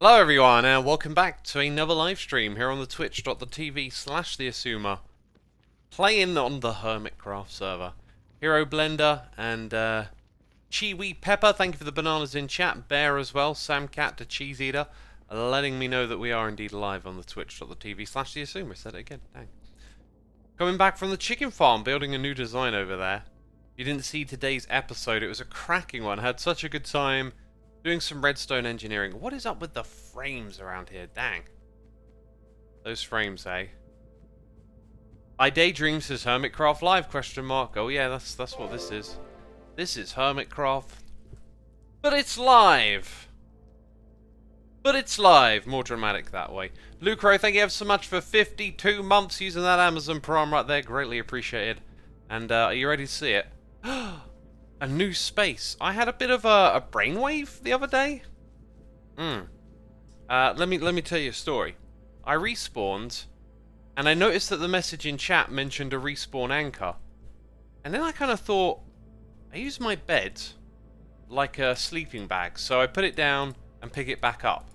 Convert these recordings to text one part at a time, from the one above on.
Hello everyone and welcome back to another live stream here on the twitch.tv/thexisuma, playing on the Hermitcraft server. Hero Blender and Chiwi Pepper, thank you for the bananas in chat. Bear as well, Sam Cat to Cheese Eater, letting me know that we are indeed live on the twitch.tv/thexisuma. I said it again, dang. Coming back from the chicken farm, building a new design over there. You didn't see today's episode, it was a cracking one, had such a good time. Doing some redstone engineering. What is up with the frames around here? Dang. Those frames, eh? I daydream, says Hermitcraft live, question mark. Oh yeah, that's what this is. This is Hermitcraft. But it's live! But it's live! More dramatic that way. Lucro, thank you ever so much for 52 months using that Amazon Prime right there. Greatly appreciated. And are you ready to see it? A new space. I had a bit of a brainwave the other day. Let me tell you a story. I respawned, and I noticed that the message in chat mentioned a respawn anchor. And then I kind of thought, I use my bed like a sleeping bag, so I put it down and pick it back up.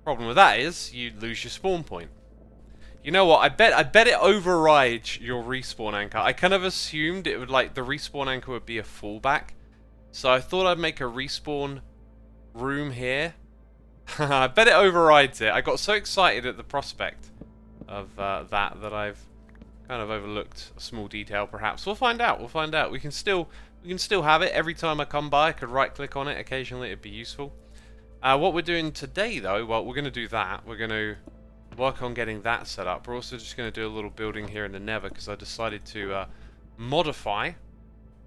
Problem with that is, you lose your spawn point. You know what? I bet it overrides your respawn anchor. I kind of assumed it would the respawn anchor would be a fallback, so I thought I'd make a respawn room here. I bet it overrides it. I got so excited at the prospect of that I've kind of overlooked a small detail. Perhaps we'll find out. We'll find out. We can still have it every time I come by. I could right click on it occasionally. It'd be useful. What we're doing today, though, well, we're going to do that. We're going to work on getting that set up. We're also just going to do a little building here in the Nether because I decided to modify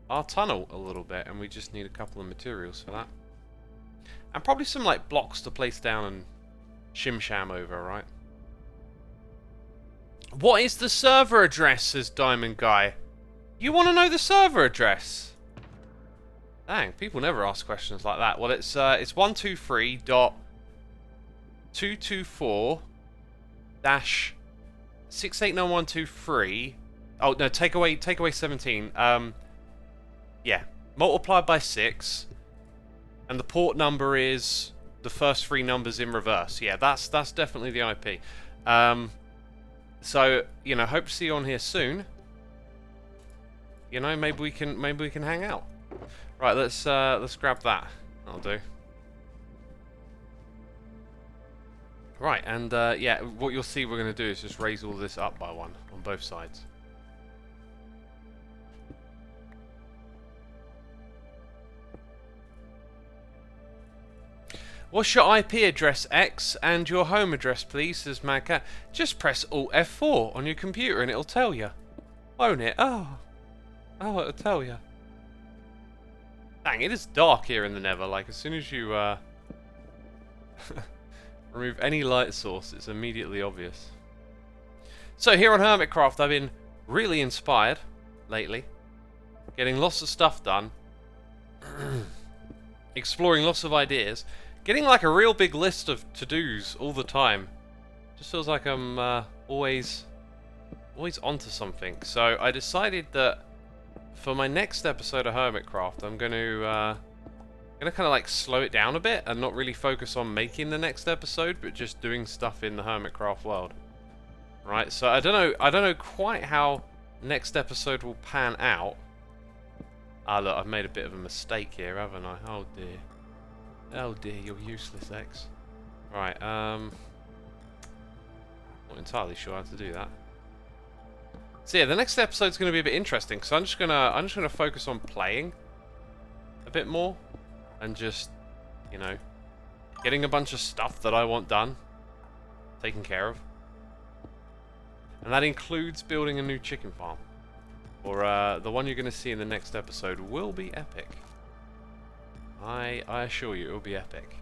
our tunnel a little bit, and we just need a couple of materials for that. And probably some blocks to place down and shim-sham over, right? What is the server address, says Diamond Guy. You want to know the server address? Dang, people never ask questions like that. Well, it's 123.224 689123. Oh no, take away 17. Yeah, multiplied by 6, and the port number is the first 3 numbers in reverse. Yeah, that's definitely the IP. So hope to see you on here soon. Maybe we can hang out. Right, let's grab that. That'll do. Right, and yeah, what you'll see we're going to do is just raise all this up by 1 on both sides. What's your IP address, X, and your home address, please, says Madcat. Just press Alt F4 on your computer and it'll tell you. Won't it? Oh, it'll tell you. Dang, it is dark here in the Nether. As soon as you remove any light source, it's immediately obvious. So here on Hermitcraft, I've been really inspired lately. Getting lots of stuff done. Exploring lots of ideas. Getting a real big list of to-dos all the time. Just feels like I'm always onto something. So I decided that for my next episode of Hermitcraft, I'm going to kind of slow it down a bit and not really focus on making the next episode, but just doing stuff in the Hermitcraft world. Right, so I don't know quite how next episode will pan out. Ah, look, I've made a bit of a mistake here, haven't I? Oh dear. Oh dear, you're useless, X. Right, not entirely sure how to do that. So yeah, the next episode's going to be a bit interesting because I'm just gonna focus on playing a bit more. And just, getting a bunch of stuff that I want done, taken care of. And that includes building a new chicken farm. Or the one you're going to see in the next episode will be epic. I assure you, it will be epic.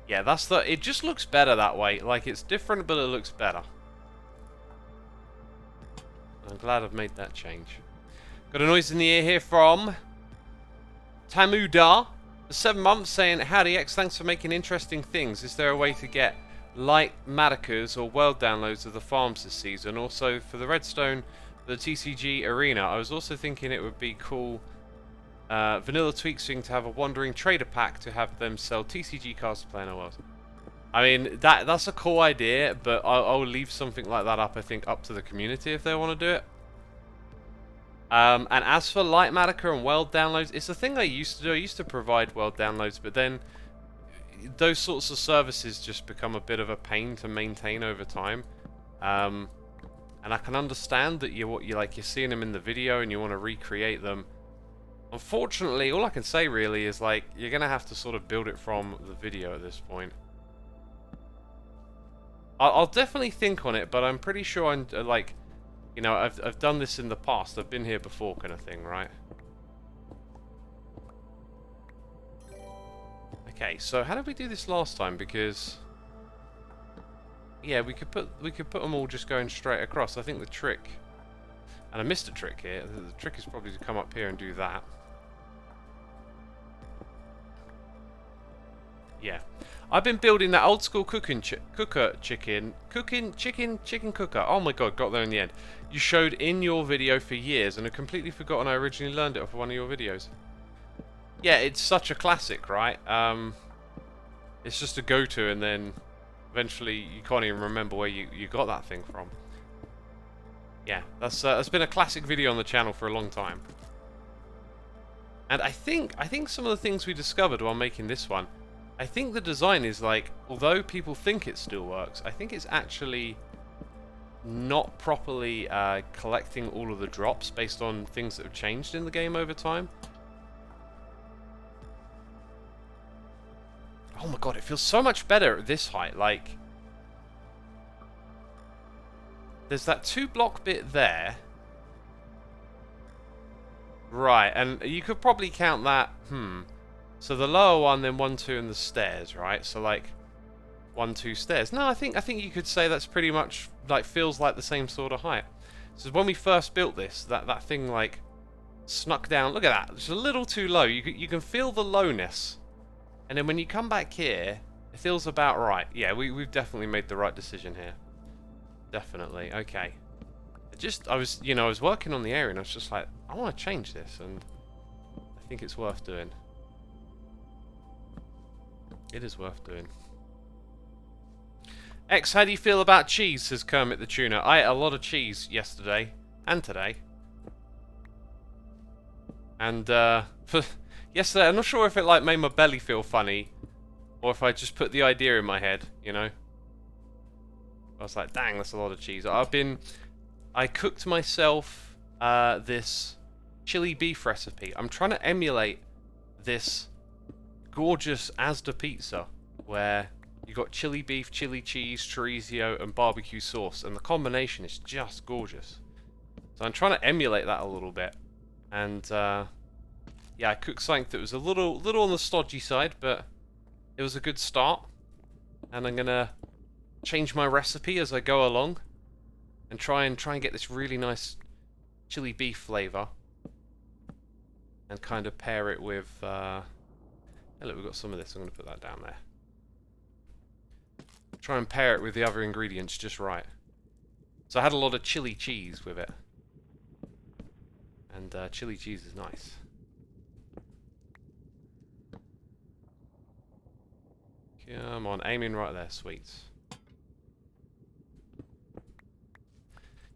Yeah, it just looks better that way. It's different, but it looks better. I'm glad I've made that change. Got a noise in the ear here from Tamuda, for 7 months, saying, howdy X, thanks for making interesting things. Is there a way to get light Madicas or world downloads of the farms this season? Also, for the redstone, for the TCG arena, I was also thinking it would be cool Vanilla Tweaksing to have a wandering trader pack to have them sell TCG cards to play in our world. I mean, that's a cool idea, but I'll leave something like that up, I think, up to the community if they want to do it. And as for Light Matica and world downloads, it's a thing I used to do. I used to provide world downloads, but then those sorts of services just become a bit of a pain to maintain over time. And I can understand that you're seeing them in the video and you want to recreate them. Unfortunately, all I can say really is like you're gonna have to sort of build it from the video at this point. I'll definitely think on it, but I'm pretty sure I'm like, you know, I've done this in the past. I've been here before, kind of thing, right? Okay, so how did we do this last time? Because yeah, we could put them all just going straight across. I think the trick, and I missed a trick here. The trick is probably to come up here and do that. Yeah, I've been building that old school chicken cooker. Oh my god, got there in the end. You showed in your video for years, and I've completely forgotten I originally learned it off of one of your videos. Yeah, it's such a classic, right? It's just a go-to, and then eventually you can't even remember where you got that thing from. Yeah, that's been a classic video on the channel for a long time. And I think some of the things we discovered while making this one, I think the design is like, although people think it still works, I think it's actually not properly collecting all of the drops based on things that have changed in the game over time. Oh my god, it feels so much better at this height. Like, there's that 2-block bit there. Right, and you could probably count that, so the lower one, then 1, 2, and the stairs, right? So like 1, 2 stairs. No, I think you could say that's pretty much like feels like the same sort of height. So when we first built this, that thing like snuck down. Look at that, it's a little too low. You can feel the lowness, and then when you come back here, it feels about right. Yeah, we've definitely made the right decision here. Definitely. Okay. I was working on the area, and I was just like, I want to change this, and I think it's worth doing. It is worth doing. X, how do you feel about cheese? Says Kermit the Tuner. I ate a lot of cheese yesterday and today. And for yesterday, I'm not sure if it like made my belly feel funny, or if I just put the idea in my head. You know, I was like, dang, that's a lot of cheese. I cooked myself this chili beef recipe. I'm trying to emulate this gorgeous Asda pizza where you got chili beef, chili cheese, chorizo, and barbecue sauce, and the combination is just gorgeous. So I'm trying to emulate that a little bit, and yeah, I cooked something that was a little on the stodgy side, but it was a good start. And I'm gonna change my recipe as I go along, and try and get this really nice chili beef flavor, and kind of pair it with. Hey, look, we've got some of this. I'm going to put that down there. Try and pair it with the other ingredients just right. So I had a lot of chili cheese with it. And chili cheese is nice. Come on, aiming right there, sweets.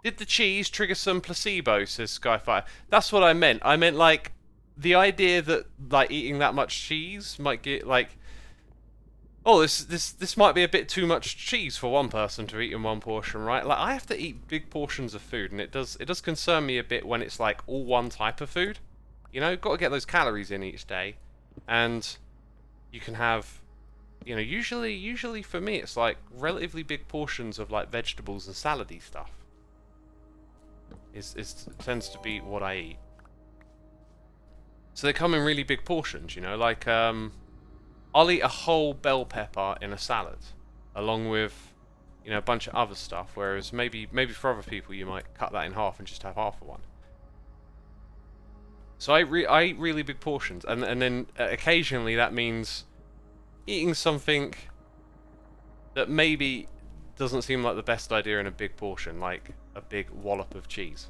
Did the cheese trigger some placebo, says Skyfire. That's what I meant. I meant like the idea that like eating that much cheese might get like, oh, this might be a bit too much cheese for one person to eat in one portion, right? Like I have to eat big portions of food, and it does concern me a bit when it's like all one type of food. You know, got to get those calories in each day, and you can have, you know, usually for me it's like relatively big portions of like vegetables and salady stuff. It tends to be what I eat. So they come in really big portions, you know, like I'll eat a whole bell pepper in a salad, along with, you know, a bunch of other stuff, whereas maybe for other people you might cut that in half and just have half of one. So I eat really big portions, and then occasionally that means eating something that maybe doesn't seem like the best idea in a big portion, like a big wallop of cheese.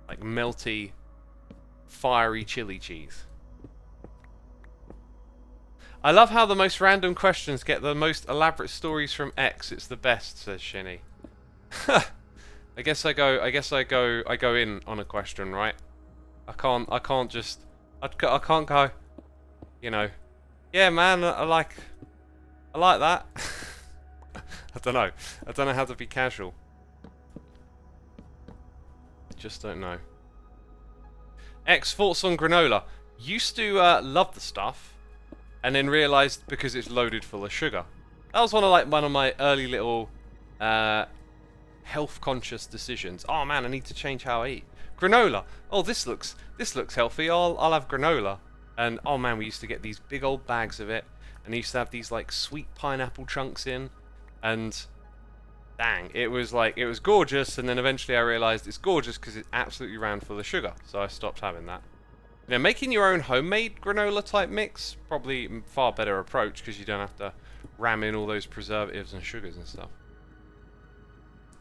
Like melty fiery chili cheese. I love how the most random questions get the most elaborate stories from X. It's the best, says Shinny. I guess I go in on a question, right? I can't go, you know, yeah man, I like that. I don't know how to be casual. I just don't know. X, thoughts on granola. Used to love the stuff, and then realised because it's loaded full of sugar. That was one of my early little health conscious decisions. Oh man, I need to change how I eat. Granola. Oh, this looks healthy. I'll have granola. And oh man, we used to get these big old bags of it, and they used to have these like sweet pineapple chunks in, and dang, it was gorgeous. And then eventually I realised it's gorgeous because it's absolutely ran full of sugar, so I stopped having that. You know, making your own homemade granola type mix, probably far better approach because you don't have to ram in all those preservatives and sugars and stuff.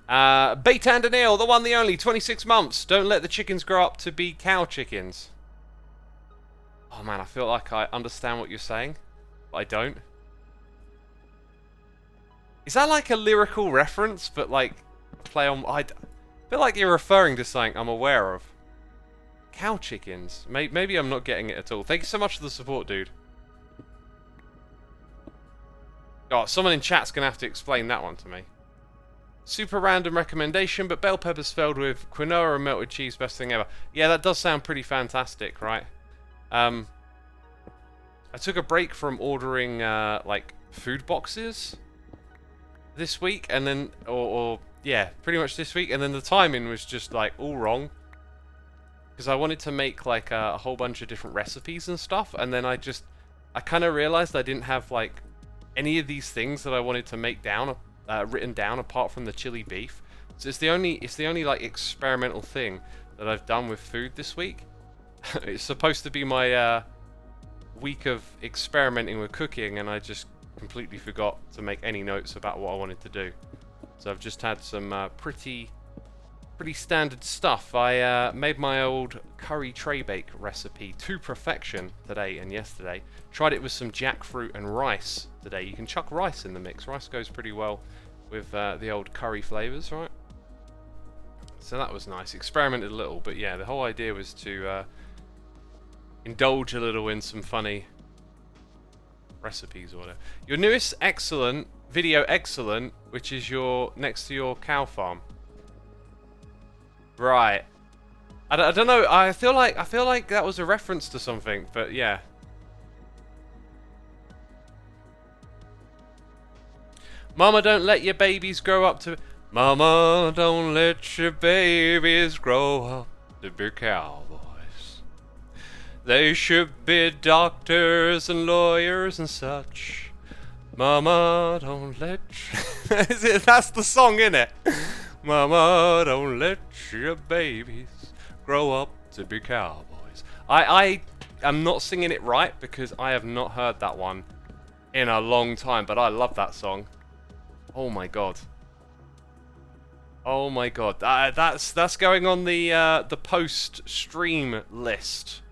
Bait and Anil, the one, the only, 26 months. Don't let the chickens grow up to be cow chickens. Oh man, I feel like I understand what you're saying, but I don't. Is that like a lyrical reference, but like play on? I feel like you're referring to something I'm aware of. Cow chickens. Maybe I'm not getting it at all. Thank you so much for the support, dude. Oh, someone in chat's gonna have to explain that one to me. Super random recommendation, but bell peppers filled with quinoa and melted cheese, best thing ever. Yeah, that does sound pretty fantastic, right? I took a break from ordering like food boxes this week, and then or yeah, pretty much this week, and then the timing was just like all wrong. Because I wanted to make like a whole bunch of different recipes and stuff, and then I kind of realized I didn't have like any of these things that I wanted to make down, written down, apart from the chili beef. So it's the only like experimental thing that I've done with food this week. It's supposed to be my week of experimenting with cooking, and I just completely forgot to make any notes about what I wanted to do. So I've just had some pretty standard stuff. I made my old curry tray bake recipe to perfection today and yesterday. Tried it with some jackfruit and rice today. You can chuck rice in the mix. Rice goes pretty well with the old curry flavors, right? So that was nice. Experimented a little, but yeah, the whole idea was to indulge a little in some funny recipes or whatever. Your newest video excellent, which is your next to your cow farm. Right. I don't know. I feel like that was a reference to something, but yeah. Mama, don't let your babies grow up to... Mama, don't let your babies grow up to be cowboys. They should be doctors and lawyers and such. Mama, don't let... That's the song, innit? Mama, don't let your babies grow up to be cowboys. I am not singing it right because I have not heard that one in a long time, but I love that song. Oh my god. Oh my god. That's going on the post-stream list.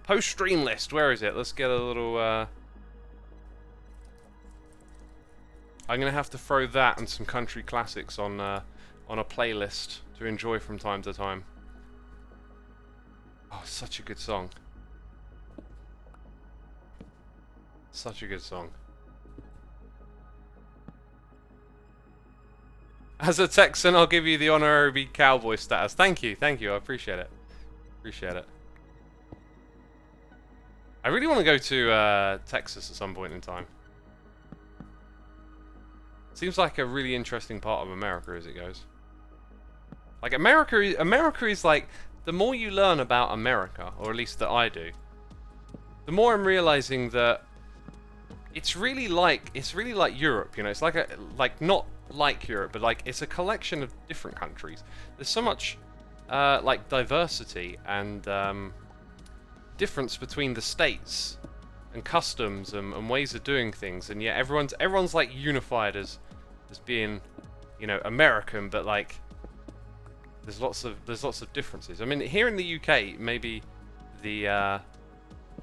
Post-stream list. Where is it? Let's get a little... I'm gonna have to throw that and some country classics on a playlist to enjoy from time to time. Oh, such a good song. Such a good song. As a Texan, I'll give you the honorary cowboy status. Thank you, I appreciate it. Appreciate it. I really want to go to Texas at some point in time. Seems like a really interesting part of America as it goes. Like America is like, the more you learn about America, or at least that I do, the more I'm realizing that it's really like Europe, you know. It's like not like Europe, but like it's a collection of different countries. There's so much like diversity and difference between the states and customs and ways of doing things, and yet everyone's like unified as being, you know, American, but like there's lots of differences. I mean, here in the UK, maybe the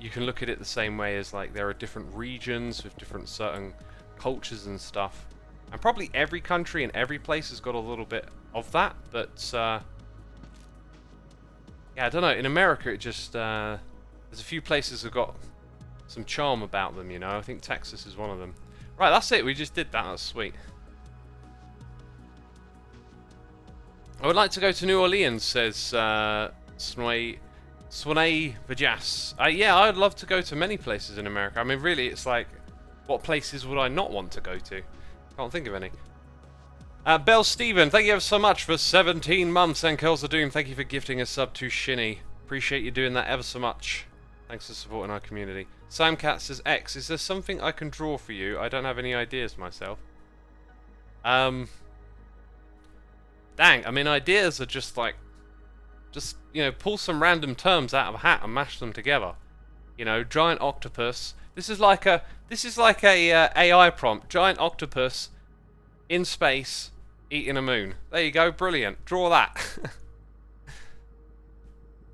you can look at it the same way as like there are different regions with different certain cultures and stuff, and probably every country and every place has got a little bit of that. But yeah, I don't know. In America, it just there's a few places that have got some charm about them. You know, I think Texas is one of them. Right, that's it. We just did that. That's sweet. I would like to go to New Orleans, says Swanay Vajas. Yeah, I'd love to go to many places in America. I mean, really, it's like, what places would I not want to go to? Can't think of any. Bell Steven, thank you ever so much for 17 months. And Curls of Doom, thank you for gifting a sub to Shinny. Appreciate you doing that ever so much. Thanks for supporting our community. Samcat says, X, is there something I can draw for you? I don't have any ideas myself. Dang, I mean, ideas are just like, you know, pull some random terms out of a hat and mash them together. You know, giant octopus. This is like a AI prompt. Giant octopus in space eating a moon. There you go, brilliant. Draw that.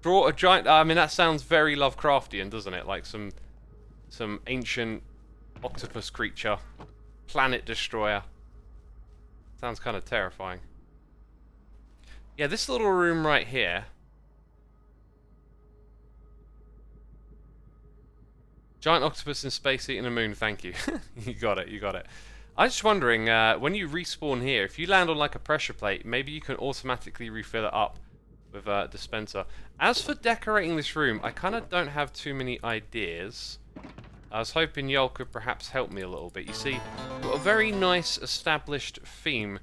Draw a giant. I mean, that sounds very Lovecraftian, doesn't it? Like some ancient octopus creature, planet destroyer. Sounds kind of terrifying. Yeah, this little room right here. Giant octopus in space eating a moon, thank you. You got it, you got it. I was just wondering, when you respawn here, if you land on like a pressure plate, maybe you can automatically refill it up with a dispenser. As for decorating this room, I kind of don't have too many ideas. I was hoping y'all could perhaps help me a little bit. You see, I've got a very nice established theme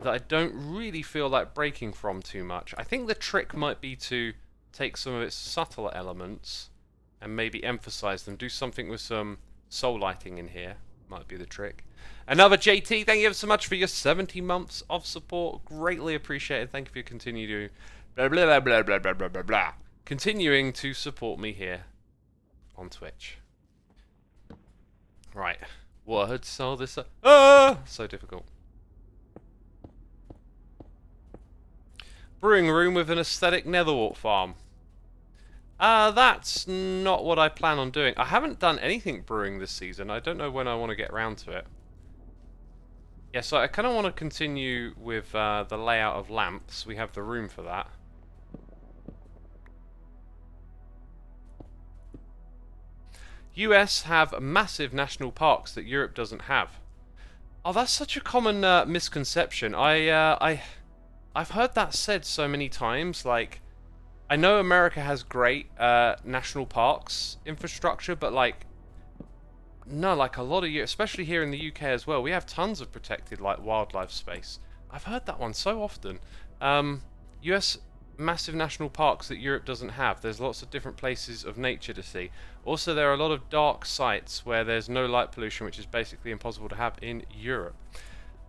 that I don't really feel like breaking from too much. I think the trick might be to take some of its subtler elements and maybe emphasize them. Do something with some soul lighting in here. Might be the trick. Another JT, thank you ever so much for your 70 months of support. Greatly appreciated. Thank you for your continuing blah blah blah blah blah blah blah blah. Continuing to support me here on Twitch. Right. Words all this so difficult. Brewing room with an aesthetic netherwart farm. That's not what I plan on doing. I haven't done anything brewing this season. I don't know when I want to get around to it. Yeah, so I kind of want to continue with the layout of lamps. We have the room for that. US have massive national parks that Europe doesn't have. Oh, that's such a common misconception. I've heard that said so many times. Like, I know America has great national parks infrastructure, but like, no, like a lot of you, especially here in the UK as well, we have tons of protected like wildlife space. I've heard that one so often. US massive national parks that Europe doesn't have. There's lots of different places of nature to see. Also, there are a lot of dark sites where there's no light pollution, which is basically impossible to have in Europe.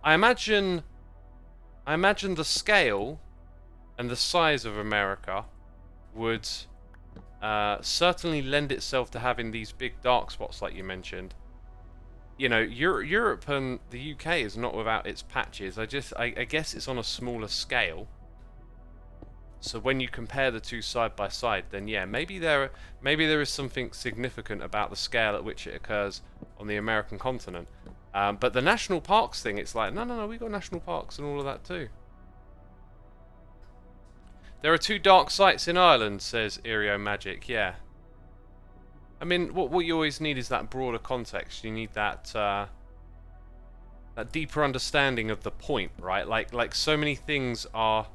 I imagine the scale and the size of America would certainly lend itself to having these big dark spots like you mentioned. You know, Europe and the UK is not without its patches. I guess it's on a smaller scale. So when you compare the two side by side, then yeah, maybe there is something significant about the scale at which it occurs on the American continent. But the national parks thing, it's like, no, we got national parks and all of that too. There are 2 dark sites in Ireland, says Irio Magic. Yeah. I mean, what you always need is that broader context. You need that that deeper understanding of the point, right? Like so many things are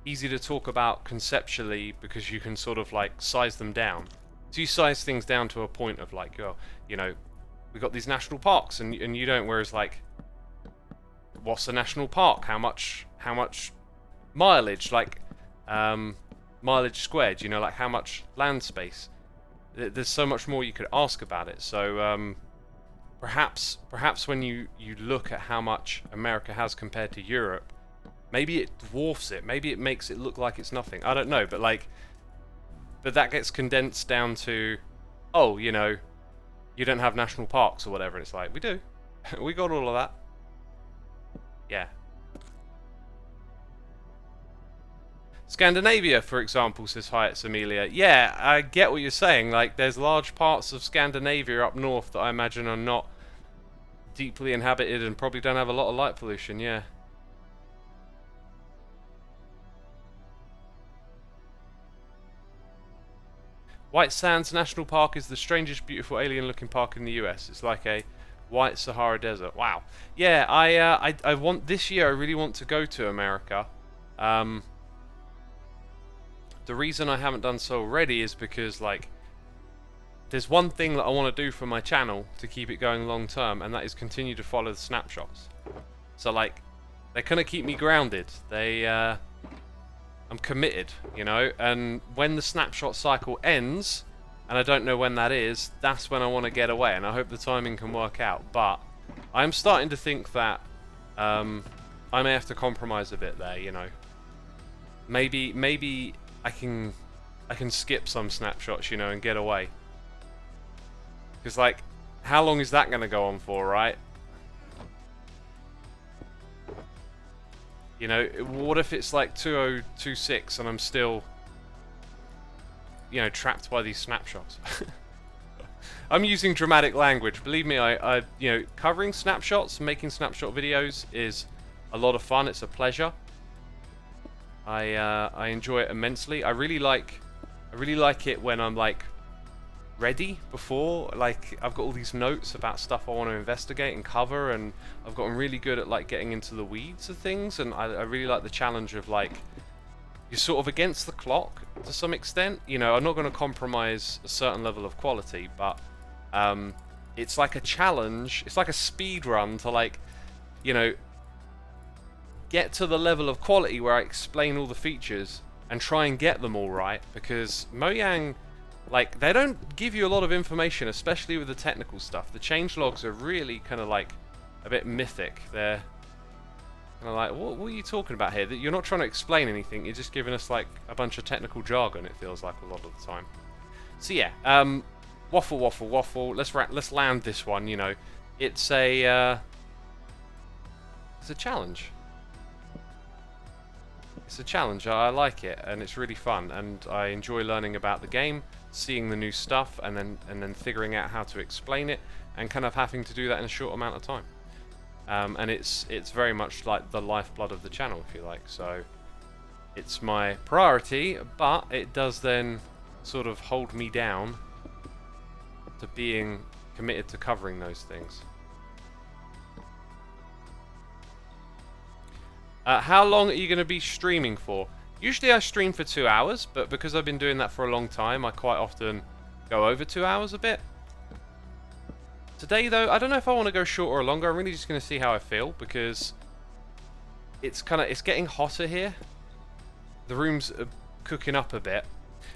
easy to talk about conceptually because you can sort of like size them down. So you size things down to a point of like, oh, you know, we got these national parks, and you don't. Whereas like, what's a national park? How much mileage? Like, mileage squared. You know, like how much land space? There's so much more you could ask about it. So perhaps when you look at how much America has compared to Europe, maybe it dwarfs it. Maybe it makes it look like it's nothing. I don't know, but that gets condensed down to, oh, you know, you don't have national parks or whatever. And it's like, we do. We got all of that. Yeah. Scandinavia, for example, says hi, it's Amelia. Yeah, I get what you're saying. Like, there's large parts of Scandinavia up north that I imagine are not deeply inhabited and probably don't have a lot of light pollution, yeah. White Sands National Park is the strangest, beautiful, alien-looking park in the US. It's like a white Sahara Desert. Wow. Yeah, I want this year. I really want to go to America. The reason I haven't done so already is because, like, there's one thing that I want to do for my channel to keep it going long term, and that is continue to follow the snapshots. So, like, they kind of keep me grounded. I'm committed, you know, and when the snapshot cycle ends, and I don't know when that is, that's when I want to get away, and I hope the timing can work out. But I'm starting to think that I may have to compromise a bit there, you know. Maybe I can skip some snapshots, you know, and get away. Because, like, how long is that going to go on for, right? You know, what if it's like 2026 and I'm still, you know, trapped by these snapshots? I'm using dramatic language. Believe me, I you know, covering snapshots, making snapshot videos is a lot of fun. It's a pleasure. I enjoy it immensely. I really like it when I'm like ready before, like, I've got all these notes about stuff I want to investigate and cover, and I've gotten really good at, like, getting into the weeds of things, and I really like the challenge of, like, you're sort of against the clock to some extent. You know, I'm not going to compromise a certain level of quality, but it's like a challenge. It's like a speed run to, like, you know, get to the level of quality where I explain all the features and try and get them all right, because Mojang, like, they don't give you a lot of information, especially with the technical stuff. The changelogs are really kind of like a bit mythic. They're kind of like, what are you talking about here? That you're not trying to explain anything. You're just giving us like a bunch of technical jargon. It feels like a lot of the time. So yeah, waffle. Let's land this one. You know, it's a challenge. It's a challenge. I like it, and it's really fun, and I enjoy learning about the game, seeing the new stuff, and then figuring out how to explain it, and kind of having to do that in a short amount of time. And it's very much like the lifeblood of the channel, if you like. So it's my priority, but it does then sort of hold me down to being committed to covering those things. How long are you going to be streaming for? Usually I stream for 2 hours, but because I've been doing that for a long time, I quite often go over 2 hours a bit. Today, though, I don't know if I want to go shorter or longer. I'm really just going to see how I feel, because it's getting hotter here. The room's cooking up a bit.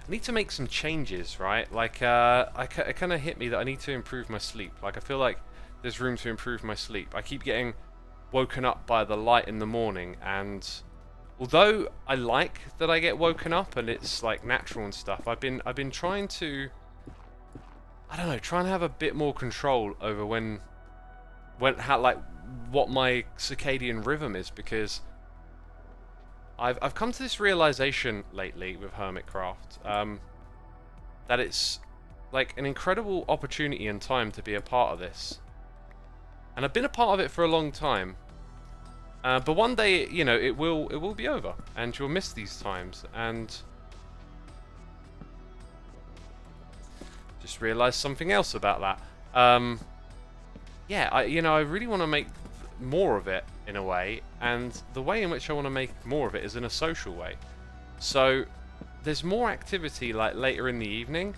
I need to make some changes, right? Like, it kind of hit me that I need to improve my sleep. Like, I feel like there's room to improve my sleep. I keep getting woken up by the light in the morning, and although I like that I get woken up and it's like natural and stuff, I've been trying to, I don't know, trying to have a bit more control over what my circadian rhythm is, because I've come to this realization lately with Hermitcraft, that it's like an incredible opportunity and time to be a part of this. And I've been a part of it for a long time. But one day, you know, it will be over, and you'll miss these times. And just realised something else about that. Yeah, I really want to make more of it in a way, and the way in which I want to make more of it is in a social way. So there's more activity like later in the evening,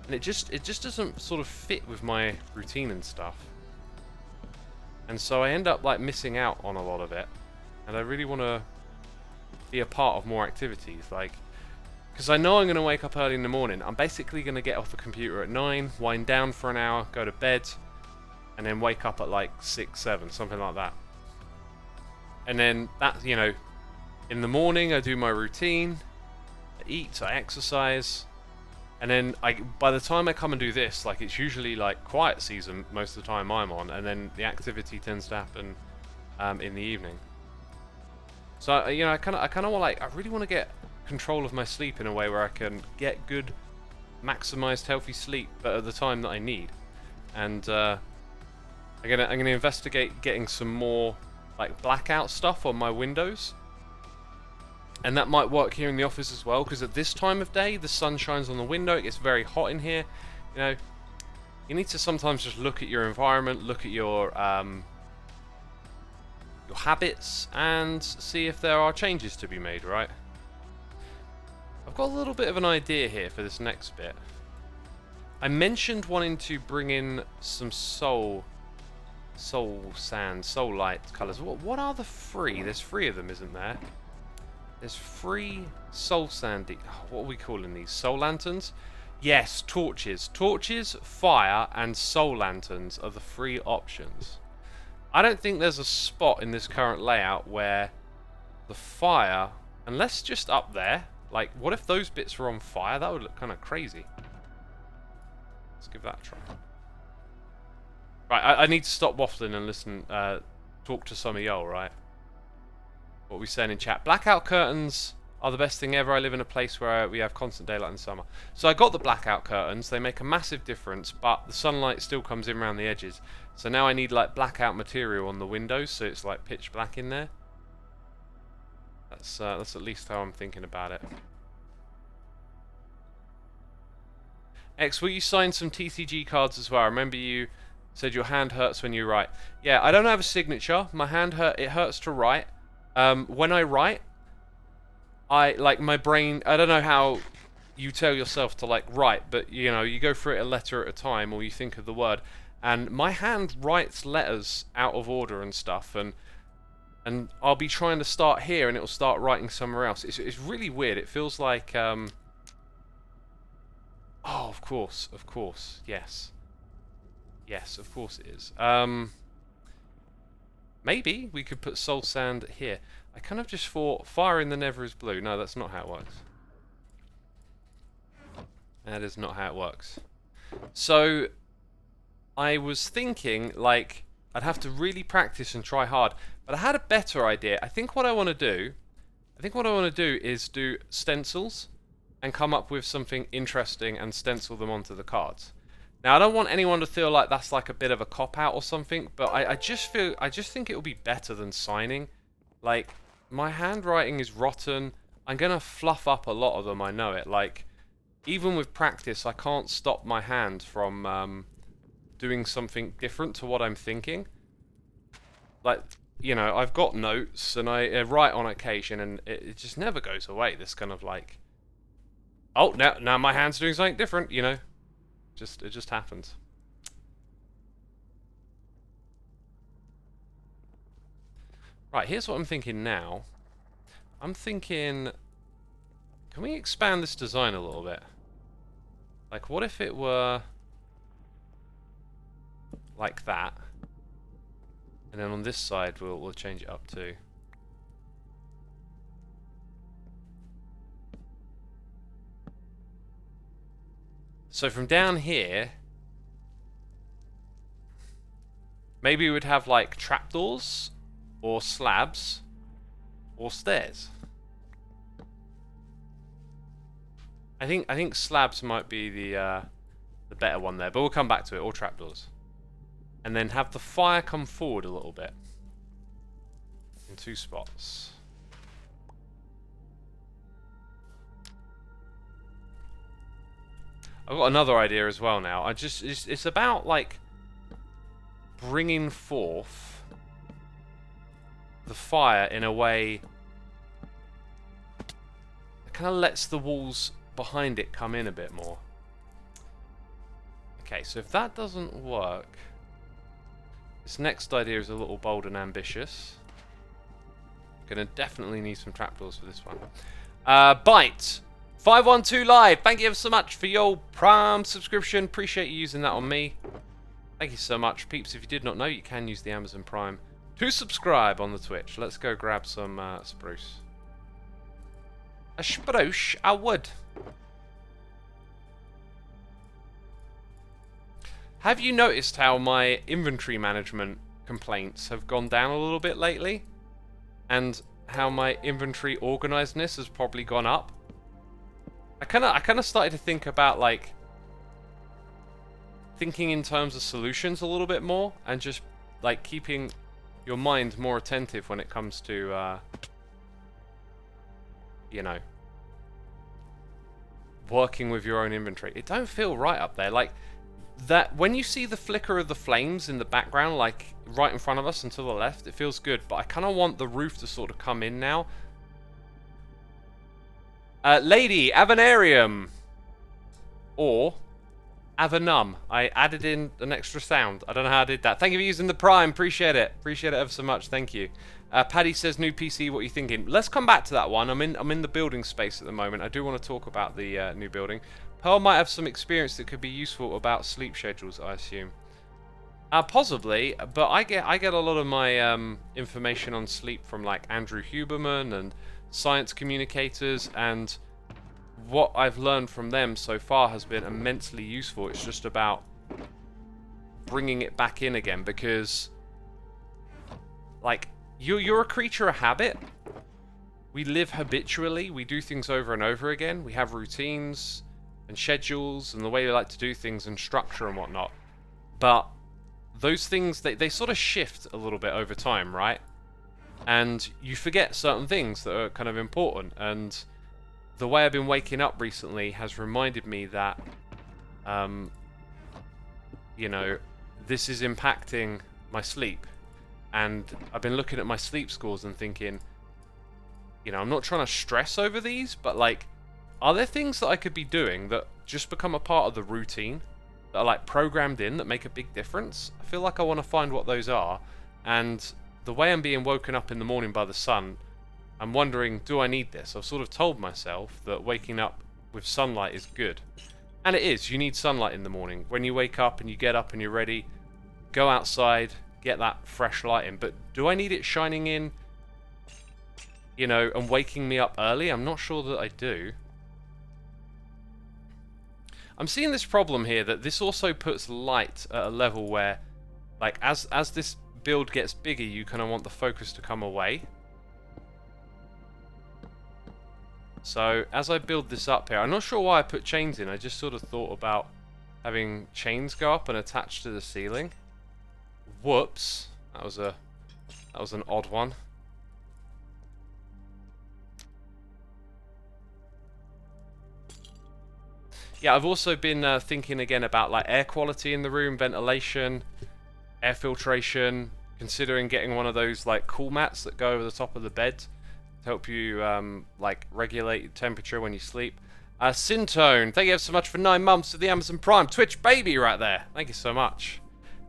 and it just doesn't sort of fit with my routine and stuff. And so I end up like missing out on a lot of it, and I really want to be a part of more activities, like, because I know I'm going to wake up early in the morning. I'm basically going to get off the computer at 9, wind down for an hour, go to bed, and then wake up at like 6, 7, something like that. And then that, you know, in the morning I do my routine, I eat, I exercise. And then by the time I come and do this, like, it's usually like quiet season most of the time I'm on, and then the activity tends to happen in the evening. So you know, I kind of want, like, I really want to get control of my sleep in a way where I can get good, maximized, healthy sleep, but at the time that I need. And I'm gonna investigate getting some more like blackout stuff on my windows, and that might work here in the office as well. Because at this time of day, the sun shines on the window. It gets very hot in here. You know, you need to sometimes just look at your environment, look at your habits, and see if there are changes to be made. Right. I've got a little bit of an idea here for this next bit. I mentioned wanting to bring in some soul sand, soul light colours. What are the three? There's three of them, isn't there? There's 3 soul sandy. What are we calling these? Soul lanterns? Yes, torches. Torches, fire, and soul lanterns are the 3 options. I don't think there's a spot in this current layout where the fire, unless just up there. Like, what if those bits are on fire? That would look kind of crazy. Let's give that a try. Right, I need to stop waffling and listen, talk to some of y'all, right? What are we saying in chat? Blackout curtains are the best thing ever. I live in a place where we have constant daylight in summer. So I got the blackout curtains. They make a massive difference, but the sunlight still comes in around the edges. So now I need like blackout material on the windows, so it's like pitch black in there. That's at least how I'm thinking about it. X, will you sign some TCG cards as well? I remember you said your hand hurts when you write. Yeah, I don't have a signature. My hand it hurts to write. When I write, like my brain, I don't know how you tell yourself to like write, but you know, you go through it a letter at a time, or you think of the word, and my hand writes letters out of order and stuff, and I'll be trying to start here and it'll start writing somewhere else. It's really weird. It feels like oh, of course, yes, of course it is. Maybe we could put soul sand here. I kind of just thought fire in the Nether is blue. No, that's not how it works. That is not how it works. So I was thinking like I'd have to really practice and try hard, but I had a better idea. I think what I want to do is do stencils and come up with something interesting and stencil them onto the cards. Now, I don't want anyone to feel like that's like a bit of a cop-out or something, but I just think it will be better than signing. Like, my handwriting is rotten. I'm going to fluff up a lot of them, I know it. Like, even with practice, I can't stop my hand from doing something different to what I'm thinking. Like, you know, I've got notes, and I write on occasion, and it just never goes away. This kind of like, oh, now my hand's doing something different, you know. It just happens. Right, here's what I'm thinking now. I'm thinking, can we expand this design a little bit? Like, what if it were like that? And then on this side, we'll change it up too. So from down here, maybe we would have like trapdoors, or slabs, or stairs. I think slabs might be the better one there, but we'll come back to it. Or trapdoors, and then have the fire come forward a little bit in 2 spots. I've got another idea as well now. It's about like bringing forth the fire in a way that kind of lets the walls behind it come in a bit more. Okay, so if that doesn't work, this next idea is a little bold and ambitious. Gonna definitely need some trapdoors for this one. Bite 512 Live, thank you ever so much for your Prime subscription. Appreciate you using that on me. Thank you so much, peeps. If you did not know, you can use the Amazon Prime to subscribe on the Twitch. Let's go grab some spruce. A spruce, I would. Have you noticed how my inventory management complaints have gone down a little bit lately? And how my inventory organizedness has probably gone up? I kind of started to think about like thinking in terms of solutions a little bit more, and just like keeping your mind more attentive when it comes to you know, working with your own inventory. It don't feel right up there. Like that when you see the flicker of the flames in the background, like right in front of us and to the left, it feels good. But I kind of want the roof to sort of come in now. Lady Avanarium or Avanum. I added in an extra sound. I don't know how I did that. Thank you for using the Prime. Appreciate it. Appreciate it ever so much. Thank you. Paddy says new PC. What are you thinking? Let's come back to that one. I'm in the building space at the moment. I do want to talk about the new building. Pearl might have some experience that could be useful about sleep schedules, I assume. Possibly, but I get a lot of my information on sleep from like Andrew Huberman and science communicators, and what I've learned from them so far has been immensely useful. It's just about bringing it back in again, because like you're a creature of habit. We live habitually. We do things over and over again. We have routines and schedules and the way we like to do things and structure and whatnot. But those things, they sort of shift a little bit over time, right? And you forget certain things that are kind of important. And the way I've been waking up recently has reminded me that, you know, this is impacting my sleep. And I've been looking at my sleep scores and thinking, you know, I'm not trying to stress over these, but like, are there things that I could be doing that just become a part of the routine, that are like programmed in, that make a big difference? I feel like I want to find what those are. And the way I'm being woken up in the morning by the sun, I'm wondering, do I need this? I've sort of told myself that waking up with sunlight is good. And it is. You need sunlight in the morning. When you wake up and you get up and you're ready, go outside, get that fresh light in. But do I need it shining in, you know, and waking me up early? I'm not sure that I do. I'm seeing this problem here, that this also puts light at a level where, like, as this build gets bigger, you kind of want the focus to come away. So, as I build this up here, I'm not sure why I put chains in. I just sort of thought about having chains go up and attach to the ceiling. Whoops. That was an odd one. Yeah, I've also been thinking again about like air quality in the room, ventilation, air filtration, considering getting one of those like cool mats that go over the top of the bed to help you like regulate temperature when you sleep. Sintone, thank you so much for 9 months of the Amazon Prime. Twitch baby right there. Thank you so much.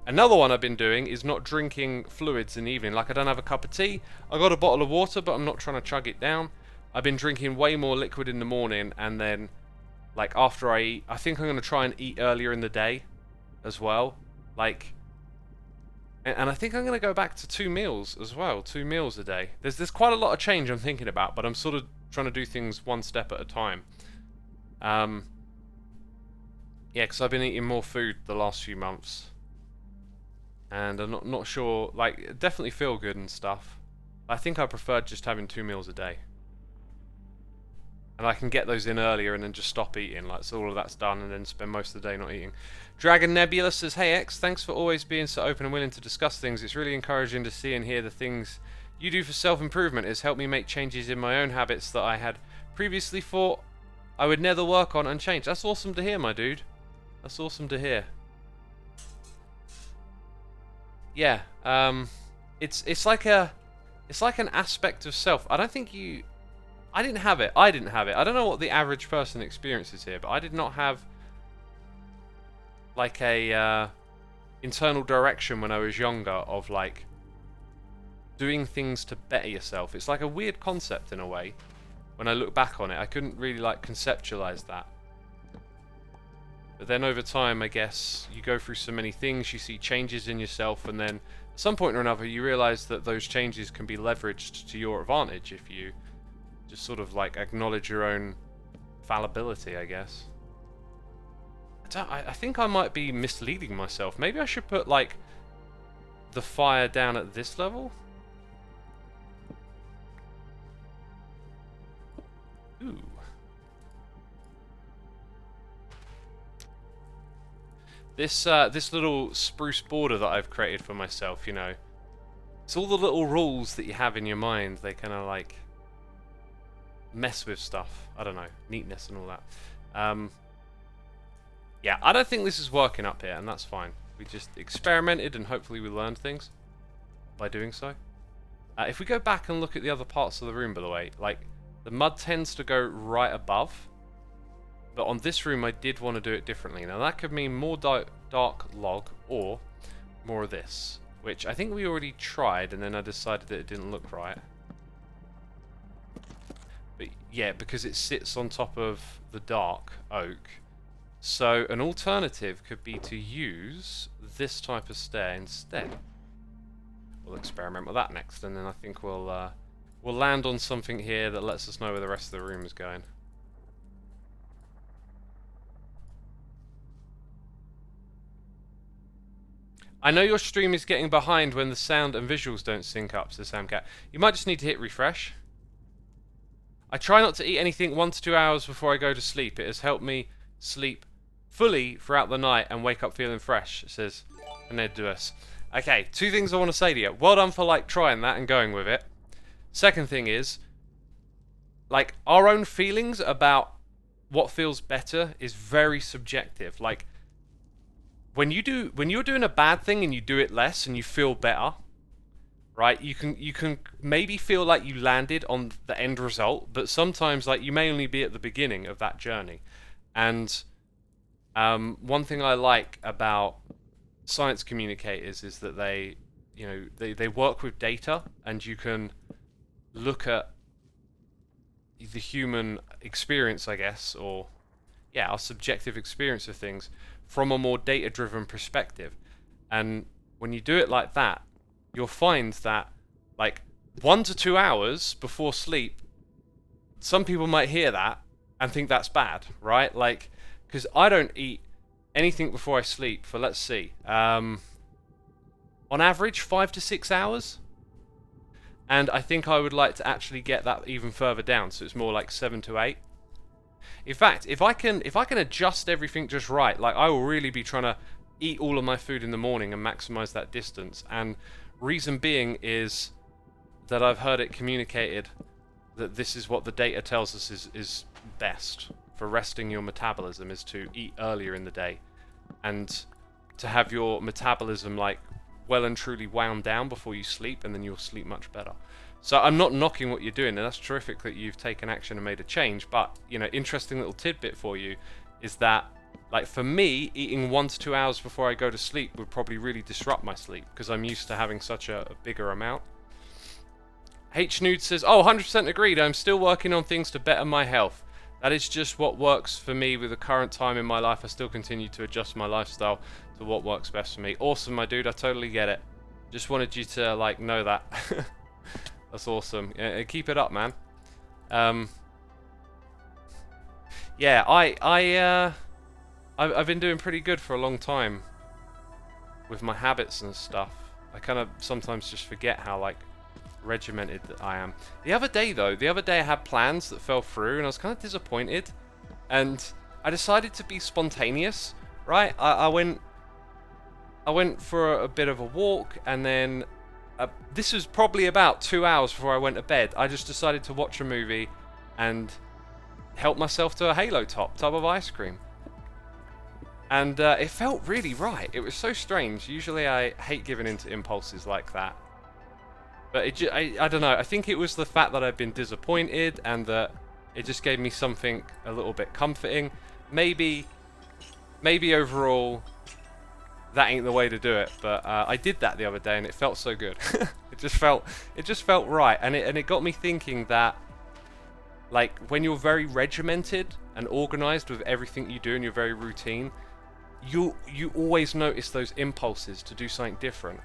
Another one I've been doing is not drinking fluids in the evening. Like, I don't have a cup of tea. I got a bottle of water, but I'm not trying to chug it down. I've been drinking way more liquid in the morning, and then like after I eat, I think I'm going to try and eat earlier in the day as well. Like, and I think I'm going to go back to 2 meals as well. 2 meals a day. There's quite a lot of change I'm thinking about, but I'm sort of trying to do things one step at a time. Yeah, because I've been eating more food the last few months. And I'm not sure, like, definitely feel good and stuff. I think I preferred just having 2 meals a day. And I can get those in earlier and then just stop eating, like, so all of that's done, and then spend most of the day not eating. Dragon Nebula says, hey X, thanks for always being so open and willing to discuss things. It's really encouraging to see and hear the things you do for self-improvement. It's helped me make changes in my own habits that I had previously thought I would never work on and change. That's awesome to hear, my dude. That's awesome to hear. Yeah, it's like an aspect of self. I don't think you... I didn't have it. I don't know what the average person experiences here, but I did not have like a internal direction when I was younger of like doing things to better yourself. It's like a weird concept in a way. When I look back on it, I couldn't really like conceptualize that. But then over time, I guess, you go through so many things, you see changes in yourself, and then at some point or another, you realize that those changes can be leveraged to your advantage if you just sort of like acknowledge your own fallibility, I guess. I think I might be misleading myself. Maybe I should put like the fire down at this level. Ooh. This little spruce border that I've created for myself, you know, it's all the little rules that you have in your mind. They kind of like mess with stuff. I don't know, neatness and all that. Yeah, I don't think this is working up here, and that's fine. We just experimented, and hopefully we learned things by doing so. If we go back and look at the other parts of the room, by the way, like, the mud tends to go right above, but on this room I did want to do it differently. Now that could mean more dark log, or more of this, which I think we already tried, and then I decided that it didn't look right. But yeah, because it sits on top of the dark oak. So an alternative could be to use this type of stair instead. We'll experiment with that next, and then I think we'll land on something here that lets us know where the rest of the room is going. I know your stream is getting behind when the sound and visuals don't sync up, says Samcat. You might just need to hit refresh. I try not to eat anything 1 to 2 hours before I go to sleep. It has helped me sleep fully throughout the night and wake up feeling fresh, says Ned Duas. Okay, 2 things I want to say to you. Well done for like trying that and going with it. Second thing is, like, our own feelings about what feels better is very subjective. Like, when you're doing a bad thing and you do it less and you feel better, right? You can maybe feel like you landed on the end result, but sometimes like you may only be at the beginning of that journey. And one thing I like about science communicators is that they work with data, and you can look at the human experience, I guess, or yeah, our subjective experience of things from a more data-driven perspective. And when you do it like that, you'll find that like 1 to 2 hours before sleep, some people might hear that and think that's bad, right? Like, because I don't eat anything before I sleep for, let's see, on average 5 to 6 hours, and I think I would like to actually get that even further down, so it's more like 7 to 8. In fact, if I can adjust everything just right, like I will really be trying to eat all of my food in the morning and maximize that distance. And reason being is that I've heard it communicated that this is what the data tells us is best for resting your metabolism, is to eat earlier in the day and to have your metabolism like well and truly wound down before you sleep, and then you'll sleep much better. So I'm not knocking what you're doing, and that's terrific that you've taken action and made a change. But, you know, interesting little tidbit for you is that, like, for me, eating 1 to 2 hours before I go to sleep would probably really disrupt my sleep, because I'm used to having such a bigger amount. H-Nude says, oh, 100% agreed. I'm still working on things to better my health. That is just what works for me with the current time in my life. I still continue to adjust my lifestyle to what works best for me. Awesome, my dude. I totally get it. Just wanted you to, like, know that. That's awesome. Keep it up, man. Yeah, I've been doing pretty good for a long time with my habits and stuff. I kind of sometimes just forget how like regimented that I am. The other day I had plans that fell through, and I was kind of disappointed. And I decided to be spontaneous. Right? I went for a bit of a walk, and then. This was probably about 2 hours before I went to bed. I just decided to watch a movie and help myself to a Halo tub of ice cream. And it felt really right. It was so strange. Usually I hate giving into impulses like that. But I don't know. I think it was the fact that I'd been disappointed, and that it just gave me something a little bit comforting. Maybe overall that ain't the way to do it, but I did that the other day, and it felt so good. It just felt right, and it got me thinking that, like, when you're very regimented and organized with everything you do, and you're very routine, you always notice those impulses to do something different.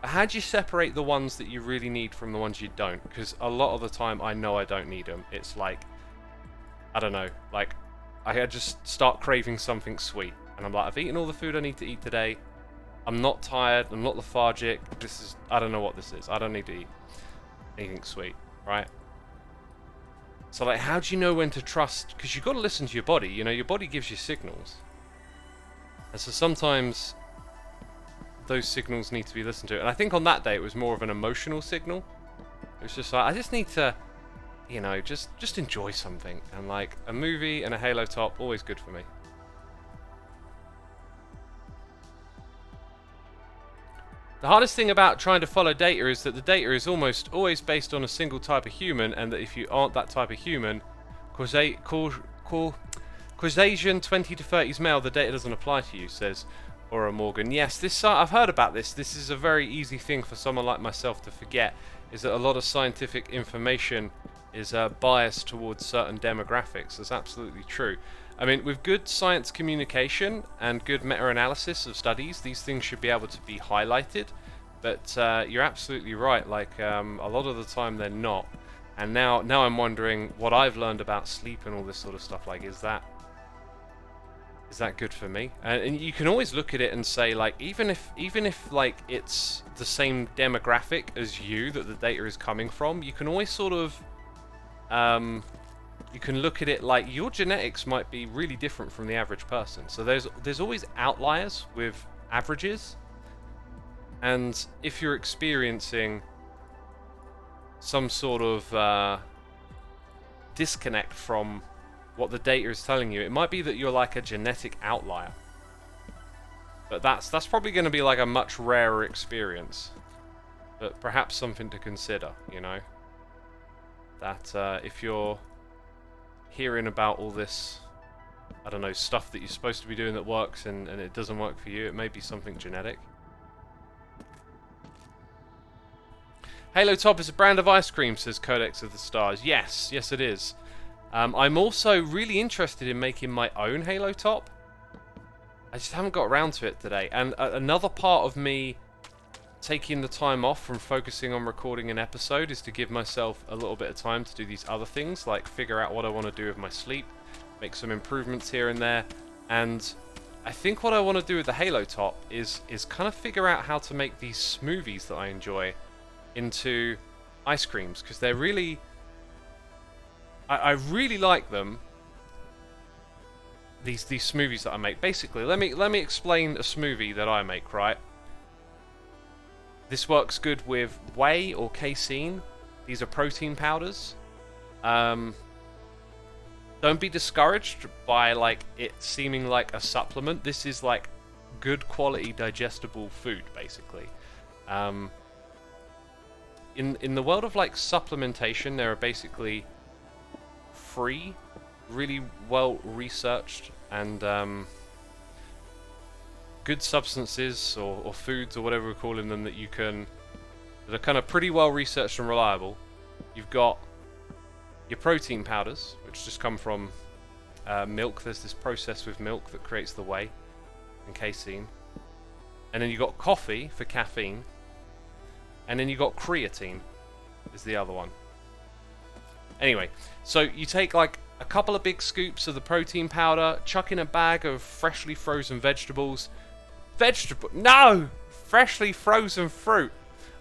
But how do you separate the ones that you really need from the ones you don't? Because a lot of the time I know I don't need them. It's like, I don't know, like I just start craving something sweet. And I'm like, I've eaten all the food I need to eat today. I'm not tired. I'm not lethargic. I don't know what this is. I don't need to eat anything sweet, right? So, like, how do you know when to trust? Because you've got to listen to your body. You know, your body gives you signals. And so sometimes those signals need to be listened to. And I think on that day it was more of an emotional signal. It was just like, I just need to, you know, just enjoy something. And like a movie and a Halo top, always good for me. The hardest thing about trying to follow data is that the data is almost always based on a single type of human, and that if you aren't that type of human, Caucasian 20 to 30s male, the data doesn't apply to you, says Aura Morgan. Yes, this I've heard about this. This is a very easy thing for someone like myself to forget, is that a lot of scientific information is biased towards certain demographics. That's absolutely true. I mean, with good science communication and good meta-analysis of studies, these things should be able to be highlighted. But you're absolutely right. Like a lot of the time, they're not. And now I'm wondering what I've learned about sleep and all this sort of stuff. Like, is that good for me? And you can always look at it and say, like, even if like it's the same demographic as you that the data is coming from, you can always sort of you can look at it like your genetics might be really different from the average person. So there's always outliers with averages, and if you're experiencing some sort of disconnect from what the data is telling you, it might be that you're like a genetic outlier. But that's probably going to be like a much rarer experience. But perhaps something to consider, you know? That if you're hearing about all this, I don't know, stuff that you're supposed to be doing that works and it doesn't work for you, it may be something genetic. Halo Top is a brand of ice cream, says Codex of the Stars. Yes, yes it is. I'm also really interested in making my own Halo Top. I just haven't got around to it today. And another part of me taking the time off from focusing on recording an episode is to give myself a little bit of time to do these other things, like figure out what I want to do with my sleep, make some improvements here and there. And I think what I want to do with the Halo Top is kind of figure out how to make these smoothies that I enjoy into ice creams, because they're really... I really like them. These smoothies that I make. Basically, let me explain a smoothie that I make, right? This works good with whey or casein. These are protein powders. Don't be discouraged by like it seeming like a supplement. This is like good quality digestible food, basically. In the world of like supplementation, there are basically free, really well researched and good substances or foods or whatever we're calling them that are kind of pretty well researched and reliable. You've got your protein powders, which just come from milk. There's this process with milk that creates the whey and casein. And then you've got coffee for caffeine. And then you've got creatine is the other one. Anyway, so you take like a couple of big scoops of the protein powder, chuck in a bag of freshly frozen vegetables. Freshly frozen fruit.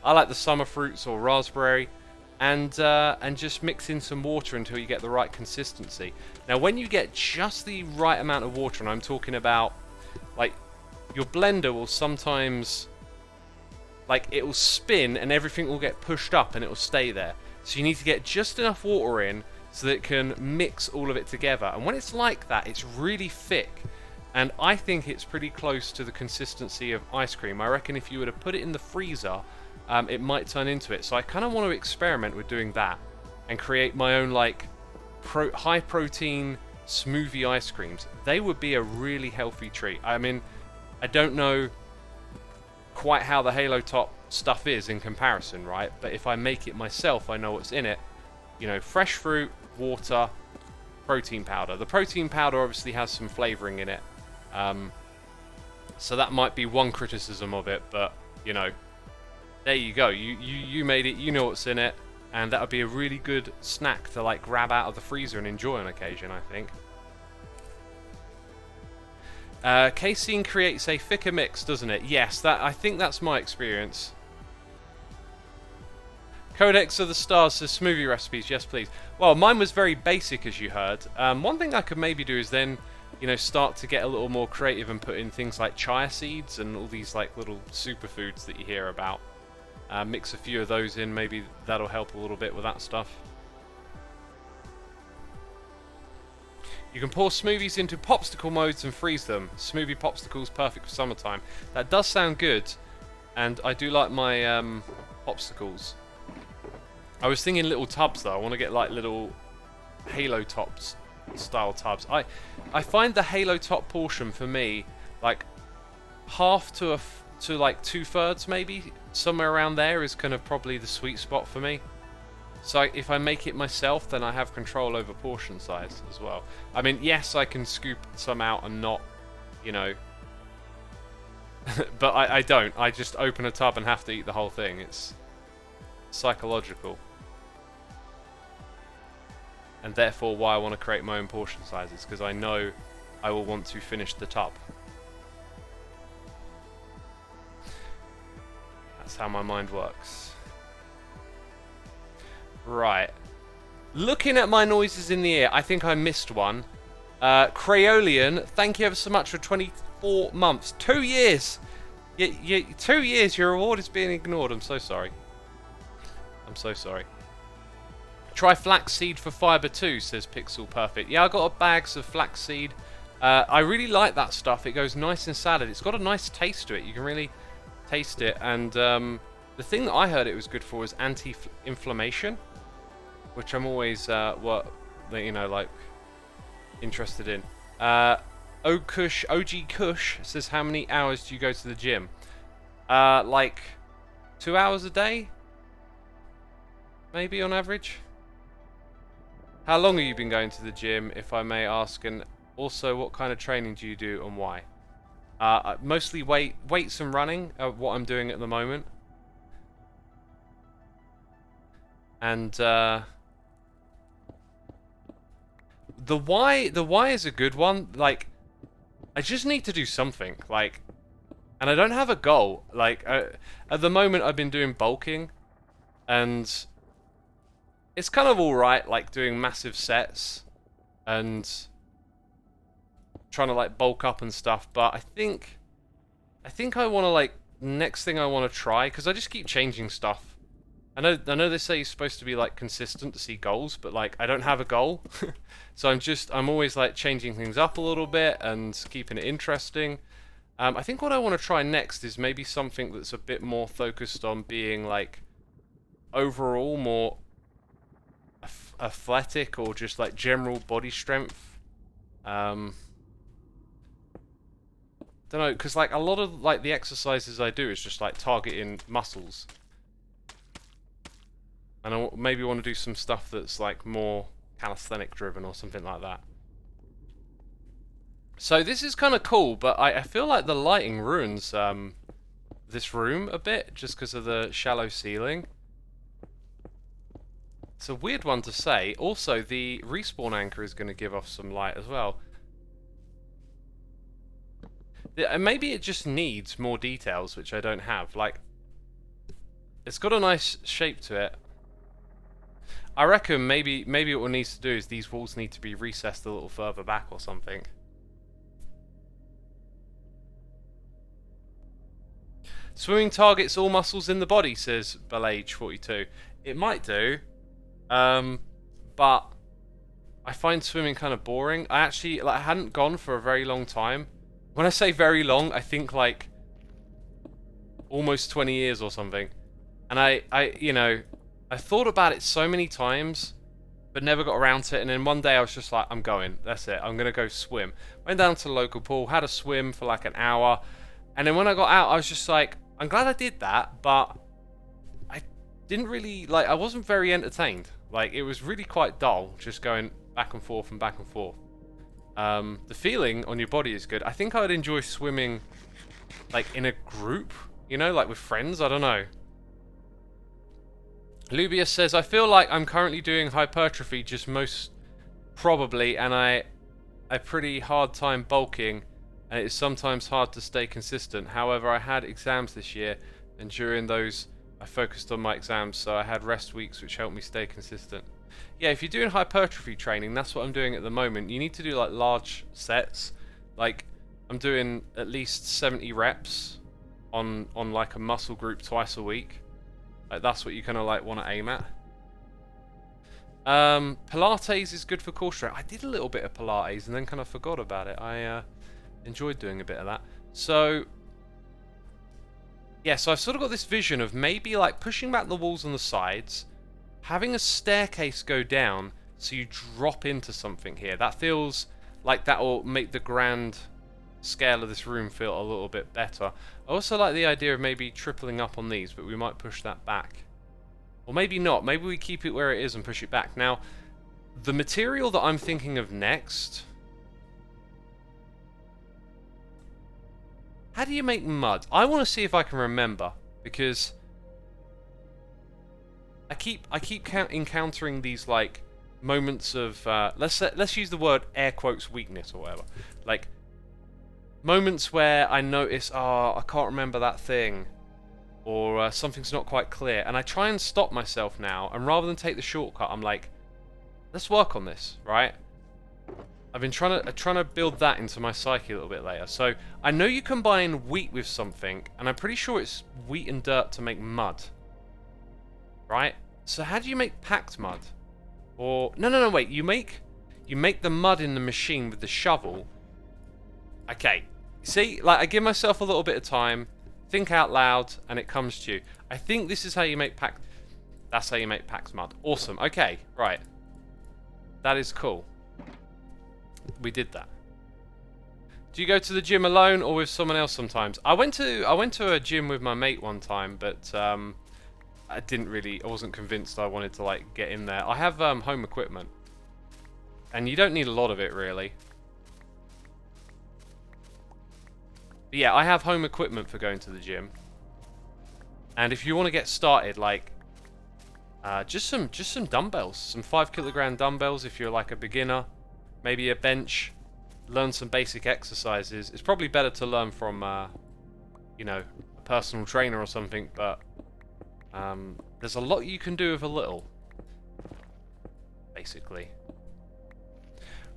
I like the summer fruits or raspberry. And just mix in some water until you get the right consistency. Now, when you get just the right amount of water, and I'm talking about, like, your blender will sometimes, like, it will spin and everything will get pushed up and it will stay there. So you need to get just enough water in so that it can mix all of it together. And when it's like that, it's really thick. And I think it's pretty close to the consistency of ice cream. I reckon if you were to put it in the freezer, it might turn into it. So I kind of want to experiment with doing that and create my own like high protein smoothie ice creams. They would be a really healthy treat. I mean, I don't know quite how the Halo Top stuff is in comparison, right? But if I make it myself, I know what's in it. You know, fresh fruit, water, protein powder. The protein powder obviously has some flavoring in it. So that might be one criticism of it, but you know, there you go. You made it. You know what's in it, and that would be a really good snack to like grab out of the freezer and enjoy on occasion, I think. Casein creates a thicker mix, doesn't it? Yes, I think that's my experience. Codex of the Stars says smoothie recipes. Yes, please. Well, mine was very basic, as you heard. One thing I could maybe do is then, you know, start to get a little more creative and put in things like chia seeds and all these like little superfoods that you hear about. Mix a few of those in, maybe that'll help a little bit with that stuff. You can pour smoothies into popsicle modes and freeze them. Smoothie popsicles, perfect for summertime. That does sound good, and I do like my popsicles. I was thinking little tubs though. I want to get like little Halo tops style tubs. I find the Halo top portion for me like half to like 2/3 maybe, somewhere around there is kind of probably the sweet spot for me. So if I make it myself, then I have control over portion size as well. I mean, yes, I can scoop some out and not, you know, but I don't. I just open a tub and have to eat the whole thing. It's psychological. And therefore why I want to create my own portion sizes, because I know I will want to finish the tub. That's how my mind works. Right. Looking at my noises in the ear, I think I missed one. Crayolean, thank you ever so much for 24 months. 2 years! 2 years, your reward is being ignored. I'm so sorry. I'm so sorry. Try flaxseed for fibre too, says Pixel Perfect. Yeah, I got bags of flaxseed. I really like that stuff. It goes nice in salad. It's got a nice taste to it. You can really taste it. And the thing that I heard it was good for was anti-inflammation, which I'm always like interested in. OG Kush says, how many hours do you go to the gym? Like 2 hours a day, maybe on average. How long have you been going to the gym, if I may ask? And also, what kind of training do you do and why? Mostly weights and running are what I'm doing at the moment. And the why is a good one. Like, I just need to do something. Like, and I don't have a goal. Like, at the moment, I've been doing bulking, and it's kind of alright, like doing massive sets and trying to like bulk up and stuff, but I think I want to like, next thing I want to try, because I just keep changing stuff. I know they say you're supposed to be like consistent to see goals, but like I don't have a goal. So I'm always like changing things up a little bit and keeping it interesting. I think what I want to try next is maybe something that's a bit more focused on being like overall more athletic, or just like general body strength. Don't know, because like a lot of like the exercises I do is just like targeting muscles, and I maybe want to do some stuff that's like more calisthenic driven or something like that. So this is kind of cool, but I feel like the lighting ruins this room a bit just because of the shallow ceiling. It's a weird one to say. Also, the respawn anchor is going to give off some light as well. Maybe it just needs more details, which I don't have. Like, it's got a nice shape to it. I reckon maybe what it needs to do is these walls need to be recessed a little further back or something. Swimming targets all muscles in the body, says Balage42. It might do. But I find swimming kind of boring. I actually, like, I hadn't gone for a very long time. When I say very long, I think like almost 20 years or something. And you know, I thought about it so many times, but never got around to it. And then one day I was just like, I'm going. That's it. I'm gonna go swim. Went down to the local pool, had a swim for like an hour, and then when I got out, I was just like, I'm glad I did that, but I didn't really like. I wasn't very entertained. Like, it was really quite dull, just going back and forth and back and forth. The feeling on your body is good. I think I would enjoy swimming, like, in a group, you know, like with friends. I don't know. Lubius says, I feel like I'm currently doing hypertrophy just most probably, and I pretty hard time bulking, and it is sometimes hard to stay consistent. However, I had exams this year, and during those I focused on my exams, so I had rest weeks which helped me stay consistent. Yeah, if you're doing hypertrophy training, that's what I'm doing at the moment. You need to do like large sets, Like, I'm doing at least 70 reps on like a muscle group twice a week. Like, that's what you kind of like want to aim at. Pilates is good for core strength. I did a little bit of Pilates and then kind of forgot about it. I enjoyed doing a bit of that. So yeah, so I've sort of got this vision of maybe like pushing back the walls on the sides, having a staircase go down so you drop into something here. That feels like that will make the grand scale of this room feel a little bit better. I also like the idea of maybe tripling up on these, but we might push that back. Or maybe not. Maybe we keep it where it is and push it back. Now, the material that I'm thinking of next... How do you make mud? I want to see if I can remember, because I keep encountering these like moments of let's use the word air quotes weakness or whatever. Like moments where I notice, oh, I can't remember that thing, or something's not quite clear, and I try and stop myself now, and rather than take the shortcut, I'm like, let's work on this, right? I've been trying to build that into my psyche a little bit later. So I know you combine wheat with something, and I'm pretty sure it's wheat and dirt to make mud, right? So how do you make packed mud? Or no, wait, you make the mud in the machine with the shovel. Okay, see, like I give myself a little bit of time, think out loud, and it comes to you. I think this is how you make packed. That's how you make packed mud. Awesome. Okay, right. That is cool. We did that. Do you go to the gym alone or with someone else sometimes? I went to a gym with my mate one time, but I wasn't convinced I wanted to like get in there. I have home equipment, and you don't need a lot of it really. But yeah, I have home equipment for going to the gym, and if you want to get started, like just some dumbbells, some 5 kilogram dumbbells if you're like a beginner. Maybe a bench, learn some basic exercises. It's probably better to learn from, you know, a personal trainer or something, but there's a lot you can do with a little, basically.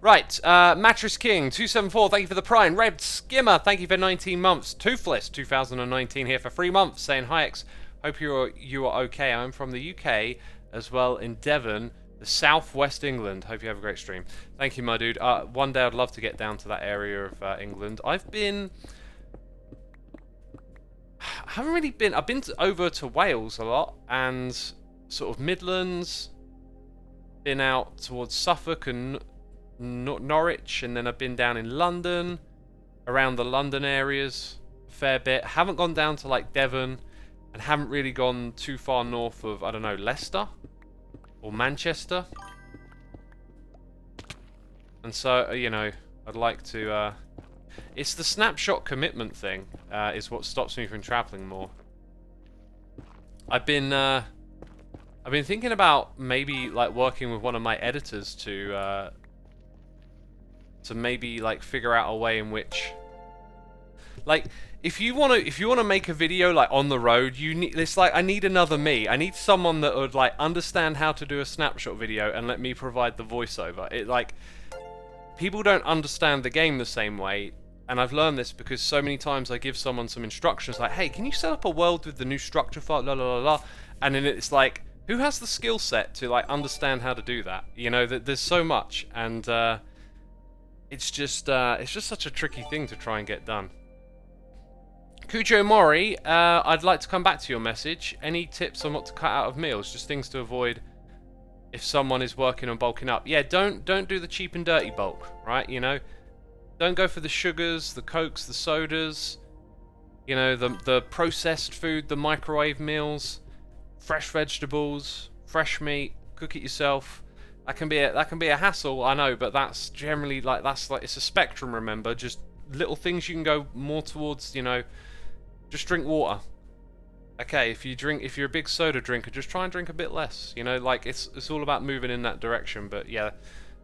Right, Mattress King 274, thank you for the Prime. Red Skimmer, thank you for 19 months. Toothless 2019 here for 3 months, saying hi X. Hope you are okay. I'm from the UK as well, in Devon. The southwest England. Hope you have a great stream. Thank you, my dude. One day I'd love to get down to that area of England. I haven't really been. I've been over to Wales a lot and sort of Midlands. Been out towards Suffolk and Norwich, and then I've been down in London, around the London areas a fair bit. Haven't gone down to like Devon, and haven't really gone too far north of, I don't know, Leicester or Manchester. And so, you know, I'd like to, it's the Snapshot commitment thing, is what stops me from traveling more. I've been thinking about maybe, like, working with one of my editors to maybe, like, figure out a way in which, like, if you wanna make a video like on the road, it's like I need another me. I need someone that would like understand how to do a snapshot video and let me provide the voiceover. It like people don't understand the game the same way, and I've learned this because so many times I give someone some instructions like, "Hey, can you set up a world with the new structure file?" La la la la, and then it's like, who has the skill set to like understand how to do that? You know, there's so much, and it's just such a tricky thing to try and get done. Cujo Mori, I'd like to come back to your message. Any tips on what to cut out of meals? Just things to avoid if someone is working on bulking up. Yeah, don't do the cheap and dirty bulk, right? You know, don't go for the sugars, the cokes, the sodas. You know, the processed food, the microwave meals, fresh vegetables, fresh meat. Cook it yourself. That can be a hassle, I know, but that's generally like it's a spectrum. Remember, just little things you can go more towards. You know. Just drink water. Okay, if you're a big soda drinker, just try and drink a bit less. You know, like it's all about moving in that direction. But yeah,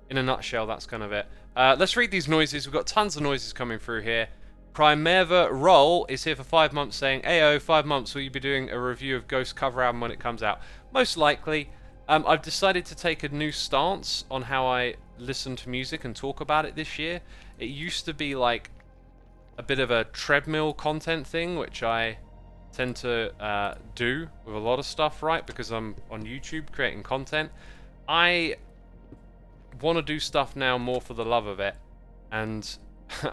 in a nutshell, that's kind of it. Let's read these noises. We've got tons of noises coming through here. Primeva Roll is here for 5 months, saying, "Ayo, 5 months. Will you be doing a review of Ghost cover album when it comes out?" Most likely. I've decided to take a new stance on how I listen to music and talk about it this year. It used to be like a bit of a treadmill content thing, which I tend to do with a lot of stuff, right? Because I'm on YouTube creating content. I want to do stuff now more for the love of it, and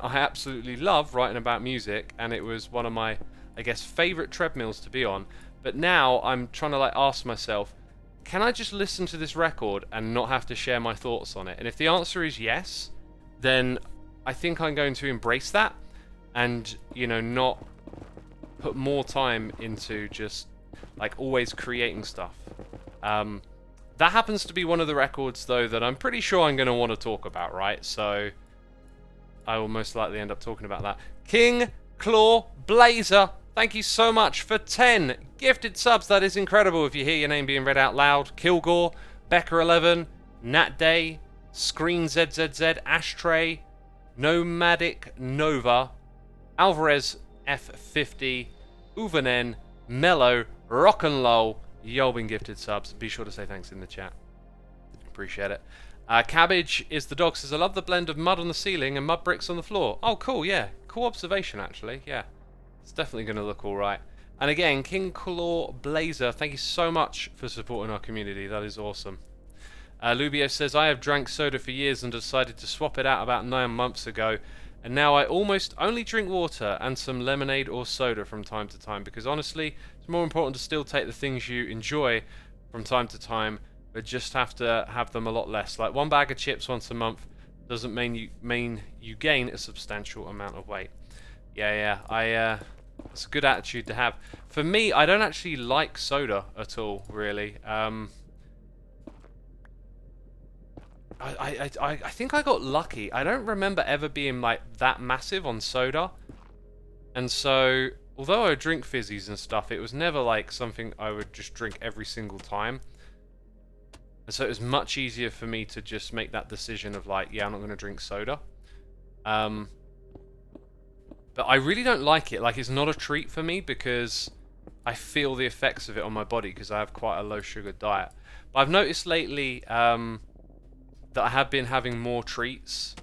I absolutely love writing about music, and it was one of my, I guess, favorite treadmills to be on. But now I'm trying to like ask myself, can I just listen to this record and not have to share my thoughts on it? And if the answer is yes, then I think I'm going to embrace that and, you know, not put more time into just like always creating stuff. That happens to be one of the records though that I'm pretty sure I'm going to want to talk about, right? So I will most likely end up talking about that. King Claw Blazer, thank you so much for 10 gifted subs. That is incredible if you hear your name being read out loud. Kilgore, Becca11, Nat Day, Screen ZZZ, Ashtray, Nomadic Nova, Alvarez F50, Uvanen, Mellow, Rock and Lol. Y'all been gifted subs. Be sure to say thanks in the chat. Appreciate it. Cabbage is the dog says, I love the blend of mud on the ceiling and mud bricks on the floor. Oh, cool, yeah. Cool observation, actually, yeah. It's definitely going to look alright. And again, King Claw Blazer, thank you so much for supporting our community. That is awesome. Lubio says, I have drank soda for years and decided to swap it out about 9 months ago. And now I almost only drink water and some lemonade or soda from time to time. Because honestly, it's more important to still take the things you enjoy from time to time, but just have to have them a lot less. Like 1 bag of chips once a month doesn't mean you gain a substantial amount of weight. Yeah, it's a good attitude to have. For me, I don't actually like soda at all, really. I think I got lucky. I don't remember ever being like that massive on soda. And so, although I drink fizzies and stuff, it was never like something I would just drink every single time. And so it was much easier for me to just make that decision of like, yeah, I'm not going to drink soda. But I really don't like it. Like, it's not a treat for me because I feel the effects of it on my body because I have quite a low sugar diet. But I've noticed lately that I have been having more treats.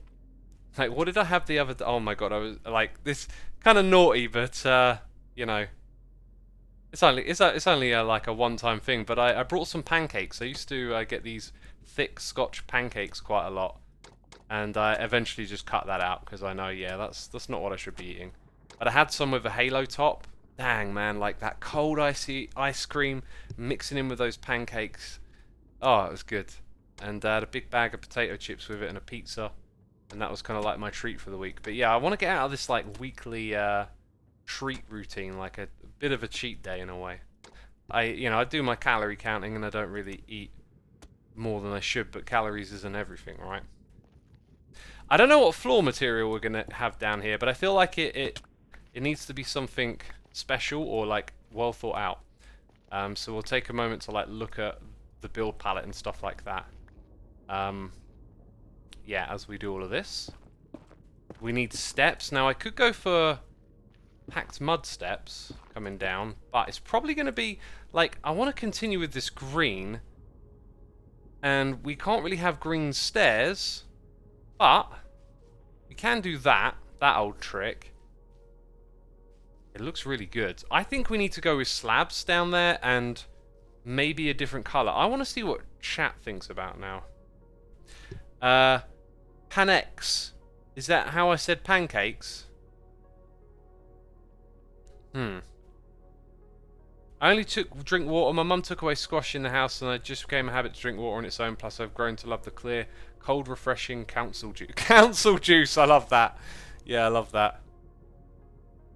Like, what did I have the other day? Oh my god, I was like, this kind of naughty, but you know, it's only like a one-time thing. But I brought some pancakes. I used to get these thick Scotch pancakes quite a lot, and I eventually just cut that out because I know, yeah, that's not what I should be eating. But I had some with a halo top. Dang man, like that cold icy ice cream mixing in with those pancakes. Oh, it was good. And I had a big bag of potato chips with it and a pizza, and that was kind of like my treat for the week. But yeah, I want to get out of this like weekly treat routine, like a bit of a cheat day in a way. I do my calorie counting and I don't really eat more than I should, but calories isn't everything, right? I don't know what floor material we're gonna have down here, but I feel like it needs to be something special or like well thought out. So we'll take a moment to like look at the build palette and stuff like that. Yeah, as we do all of this. We need steps. Now I could go for packed mud steps coming down, but it's probably going to be like, I want to continue with this green, and we can't really have green stairs, but we can do that old trick. It looks really good. I think we need to go with slabs down there and maybe a different color. I want to see what chat thinks about now. Panex. Is that how I said pancakes? I only drink water. My mum took away squash in the house and I just became a habit to drink water on its own. Plus I've grown to love the clear, cold, refreshing council juice. Council juice, I love that. Yeah, I love that.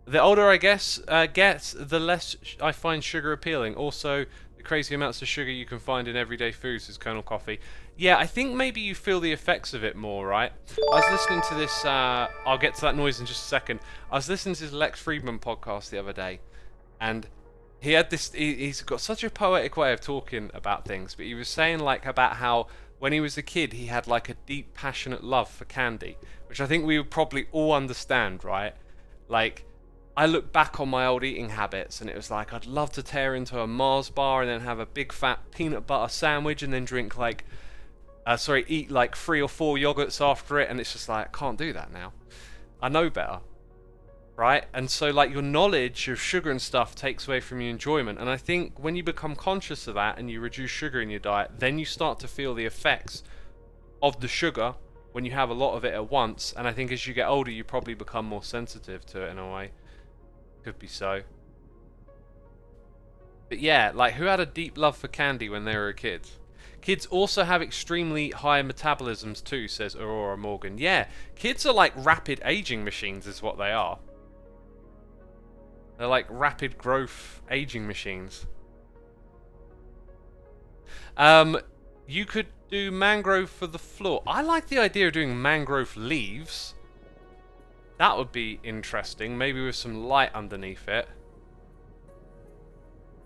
The older I get, the less I find sugar appealing. Also, the crazy amounts of sugar you can find in everyday foods is Colonel Coffee. Yeah, I think maybe you feel the effects of it more, right? I was listening to this, I'll get to that noise in just a second. I was listening to this Lex Friedman podcast the other day, and he had this, he's got such a poetic way of talking about things, but he was saying like about how when he was a kid he had like a deep passionate love for candy, which I think we would probably all understand, right? Like, I look back on my old eating habits, and it was like I'd love to tear into a Mars bar and then have a big fat peanut butter sandwich and then drink like, eat like 3 or 4 yogurts after it, and it's just like, I can't do that now. I know better, right? And so like your knowledge of sugar and stuff takes away from your enjoyment, and I think when you become conscious of that and you reduce sugar in your diet, then you start to feel the effects of the sugar when you have a lot of it at once, and I think as you get older you probably become more sensitive to it in a way. Could be so. But yeah, like who had a deep love for candy when they were a kid? Kids also have extremely high metabolisms too, says Aurora Morgan. Yeah, kids are like rapid aging machines is what they are. They're like rapid growth aging machines. You could do mangrove for the floor. I like the idea of doing mangrove leaves. That would be interesting, maybe with some light underneath it.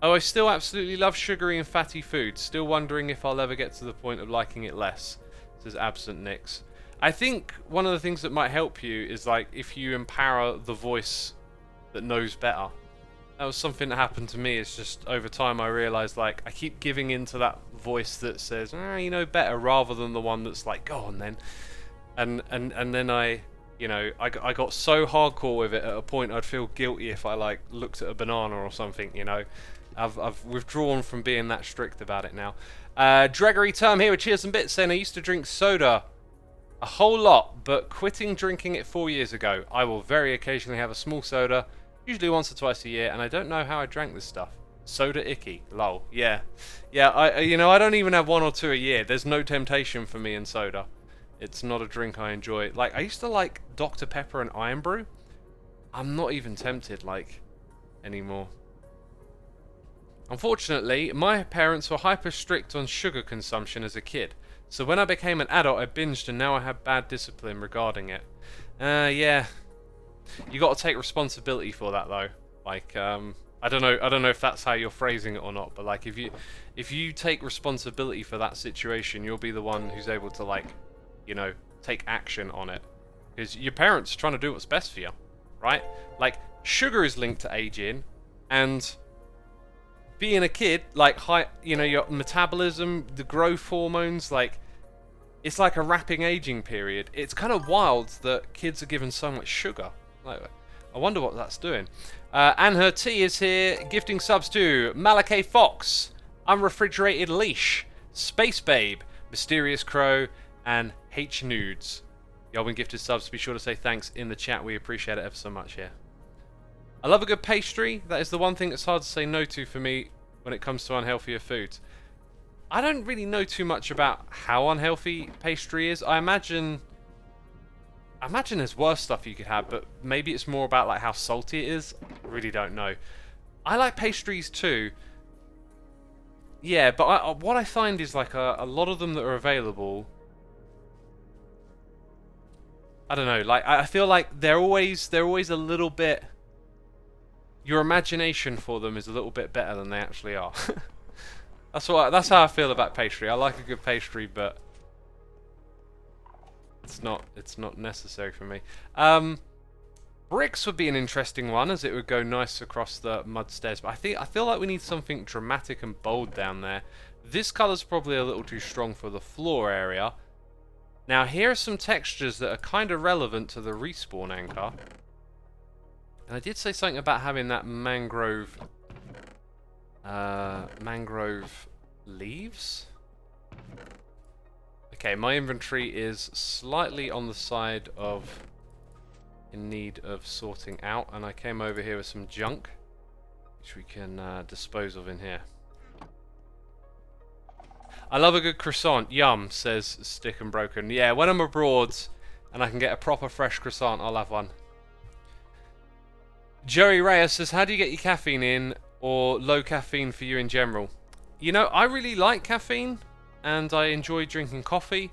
Oh, I still absolutely love sugary and fatty foods. Still wondering if I'll ever get to the point of liking it less, says Absent Nix. I think one of the things that might help you is like if you empower the voice that knows better. That was something that happened to me. It's just over time I realised like I keep giving in to that voice that says, you know better, rather than the one that's like, go on then. And then I got so hardcore with it at a point I'd feel guilty if I like looked at a banana or something, you know. I've withdrawn from being that strict about it now. Gregory Term here with Cheers and Bits saying I used to drink soda a whole lot, but quitting drinking it 4 years ago. I will very occasionally have a small soda, usually once or twice a year, and I don't know how I drank this stuff. Soda icky, lol. Yeah, I don't even have 1 or 2 a year. There's no temptation for me in soda. It's not a drink I enjoy. Like, I used to like Dr. Pepper and Iron Brew. I'm not even tempted, like, anymore. Unfortunately, my parents were hyper strict on sugar consumption as a kid. So when I became an adult, I binged and now I have bad discipline regarding it. Yeah. You got to take responsibility for that, though. Like, I don't know if that's how you're phrasing it or not, but like, if you take responsibility for that situation, you'll be the one who's able to, like, take action on it. Because your parents are trying to do what's best for you, right? Like, sugar is linked to aging, and being a kid, like, your metabolism, the growth hormones, like, it's like a rapid aging period. It's kind of wild that kids are given so much sugar. Like, I wonder what that's doing. And her tea is here, gifting subs to Malachi Fox, Unrefrigerated Leash, Space Babe, Mysterious Crow, and H Nudes. Y'all been gifted subs. Be sure to say thanks in the chat. We appreciate it ever so much here. I love a good pastry. That is the one thing that's hard to say no to for me when it comes to unhealthier foods. I don't really know too much about how unhealthy pastry is. I imagine there's worse stuff you could have, but maybe it's more about like how salty it is. I really don't know. I like pastries too. Yeah, but what I find is like a lot of them that are available, I don't know, like I feel like they're always a little bit, your imagination for them is a little bit better than they actually are. That's how I feel about pastry. I like a good pastry, but it's not necessary for me. Bricks would be an interesting one, as it would go nice across the mud stairs, but I feel like we need something dramatic and bold down there. This colour's probably a little too strong for the floor area. Now here are some textures that are kind of relevant to the respawn anchor. And I did say something about having that mangrove leaves. Okay, my inventory is slightly on the side of in need of sorting out, and I came over here with some junk which we can dispose of in here. I love a good croissant. Yum, says Stick and Broken. Yeah, when I'm abroad and I can get a proper fresh croissant, I'll have one. Joey Reyes says, how do you get your caffeine in, or low caffeine for you in general? You know, I really like caffeine, and I enjoy drinking coffee,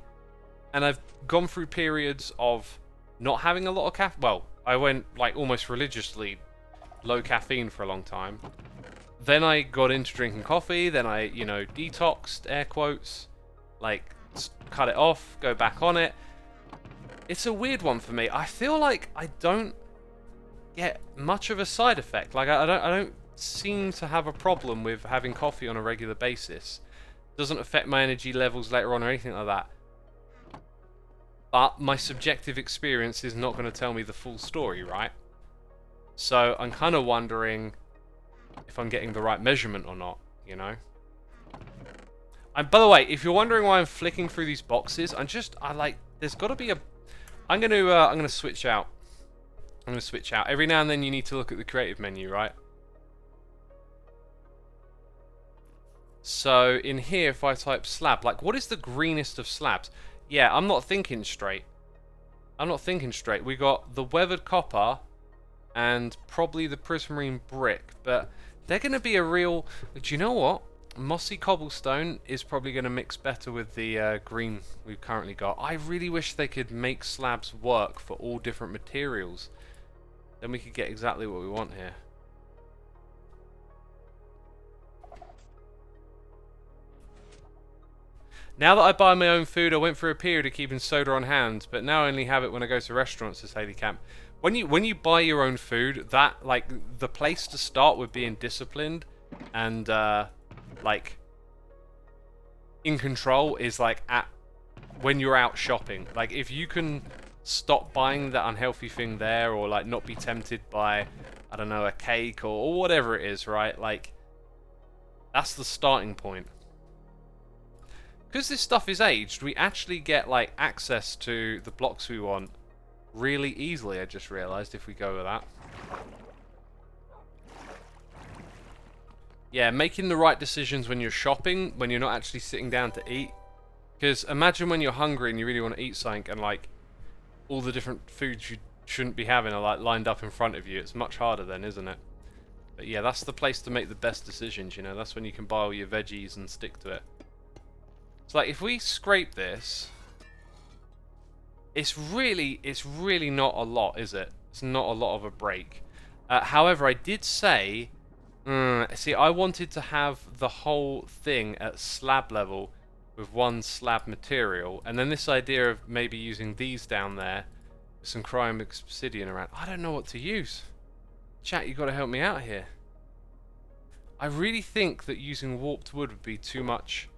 and I've gone through periods of not having a lot of caffeine. Well, I went like almost religiously low caffeine for a long time. Then I got into drinking coffee, then I, detoxed, air quotes, like, cut it off, go back on it. It's a weird one for me. I feel like I don't get much of a side effect. Like I don't seem to have a problem with having coffee on a regular basis. Doesn't affect my energy levels later on or anything like that. But my subjective experience is not going to tell me the full story, right? So I'm kind of wondering if I'm getting the right measurement or not, you know? And by the way, if you're wondering why I'm flicking through these boxes, there's got to be a... I'm gonna switch out. I'm gonna switch out. Every now and then you need to look at the creative menu, right? So in here, if I type slab, like what is the greenest of slabs? Yeah, I'm not thinking straight. I'm not thinking straight. We got the weathered copper and probably the prismarine brick, but they're going to be a real... Do you know what? Mossy cobblestone is probably going to mix better with the green we've currently got. I really wish they could make slabs work for all different materials. Then we could get exactly what we want here. Now that I buy my own food, I went through a period of keeping soda on hand, but now I only have it when I go to restaurants, says Haley Camp. When you buy your own food, that, like, the place to start with being disciplined and, like, in control is, like, when you're out shopping. Like, if you can stop buying that unhealthy thing there, or, like, not be tempted by, I don't know, a cake or whatever it is, right? Like, that's the starting point. Because this stuff is aged, we actually get, like, access to the blocks we want really easily, I just realised, if we go with that. Yeah, making the right decisions when you're shopping, when you're not actually sitting down to eat. Because imagine when you're hungry and you really want to eat something and, like, all the different foods you shouldn't be having are, like, lined up in front of you. It's much harder then, isn't it? But yeah, that's the place to make the best decisions, you know. That's when you can buy all your veggies and stick to it. So, like, if we scrape this, it's really not a lot, is it? It's not a lot of a break. However, I did say, see, I wanted to have the whole thing at slab level with one slab material, and then this idea of maybe using these down there with some chrome obsidian around. I don't know what to use. Chat, you got to help me out here. I really think that using warped wood would be too much.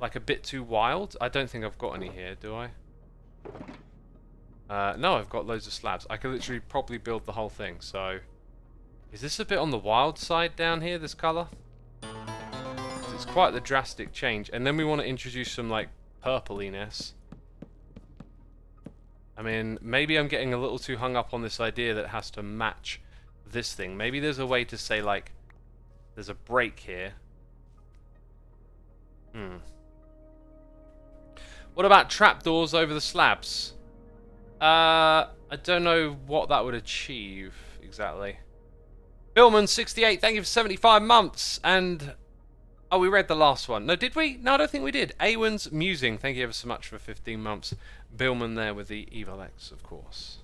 Like a bit too wild. I don't think I've got any here, do I? No, I've got loads of slabs. I could literally probably build the whole thing, so... Is this a bit on the wild side down here, this colour? It's quite the drastic change. And then we want to introduce some, like, purpliness. I mean, maybe I'm getting a little too hung up on this idea that it has to match this thing. Maybe there's a way to say, like, there's a break here. What about trapdoors over the slabs? I don't know what that would achieve exactly. Billman68, thank you for 75 months. And oh, we read the last one. No, did we? No, I don't think we did. Awen's Musing, thank you ever so much for 15 months. Billman there with the Evil X, of course.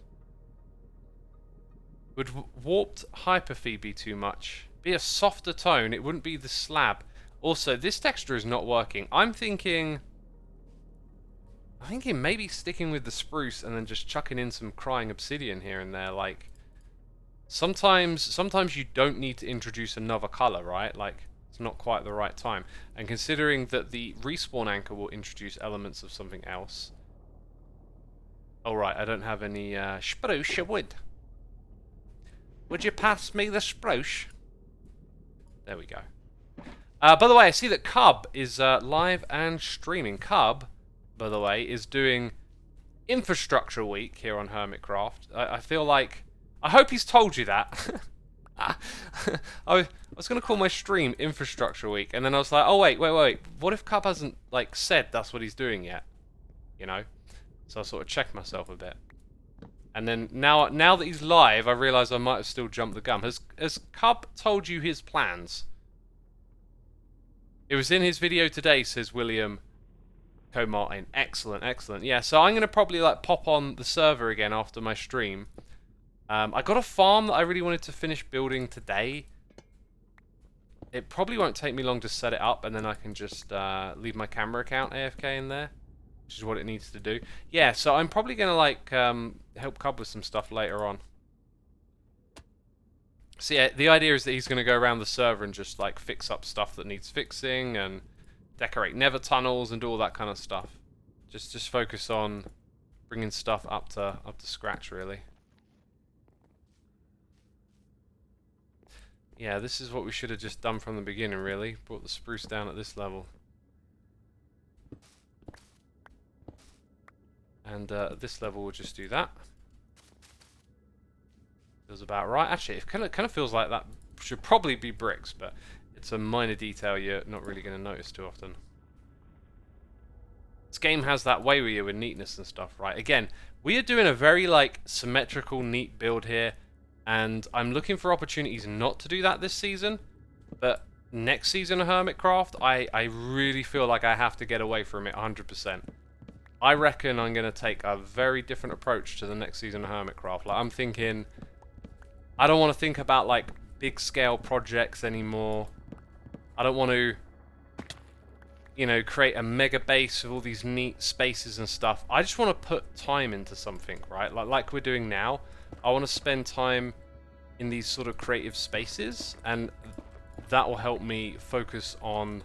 Would warped hyperfeed be too much? Be a softer tone. It wouldn't be the slab. Also, this texture is not working. I'm thinking maybe sticking with the spruce and then just chucking in some crying obsidian here and there. Like, sometimes you don't need to introduce another color, right? Like, it's not quite the right time. And considering that the respawn anchor will introduce elements of something else. All right, I don't have any spruce wood. Would you pass me the spruce? There we go. By the way, I see that Cub is live and streaming. Cub, by the way, is doing Infrastructure Week here on Hermitcraft. I feel like... I hope he's told you that. I was going to call my stream Infrastructure Week, and then I was like, oh, wait. What if Cub hasn't, like, said that's what he's doing yet? You know? So I sort of checked myself a bit. And then now that he's live, I realise I might have still jumped the gun. Has Cub told you his plans? It was in his video today, says William Co-Martin. Excellent, excellent. Yeah, so I'm going to probably, like, pop on the server again after my stream. I got a farm that I really wanted to finish building today. It probably won't take me long to set it up, and then I can just leave my camera account AFK in there, which is what it needs to do. Yeah, so I'm probably going to, like, help Cub with some stuff later on. So yeah, the idea is that he's going to go around the server and just like fix up stuff that needs fixing and decorate nether tunnels and do all that kind of stuff. Just focus on bringing stuff up to scratch, really. Yeah, this is what we should have just done from the beginning, really. Brought the spruce down at this level. And at this level, we'll just do that. Feels about right. Actually, it kind of feels like that should probably be bricks, but it's a minor detail you're not really going to notice too often. This game has that way with you with neatness and stuff, right? Again, we are doing a very like symmetrical, neat build here, and I'm looking for opportunities not to do that this season. But next season of Hermitcraft, I really feel like I have to get away from it 100%. I reckon I'm going to take a very different approach to the next season of Hermitcraft. Like, I'm thinking, I don't want to think about like big scale projects anymore. I don't want to, you know, create a mega base with all these neat spaces and stuff. I just want to put time into something, right? Like we're doing now. I want to spend time in these sort of creative spaces, and that will help me focus on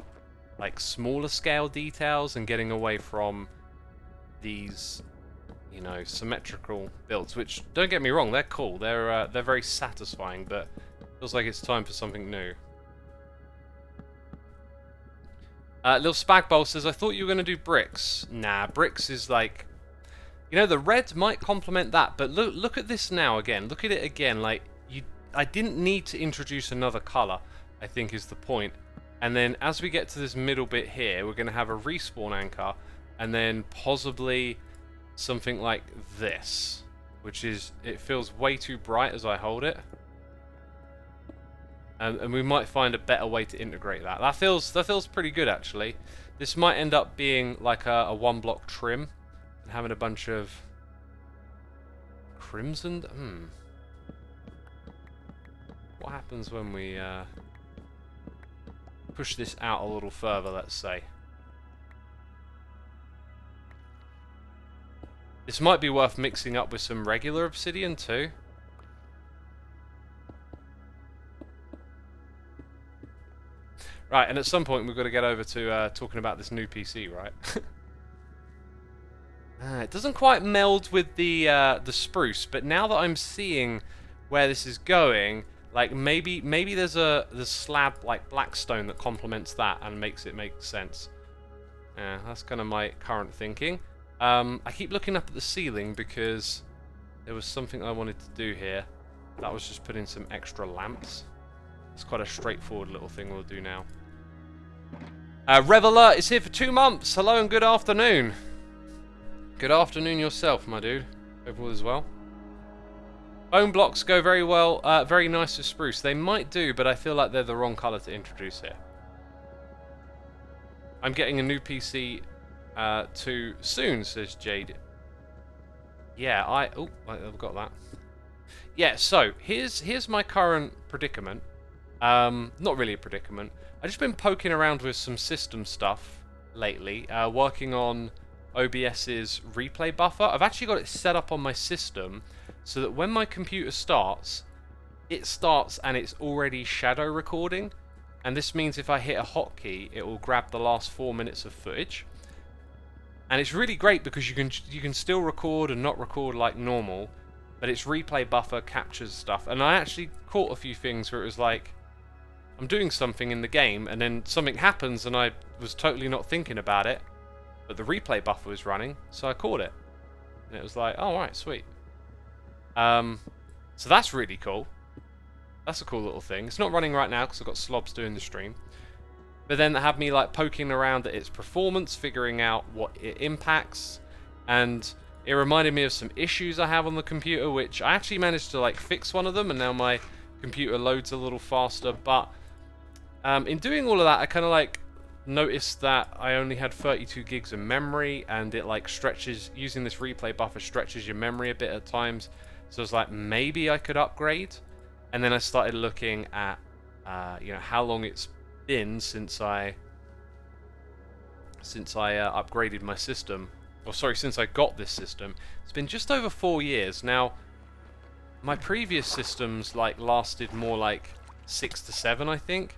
like smaller scale details and getting away from these, you know, symmetrical builds, which, don't get me wrong, they're cool. They're very satisfying, but it feels like it's time for something new. Little Spagbowl says, I thought you were going to do bricks. Nah, bricks is like, you know, the red might complement that, but look at this now again. Look at it again. Like, I didn't need to introduce another color, I think is the point. And then as we get to this middle bit here, we're going to have a respawn anchor, and then possibly something like this, which is, it feels way too bright as I hold it. And we might find a better way to integrate that. That feels pretty good, actually. This might end up being like a one block trim and having a bunch of crimsoned. What happens when we push this out a little further, let's say? This might be worth mixing up with some regular obsidian too. Right, and at some point we've got to get over to talking about this new PC, right? It doesn't quite meld with the spruce, but now that I'm seeing where this is going, like maybe there's the slab like blackstone that complements that and makes it make sense. Yeah, that's kind of my current thinking. I keep looking up at the ceiling because there was something I wanted to do here. That was just put in some extra lamps. It's quite a straightforward little thing we'll do now. Reveler is here for 2 months. Hello and good afternoon. Good afternoon yourself, my dude. Hope all is well. Bone blocks go very well, very nice with spruce. They might do, but I feel like they're the wrong colour to introduce here. I'm getting a new PC too soon, says Jade. Yeah, I've got that. Yeah, so here's my current predicament. Not really a predicament. I've just been poking around with some system stuff lately, working on OBS's replay buffer. I've actually got it set up on my system so that when my computer starts, it starts and it's already shadow recording. And this means if I hit a hotkey, it will grab the last 4 minutes of footage. And it's really great because you can still record and not record like normal, but its replay buffer captures stuff. And I actually caught a few things where it was like, I'm doing something in the game, and then something happens and I was totally not thinking about it, but the replay buffer was running, so I caught it. And it was like, oh, right, sweet. So that's really cool. That's a cool little thing. It's not running right now because I've got slobs doing the stream. But then that had me like poking around at its performance, figuring out what it impacts, and it reminded me of some issues I have on the computer, which I actually managed to like fix one of them, and now my computer loads a little faster. But in doing all of that, I kind of like noticed that I only had 32 gigs of memory, and it like stretches, using this replay buffer stretches your memory a bit at times. So I was like, maybe I could upgrade. And then I started looking at you know, how long it's been since I upgraded my system. Or sorry, since I got this system. It's been just over 4 years. Now, my previous systems like lasted more like 6 to 7, I think.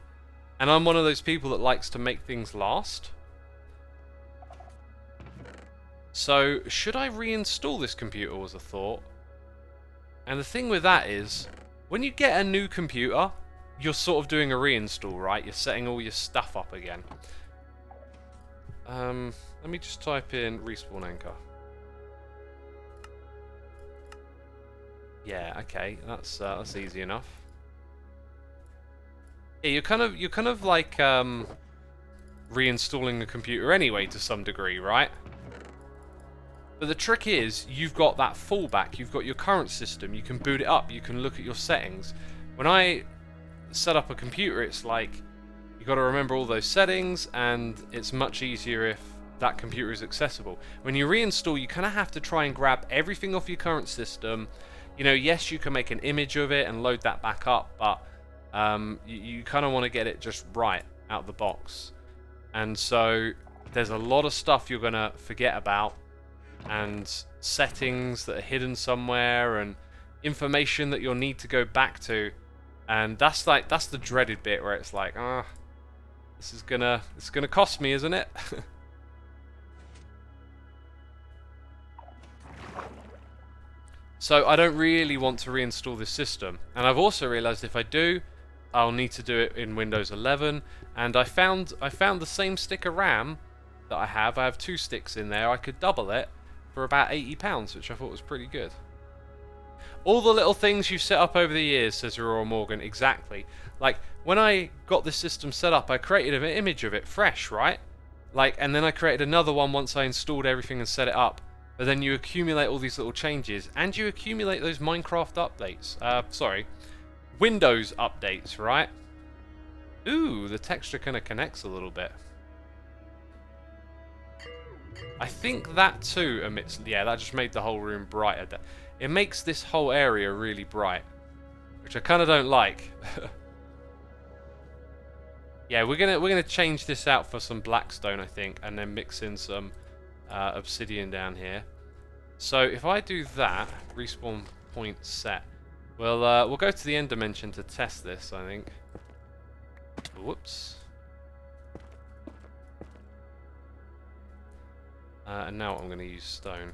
And I'm one of those people that likes to make things last. So, should I reinstall this computer was a thought. And the thing with that is, when you get a new computer, you're sort of doing a reinstall, right? You're setting all your stuff up again. Let me just type in respawn anchor. Yeah, okay, that's easy enough. Yeah, you're kind of like reinstalling a computer anyway to some degree, right? But the trick is, you've got that fallback, you've got your current system, you can boot it up, you can look at your settings. When I set up a computer, it's like, you've got to remember all those settings, and it's much easier if that computer is accessible. When you reinstall, you kind of have to try and grab everything off your current system. You know, yes, you can make an image of it and load that back up, but you kind of want to get it just right out of the box. And so, there's a lot of stuff you're going to forget about, and settings that are hidden somewhere, and information that you'll need to go back to, and that's the dreaded bit where it's like, it's gonna cost me, isn't it? So I don't really want to reinstall this system, and I've also realized if I do, I'll need to do it in Windows 11, and I found the same stick of RAM that I have 2 sticks in there. I could double it for about £80, which I thought was pretty good. All the little things you set up over the years, says Aurora Morgan, exactly. Like, when I got this system set up, I created an image of it fresh, right? Like, and then I created another one once I installed everything and set it up. But then you accumulate all these little changes, and you accumulate those Minecraft updates. Windows updates, right? Ooh, the texture kind of connects a little bit. I think that too emits... Yeah, that just made the whole room brighter. It makes this whole area really bright, which I kind of don't like. Yeah, we're gonna change this out for some blackstone, I think, and then mix in some obsidian down here. So if I do that, respawn point set, we'll go to the end dimension to test this, I think. Whoops. And now I'm going to use stone.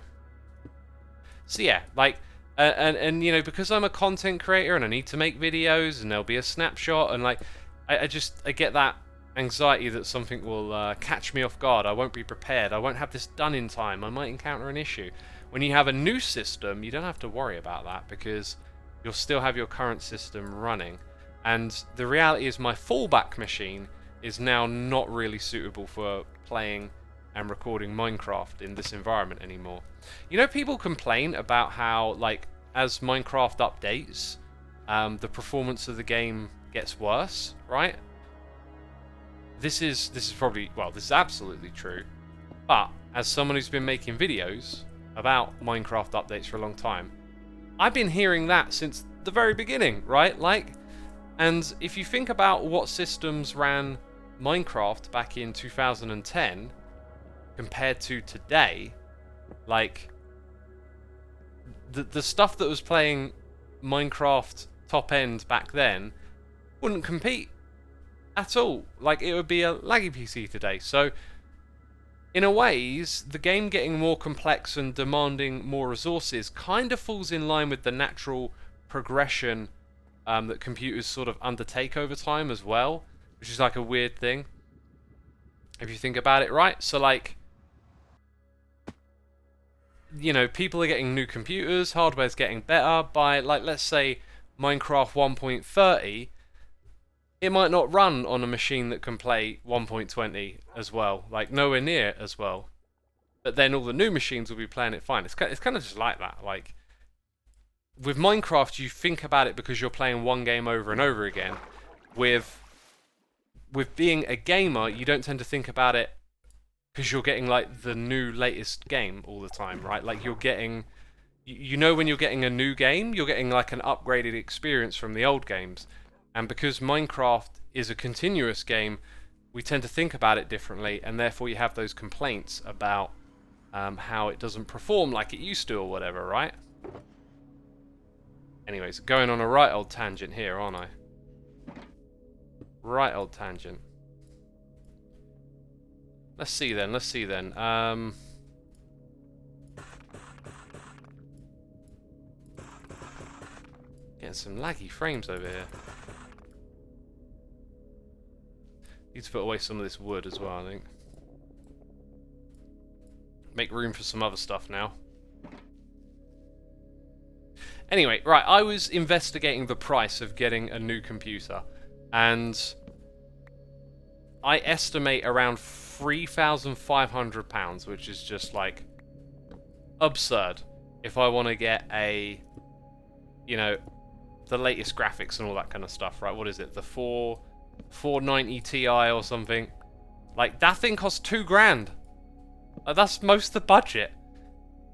So yeah, like, and you know, because I'm a content creator and I need to make videos and there'll be a snapshot, and like, I get that anxiety that something will catch me off guard. I won't be prepared. I won't have this done in time. I might encounter an issue. When you have a new system, you don't have to worry about that because you'll still have your current system running. And the reality is my fallback machine is now not really suitable for playing and recording Minecraft in this environment anymore. You know, people complain about how, like, as Minecraft updates, the performance of the game gets worse, right? This is probably, well, this is absolutely true. But as someone who's been making videos about Minecraft updates for a long time, I've been hearing that since the very beginning, right? Like, and if you think about what systems ran Minecraft back in 2010 compared to today, like, the stuff that was playing Minecraft top end back then wouldn't compete at all. Like, it would be a laggy PC today. So in a ways, the game getting more complex and demanding more resources kind of falls in line with the natural progression that computers sort of undertake over time as well, which is like a weird thing if you think about it, right? So like, you know, people are getting new computers, hardware's getting better. By, like, let's say Minecraft 1.30, it might not run on a machine that can play 1.20 as well, like nowhere near as well. But then all the new machines will be playing it fine. It's kind of just like that. Like, with Minecraft, you think about it because you're playing one game over and over again. With being a gamer, you don't tend to think about it because you're getting, like, the new latest game all the time, right? Like, you're getting, you know, when you're getting a new game, you're getting like an upgraded experience from the old games. And because Minecraft is a continuous game, we tend to think about it differently, and therefore you have those complaints about how it doesn't perform like it used to or whatever, right? Anyways, going on a right old tangent here, aren't I? Right old tangent. Let's see then, let's see then. Getting some laggy frames over here. Need to put away some of this wood as well, I think. Make room for some other stuff now. Anyway, right, I was investigating the price of getting a new computer, and I estimate around £3,500, which is just like absurd if I want to get a, you know, the latest graphics and all that kind of stuff, right? What is it, the 490 Ti or something? Like, that thing costs £2,000. Like, that's most of the budget.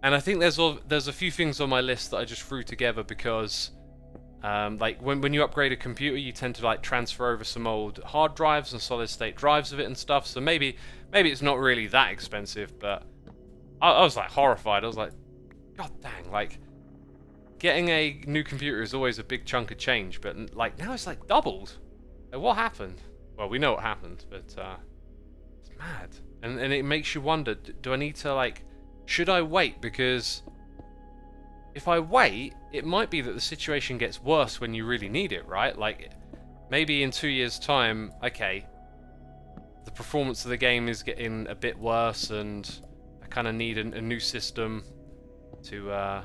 And I think there's a few things on my list that I just threw together because, like, when you upgrade a computer, you tend to like transfer over some old hard drives and solid state drives of it and stuff. So maybe it's not really that expensive, but I was like horrified. I was like, God dang! Like, getting a new computer is always a big chunk of change, but like now it's like doubled. Like, what happened? Well, we know what happened, but it's mad, and it makes you wonder: do I need to like? Should I wait? Because if I wait, it might be that the situation gets worse when you really need it, right? Like, maybe in 2 years' time, okay, the performance of the game is getting a bit worse and I kind of need a new system to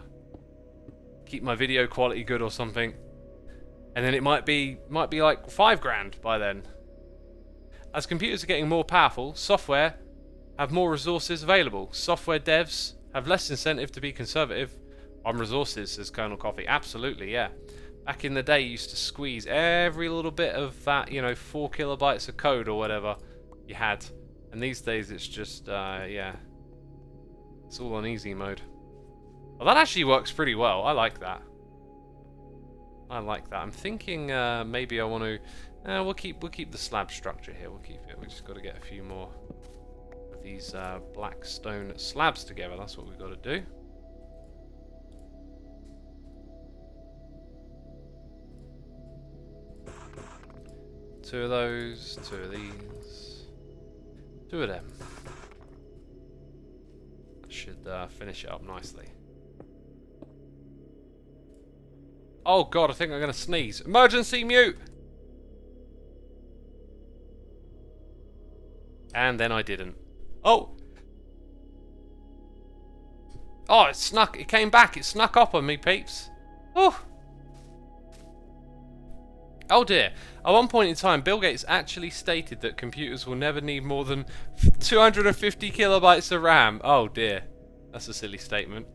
keep my video quality good or something. And then it might be like £5,000 by then. As computers are getting more powerful, software have more resources available. Software devs have less incentive to be conservative on resources, says Colonel Coffee. Absolutely, yeah. Back in the day, you used to squeeze every little bit of that, you know, 4 kilobytes of code or whatever you had. And these days, it's just, yeah. It's all on easy mode. Well, that actually works pretty well. I like that. I like that. I'm thinking maybe I want to... we'll keep the slab structure here. We'll keep it. We just got to get a few more of these black stone slabs together. That's what we've got to do. Two of those, two of these, two of them. That should finish it up nicely. Oh god, I think I'm going to sneeze. Emergency mute! And then I didn't. Oh! Oh, it came back. It snuck up on me, peeps. Oh! Oh dear. At one point in time, Bill Gates actually stated that computers will never need more than 250 kilobytes of RAM. Oh dear. That's a silly statement.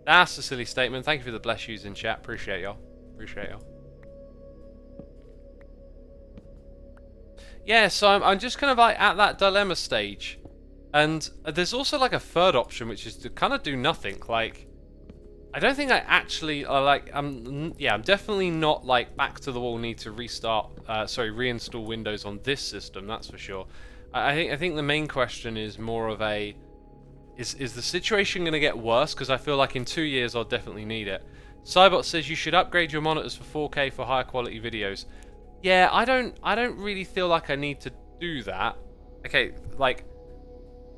That's a silly statement. Thank you for the bless yous in chat. Appreciate y'all. Appreciate y'all. Yeah, so I'm just kind of like at that dilemma stage. And there's also like a third option, which is to kind of do nothing. Like, I don't think I actually like. I'm definitely not like back to the wall. Need to restart. Reinstall Windows on this system. That's for sure. I think the main question is more of a. Is the situation going to get worse? Because I feel like in 2 years I'll definitely need it. Cybot says you should upgrade your monitors for 4K for higher quality videos. Yeah, I don't really feel like I need to do that. Okay, like,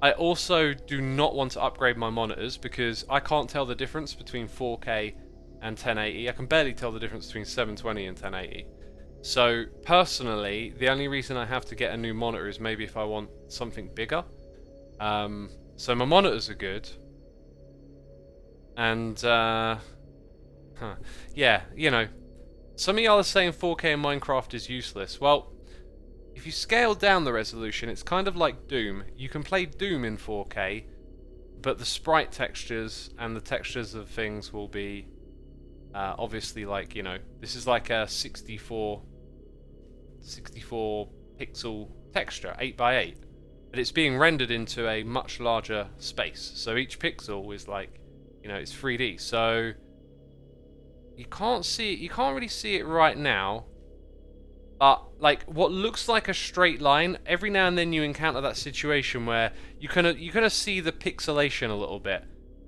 I also do not want to upgrade my monitors because I can't tell the difference between 4K and 1080. I can barely tell the difference between 720 and 1080. So, personally, the only reason I have to get a new monitor is maybe if I want something bigger. So my monitors are good. And, yeah, you know, some of y'all are saying 4K in Minecraft is useless. Well, if you scale down the resolution, it's kind of like Doom. You can play Doom in 4K, but the sprite textures and the textures of things will be obviously like, you know, this is like a 64 pixel texture, 8x8. But it's being rendered into a much larger space. So each pixel is like, you know, it's 3D. So you can't see it, you can't really see it right now. But like what looks like a straight line, every now and then you encounter that situation where you kind of see the pixelation a little bit,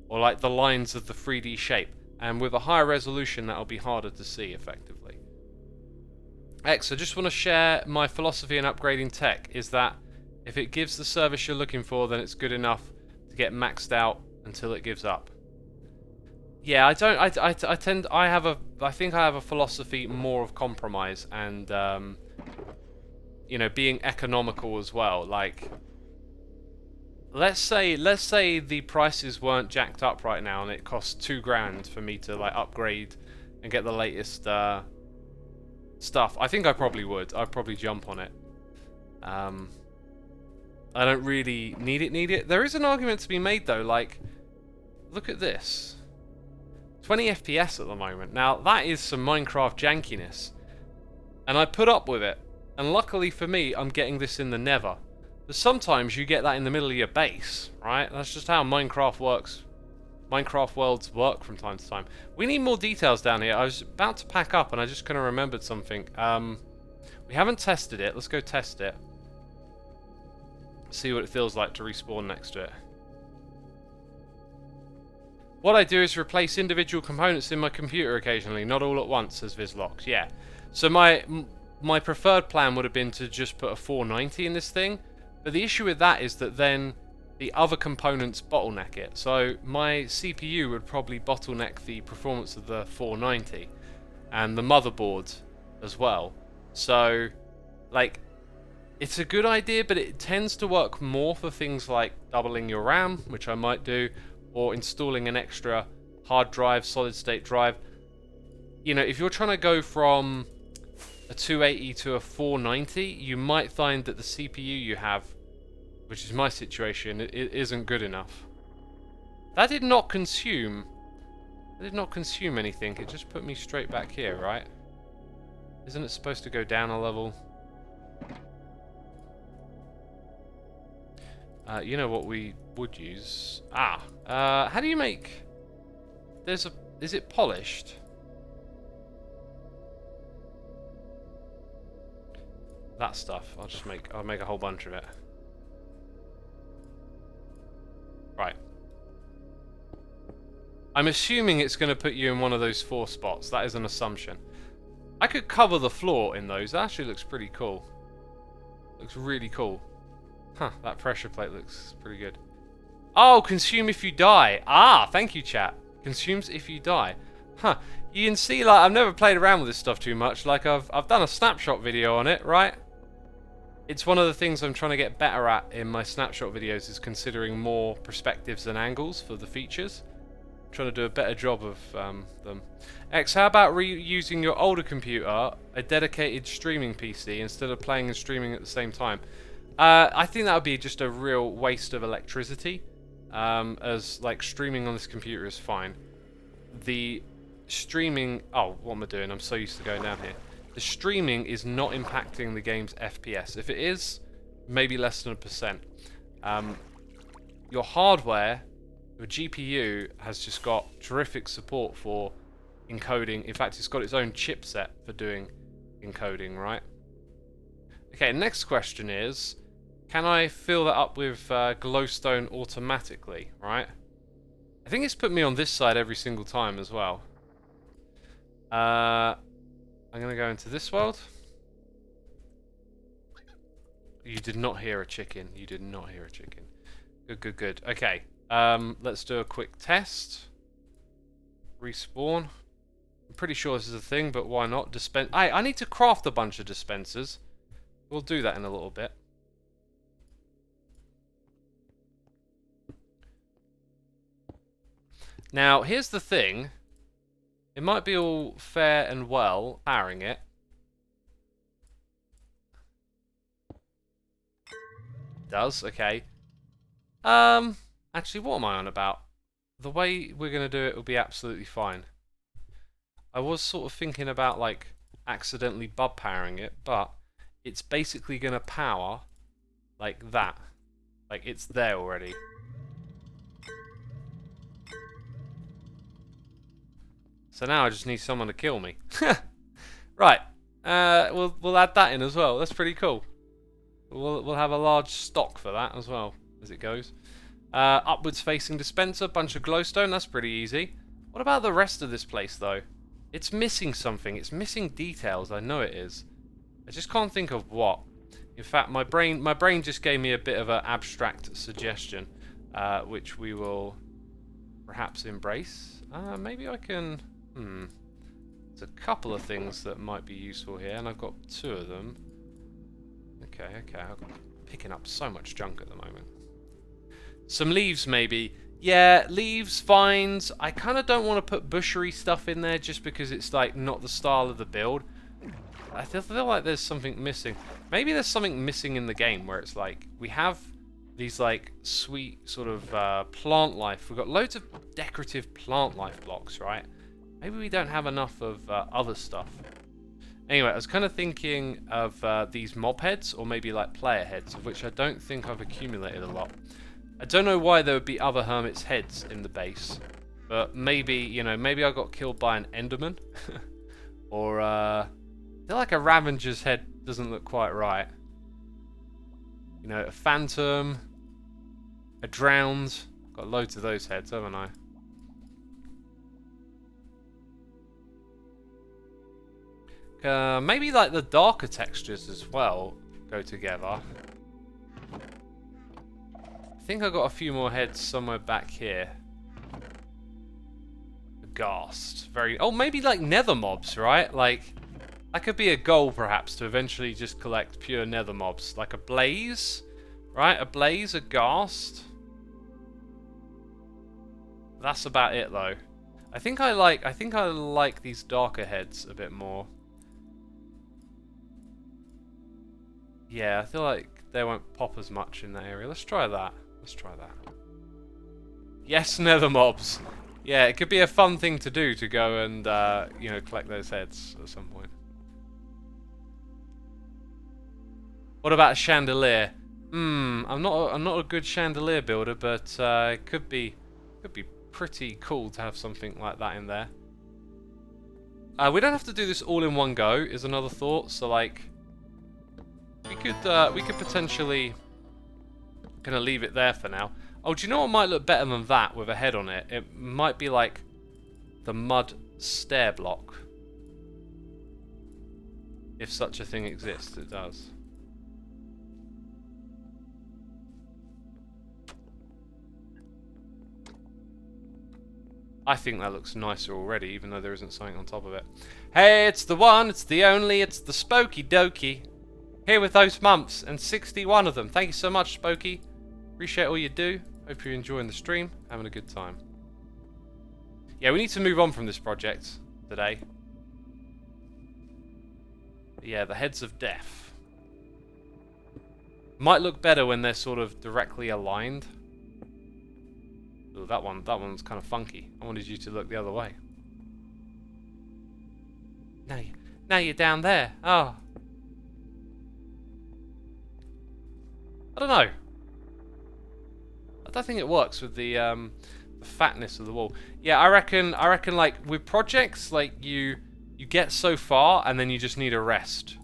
or like the lines of the 3D shape. And with a higher resolution, that'll be harder to see effectively. X, I just want to share my philosophy in upgrading tech is that if it gives the service you're looking for, then it's good enough to get maxed out until it gives up. Yeah, I don't. I tend. I have a. I think I have a philosophy more of compromise and, you know, being economical as well. Like, let's say the prices weren't jacked up right now, and it costs $2,000 for me to like upgrade and get the latest stuff. I think I probably would. I'd probably jump on it. I don't really need it. There is an argument to be made though. Like, look at this. 20 FPS at the moment. Now, that is some Minecraft jankiness. And I put up with it. And luckily for me, I'm getting this in the Nether. But sometimes you get that in the middle of your base, right? That's just how Minecraft works. Minecraft worlds work from time to time. We need more details down here. I was about to pack up and I just kind of remembered something. We haven't tested it. Let's go test it. See what it feels like to respawn next to it. What I do is replace individual components in my computer occasionally, not all at once, says Vizlox. Yeah. So my preferred plan would have been to just put a 490 in this thing, but the issue with that is that then the other components bottleneck it. So my CPU would probably bottleneck the performance of the 490 and the motherboard as well. So, like, it's a good idea, but it tends to work more for things like doubling your RAM, which I might do, or installing an extra hard drive, solid state drive. You know, if you're trying to go from a 280 to a 490, you might find that the CPU you have, which is my situation, it isn't good enough. That did not consume anything. It just put me straight back here, right? Isn't it supposed to go down a level? You know what we would use? How do you make... Is it polished? That stuff. I'll make a whole bunch of it. Right. I'm assuming it's going to put you in one of those 4 spots. That is an assumption. I could cover the floor in those. That actually looks pretty cool. Looks really cool. Huh, that pressure plate looks pretty good. Oh, consume if you die. Thank you, chat. Consumes if you die. Huh. You can see, like, I've never played around with this stuff too much. Like, I've done a snapshot video on it, right? It's one of the things I'm trying to get better at in my snapshot videos is considering more perspectives and angles for the features. I'm trying to do a better job of them. X, how about reusing your older computer, a dedicated streaming PC, instead of playing and streaming at the same time? I think that would be just a real waste of electricity, as like streaming on this computer is fine. The streaming, what am I doing? I'm so used to going down here. The streaming is not impacting the game's FPS. If it is, maybe less than 1%. Your hardware, your GPU has just got terrific support for encoding. In fact, it's got its own chipset for doing encoding, right? Okay, next question is, can I fill that up with glowstone automatically, right? I think it's put me on this side every single time as well. I'm going to go into this world. You did not hear a chicken. You did not hear a chicken. Good, good, good. Okay, let's do a quick test. Respawn. I'm pretty sure this is a thing, but why not? I need to craft a bunch of dispensers. We'll do that in a little bit. Now, here's the thing. It might be all fair and well powering it. Does, okay. Actually, what am I on about? The way we're going to do it will be absolutely fine. I was sort of thinking about, like, accidentally bub powering it, but it's basically going to power like that. Like, it's there already. So now I just need someone to kill me. Right. We'll add that in as well. That's pretty cool. We'll have a large stock for that as well as it goes. Upwards facing dispenser, bunch of glowstone. That's pretty easy. What about the rest of this place, though? It's missing something. It's missing details. I know it is. I just can't think of what. In fact, my brain just gave me a bit of an abstract suggestion, which we will perhaps embrace. Maybe I can... There's a couple of things that might be useful here, and I've got 2 of them. Okay. I'm picking up so much junk at the moment. Some leaves, maybe. Yeah, leaves, vines. I kind of don't want to put bushery stuff in there just because it's like not the style of the build. I feel like there's something missing. Maybe there's something missing in the game where it's like we have these like sweet sort of plant life. We've got loads of decorative plant life blocks, right? Maybe we don't have enough of other stuff. Anyway, I was kind of thinking of these mob heads, or maybe like player heads, of which I don't think I've accumulated a lot. I don't know why there would be other hermits' heads in the base, but maybe, you know, maybe I got killed by an enderman, or I feel like a Ravager's head doesn't look quite right. You know, a phantom, a drowned. Got loads of those heads, haven't I? Maybe like the darker textures as well go together. I think I got a few more heads somewhere back here. Ghast. Very... Oh, maybe like nether mobs, right? Like, that could be a goal perhaps, to eventually just collect pure nether mobs. Like a blaze, right? A blaze, a ghast. That's about it though. I think I like these darker heads a bit more. Yeah, I feel like they won't pop as much in that area. Let's try that. Let's try that. Yes, nether mobs. Yeah, it could be a fun thing to do, to go and you know, collect those heads at some point. What about a chandelier? I'm not a good chandelier builder, but it could be pretty cool to have something like that in there. We don't have to do this all in one go, is another thought. So like, we could potentially gonna leave it there for now. Oh, do you know what might look better than that with a head on it? It might be like the mud stair block. If such a thing exists, it does. I think that looks nicer already, even though there isn't something on top of it. Hey, it's the one, it's the only, it's the Spooky Dokey. Here with those months, and 61 of them. Thank you so much, Spooky. Appreciate all you do. Hope you're enjoying the stream, having a good time. Yeah, we need to move on from this project today. But yeah, the heads of death. Might look better when they're sort of directly aligned. Ooh, that one's kind of funky. I wanted you to look the other way. Now you're down there. Oh. I don't know. I don't think it works with the fatness of the wall. Yeah, I reckon like with projects, like you get so far and then you just need a rest.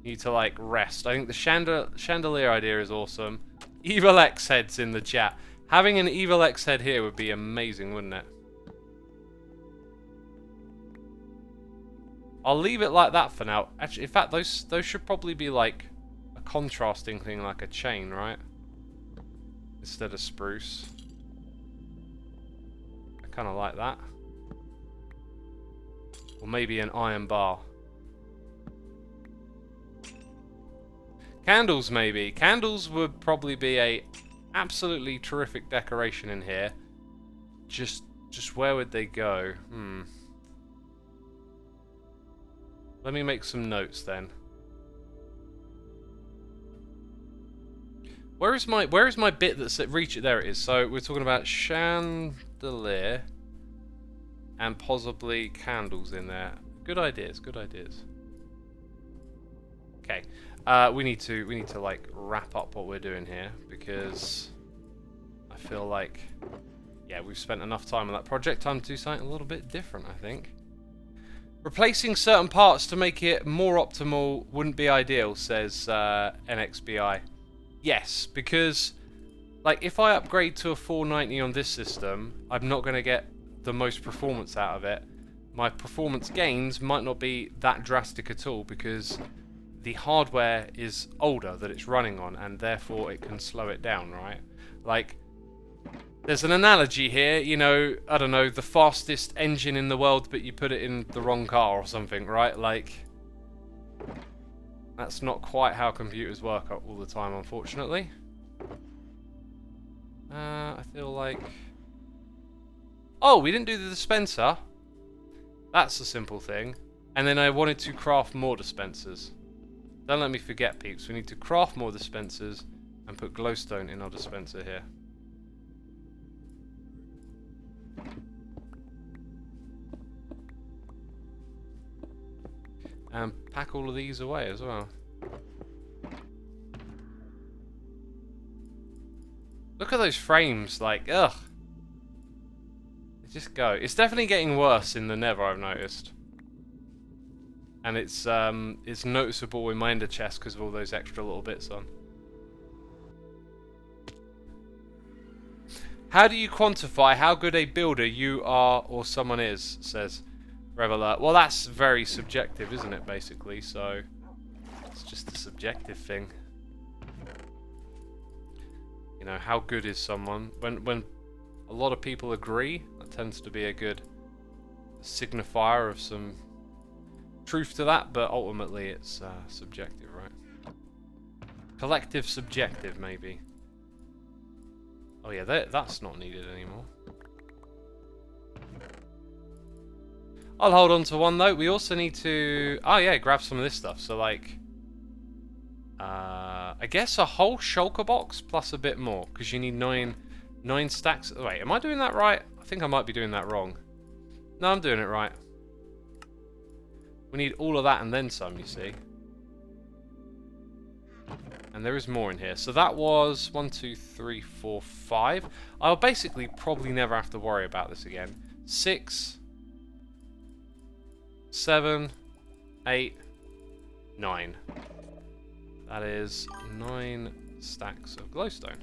You need to like rest. I think the chandelier idea is awesome. Evil X heads in the chat. Having an Evil X head here would be amazing, wouldn't it? I'll leave it like that for now. Actually, in fact, those should probably be like a contrasting thing, like a chain, right? Instead of spruce. I kind of like that. Or maybe an iron bar. Candles, maybe. Candles would probably be a absolutely terrific decoration in here. Just where would they go? Let me make some notes then. Where is my bit that's at reach it? There it is. So we're talking about chandelier and possibly candles in there. Good ideas, good ideas. Okay. We need to like wrap up what we're doing here, because I feel like, yeah, we've spent enough time on that project. Time to do something a little bit different, I think. Replacing certain parts to make it more optimal wouldn't be ideal, says NXBI. Yes, because like if I upgrade to a 490 on this system, I'm not going to get the most performance out of it, my performance gains might not be that drastic at all, because the hardware is older that it's running on, and therefore it can slow it down, right? Like, there's an analogy here, you know, I don't know, the fastest engine in the world, but you put it in the wrong car or something, right? Like, that's not quite how computers work all the time, unfortunately. I feel like... Oh, we didn't do the dispenser. That's a simple thing. And then I wanted to craft more dispensers. Don't let me forget, peeps. We need to craft more dispensers and put glowstone in our dispenser here. And pack all of these away as well. Look at those frames, like, ugh. They just go. It's definitely getting worse in the Nether, I've noticed. And it's noticeable in my ender chest because of all those extra little bits on. How do you quantify how good a builder you are or someone is, says Reveler. Well, that's very subjective, isn't it, basically? So, it's just a subjective thing. You know, how good is someone? When a lot of people agree, that tends to be a good signifier of some truth to that, but ultimately it's subjective, right? Collective subjective, maybe. Oh yeah, that's not needed anymore. I'll hold on to one though. We also need to... Oh yeah, grab some of this stuff. So like... I guess a whole shulker box plus a bit more, because you need nine stacks. Wait, am I doing that right? I think I might be doing that wrong. No, I'm doing it right. We need all of that and then some, you see. And there is more in here. So that was 1, 2, 3, 4, 5. I'll basically probably never have to worry about this again. 6, 7, 8, 9. That is 9 stacks of glowstone.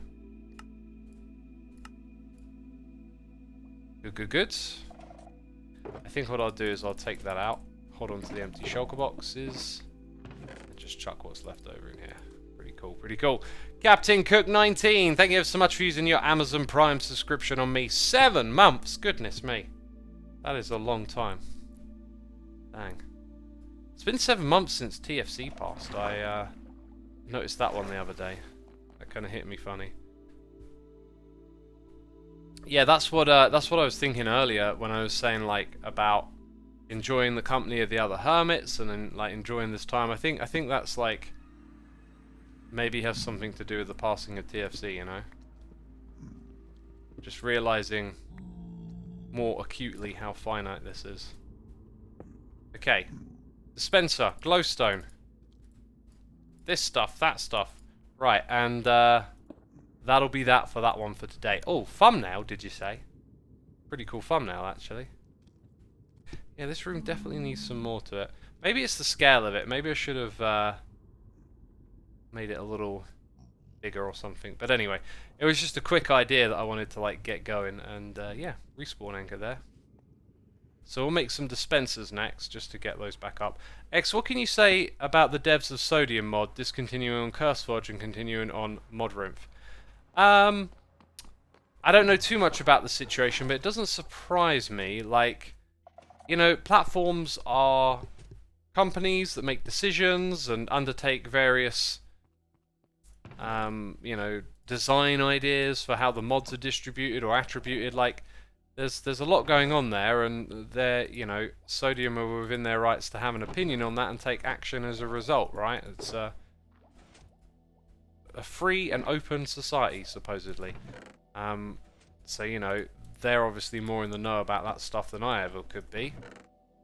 Good. I think what I'll do is I'll take that out, hold on to the empty shulker boxes, and just chuck what's left over in here. Pretty cool. Captain Cook 19, thank you so much for using your Amazon Prime subscription on me. 7 months, goodness me. That is a long time. Dang. It's been 7 months since TFC passed. I noticed that one the other day. That kind of hit me funny. Yeah, that's what I was thinking earlier when I was saying like about enjoying the company of the other hermits and then like enjoying this time. I think that's like maybe has something to do with the passing of TFC, you know? Just realizing more acutely how finite this is. Okay. Dispenser, glowstone. This stuff, that stuff. Right, and that'll be that for that one for today. Oh, thumbnail, did you say? Pretty cool thumbnail, actually. Yeah, this room definitely needs some more to it. Maybe it's the scale of it. Maybe I should have made it a little bigger or something. But anyway, it was just a quick idea that I wanted to like get going. And yeah, respawn anchor there. So we'll make some dispensers next, just to get those back up. X, what can you say about the devs of Sodium mod discontinuing on CurseForge and continuing on ModRinth? I don't know too much about the situation, but it doesn't surprise me. Like, you know, platforms are companies that make decisions and undertake various, you know, design ideas for how the mods are distributed or attributed. Like, there's a lot going on there, and they're, you know, Sodium are within their rights to have an opinion on that and take action as a result, right? It's a free and open society, supposedly. So, you know, they're obviously more in the know about that stuff than I ever could be.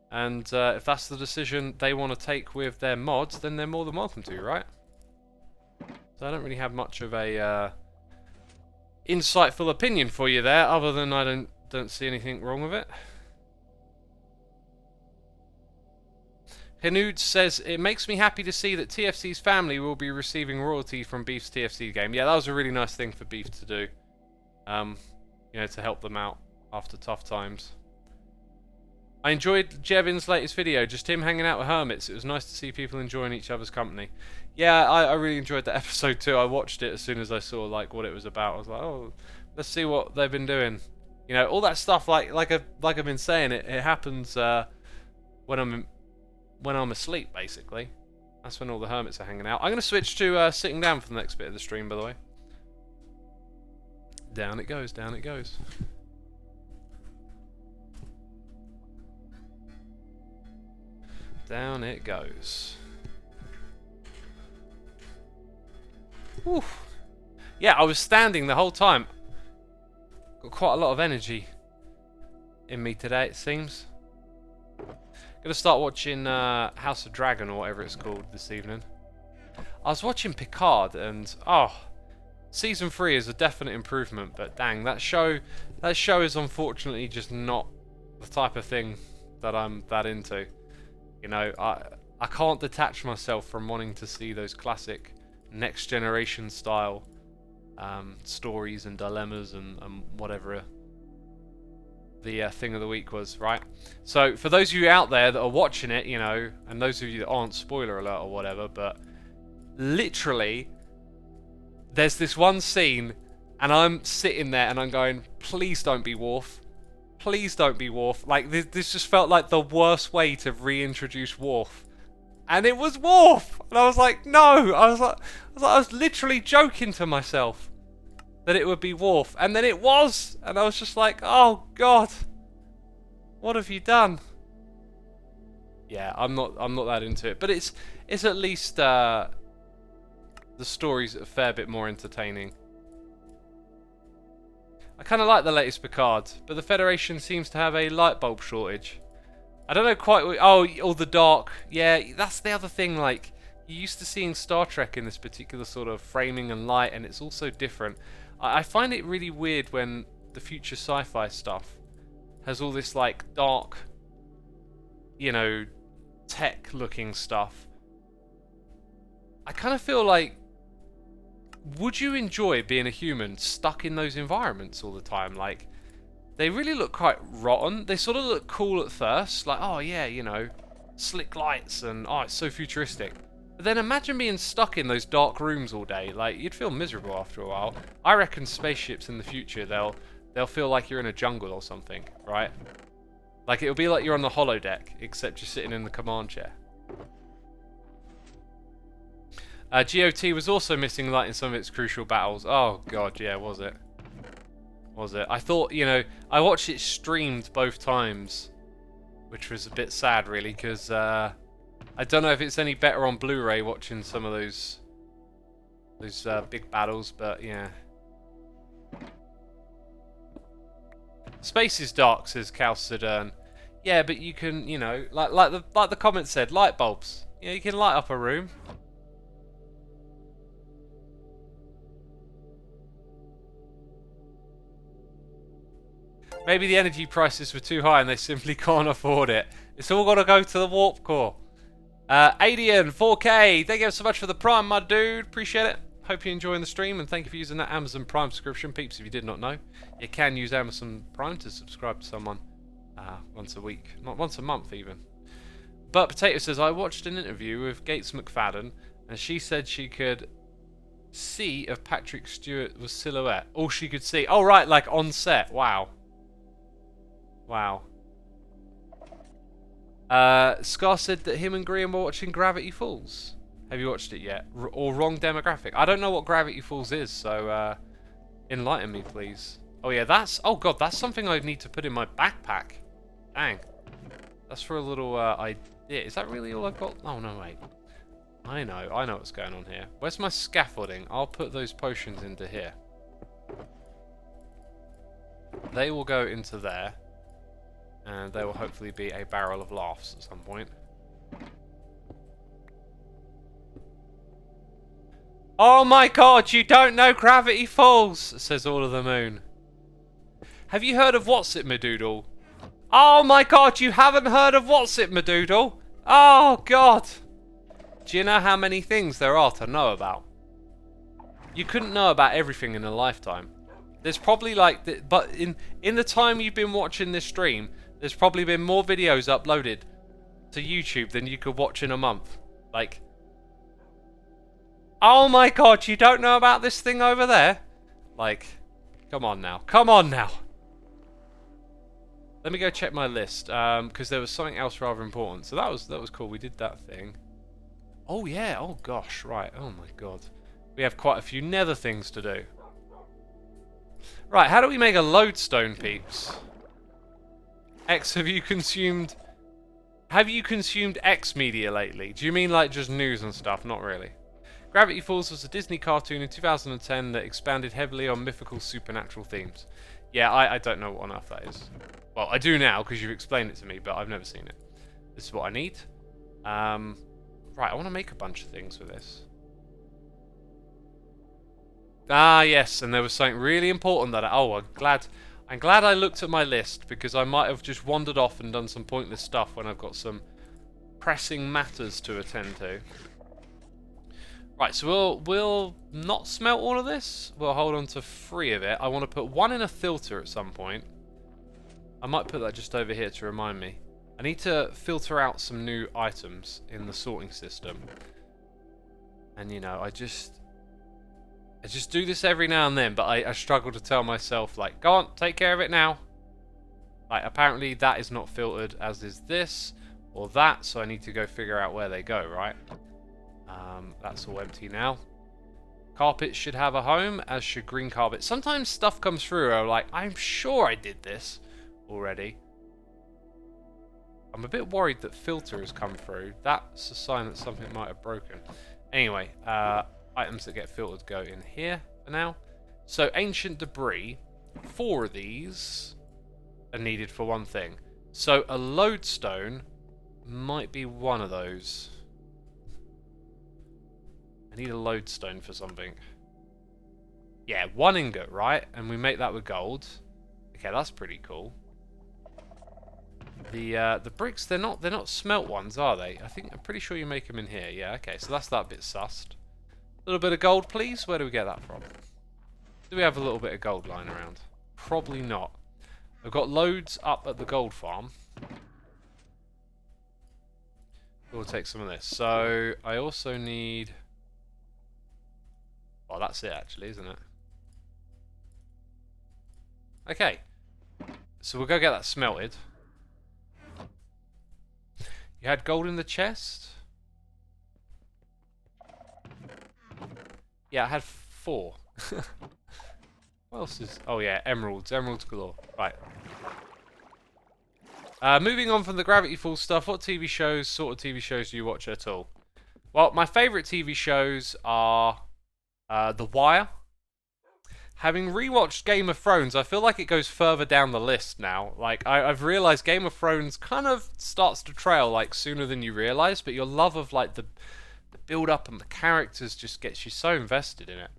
And if that's the decision they want to take with their mods, then they're more than welcome to, right? So I don't really have much of a insightful opinion for you there, other than I don't see anything wrong with it. Hanud says, it makes me happy to see that TFC's family will be receiving royalty from Beef's TFC game. Yeah, that was a really nice thing for Beef to do. You know, to help them out after tough times. I enjoyed Jevin's latest video, just him hanging out with hermits. It was nice to see people enjoying each other's company. Yeah, I really enjoyed that episode too. I watched it as soon as I saw like what it was about. I was like, oh, let's see what they've been doing. You know, all that stuff. Like I've been saying, it happens when I'm asleep, basically. That's when all the hermits are hanging out. I'm gonna switch to sitting down for the next bit of the stream, by the way. Down it goes. Down it goes. Down it goes. Oof. Yeah, I was standing the whole time. Got quite a lot of energy in me today, it seems. Gonna start watching House of Dragon or whatever it's called this evening. I was watching Picard and season 3 is a definite improvement, but dang, that show is unfortunately just not the type of thing that I'm that into. You know, I can't detach myself from wanting to see those classic next generation style stories and dilemmas and whatever the thing of the week was, right? So for those of you out there that are watching it, you know, and those of you that aren't, spoiler alert or whatever, but literally there's this one scene and I'm sitting there and I'm going, please don't be Worf. Please don't be Worf. Like, this just felt like the worst way to reintroduce Worf. And it was Worf! And I was like, no! I was literally joking to myself that it would be Worf. And then it was! And I was just like, oh god! What have you done? Yeah, I'm not that into it. But it's at least the story's a fair bit more entertaining. I kind of like the latest Picard, but the Federation seems to have a light bulb shortage. I don't know quite what... Oh, all the dark. Yeah, that's the other thing, like, you're used to seeing Star Trek in this particular sort of framing and light, and it's also different. I find it really weird when the future sci-fi stuff has all this, like, dark, you know, tech-looking stuff. I kind of feel like, would you enjoy being a human stuck in those environments all the time? Like, they really look quite rotten. They sort of look cool at first, like, oh yeah, you know, slick lights and oh, it's so futuristic. But then imagine being stuck in those dark rooms all day. Like, you'd feel miserable after a while. I reckon spaceships in the future, they'll feel like you're in a jungle or something, right? Like, it'll be like you're on the holodeck, except you're sitting in the command chair. GOT was also missing light in some of its crucial battles. Oh god, yeah, was it? Was it? I thought, you know, I watched it streamed both times, which was a bit sad, really, because I don't know if it's any better on Blu-ray watching some of those big battles, but yeah. Space is dark, says Cal Sedern. Yeah, but you can, you know, like the comment said, light bulbs. You know, you can light up a room. Maybe the energy prices were too high and they simply can't afford it. It's all got to go to the warp core. Adian, 4K. Thank you so much for the Prime, my dude. Appreciate it. Hope you're enjoying the stream and thank you for using that Amazon Prime subscription. Peeps, if you did not know, you can use Amazon Prime to subscribe to someone once a week. Not once a month, even. But Potato says, I watched an interview with Gates McFadden and she said she could see if Patrick Stewart was silhouette. All she could see. Oh, right, like on set. Wow. Wow. Scar said that him and Graham were watching Gravity Falls. Have you watched it yet? Or wrong demographic? I don't know what Gravity Falls is, so enlighten me, please. Oh yeah, that's... Oh god, that's something I need to put in my backpack. Dang. That's for a little idea. Is that really all I've got? Oh no, wait. I know what's going on here. Where's my scaffolding? I'll put those potions into here. They will go into there. And there will hopefully be a barrel of laughs at some point. Oh my god, you don't know Gravity Falls, says All of the Moon. Have you heard of What's It, Madoodle? Oh my god, you haven't heard of What's It, Madoodle? Oh god. Do you know how many things there are to know about? You couldn't know about everything in a lifetime. There's probably like... but in the time you've been watching this stream... There's probably been more videos uploaded to YouTube than you could watch in a month. Like, oh my god, you don't know about this thing over there? Like, come on now. Come on now. Let me go check my list, because there was something else rather important. So that was cool. We did that thing. Oh yeah. Oh gosh. Right. Oh my god. We have quite a few nether things to do. Right. How do we make a lodestone, peeps? X, have you consumed X media lately? Do you mean like just news and stuff? Not really. Gravity Falls was a Disney cartoon in 2010 that expanded heavily on mythical supernatural themes. Yeah, I don't know what on earth that is. Well, I do now because you've explained it to me, but I've never seen it. This is what I need. Right, I want to make a bunch of things with this. Ah, yes, and there was something really important that I'm glad I looked at my list, because I might have just wandered off and done some pointless stuff when I've got some pressing matters to attend to. Right, so we'll not smelt all of this. We'll hold on to 3 of it. I want to put 1 in a filter at some point. I might put that just over here to remind me. I need to filter out some new items in the sorting system. And you know, I just do this every now and then, but I struggle to tell myself, like, go on, take care of it now. Like, apparently that is not filtered, as is this or that, so I need to go figure out where they go, right? That's all empty now. Carpets should have a home, as should green carpet. Sometimes stuff comes through, I'm like, I'm sure I did this already. I'm a bit worried that filter has come through. That's a sign that something might have broken. Anyway, items that get filtered go in here for now. So, ancient debris. 4 of these are needed for one thing. So, a lodestone might be one of those. I need a lodestone for something. Yeah, 1 ingot, right? And we make that with gold. Okay, that's pretty cool. The bricks, they're not smelt ones, are they? I'm pretty sure you make them in here. Yeah, okay, so that's that bit sussed. A little bit of gold, please. Where do we get that from? Do we have a little bit of gold lying around? Probably not. I've got loads up at the gold farm. We'll take some of this. So, I also need... Well, that's it actually, isn't it? Okay. So we'll go get that smelted. You had gold in the chest? Yeah, I had 4. What else is... Oh yeah, emeralds. Emeralds galore. Right. Moving on from the Gravity Falls stuff, what TV shows, sort of TV shows do you watch at all? Well, my favourite TV shows are The Wire. Having rewatched Game of Thrones, I feel like it goes further down the list now. Like, I've realised Game of Thrones kind of starts to trail, like, sooner than you realise, but your love of, like, the build-up and the characters just gets you so invested in it.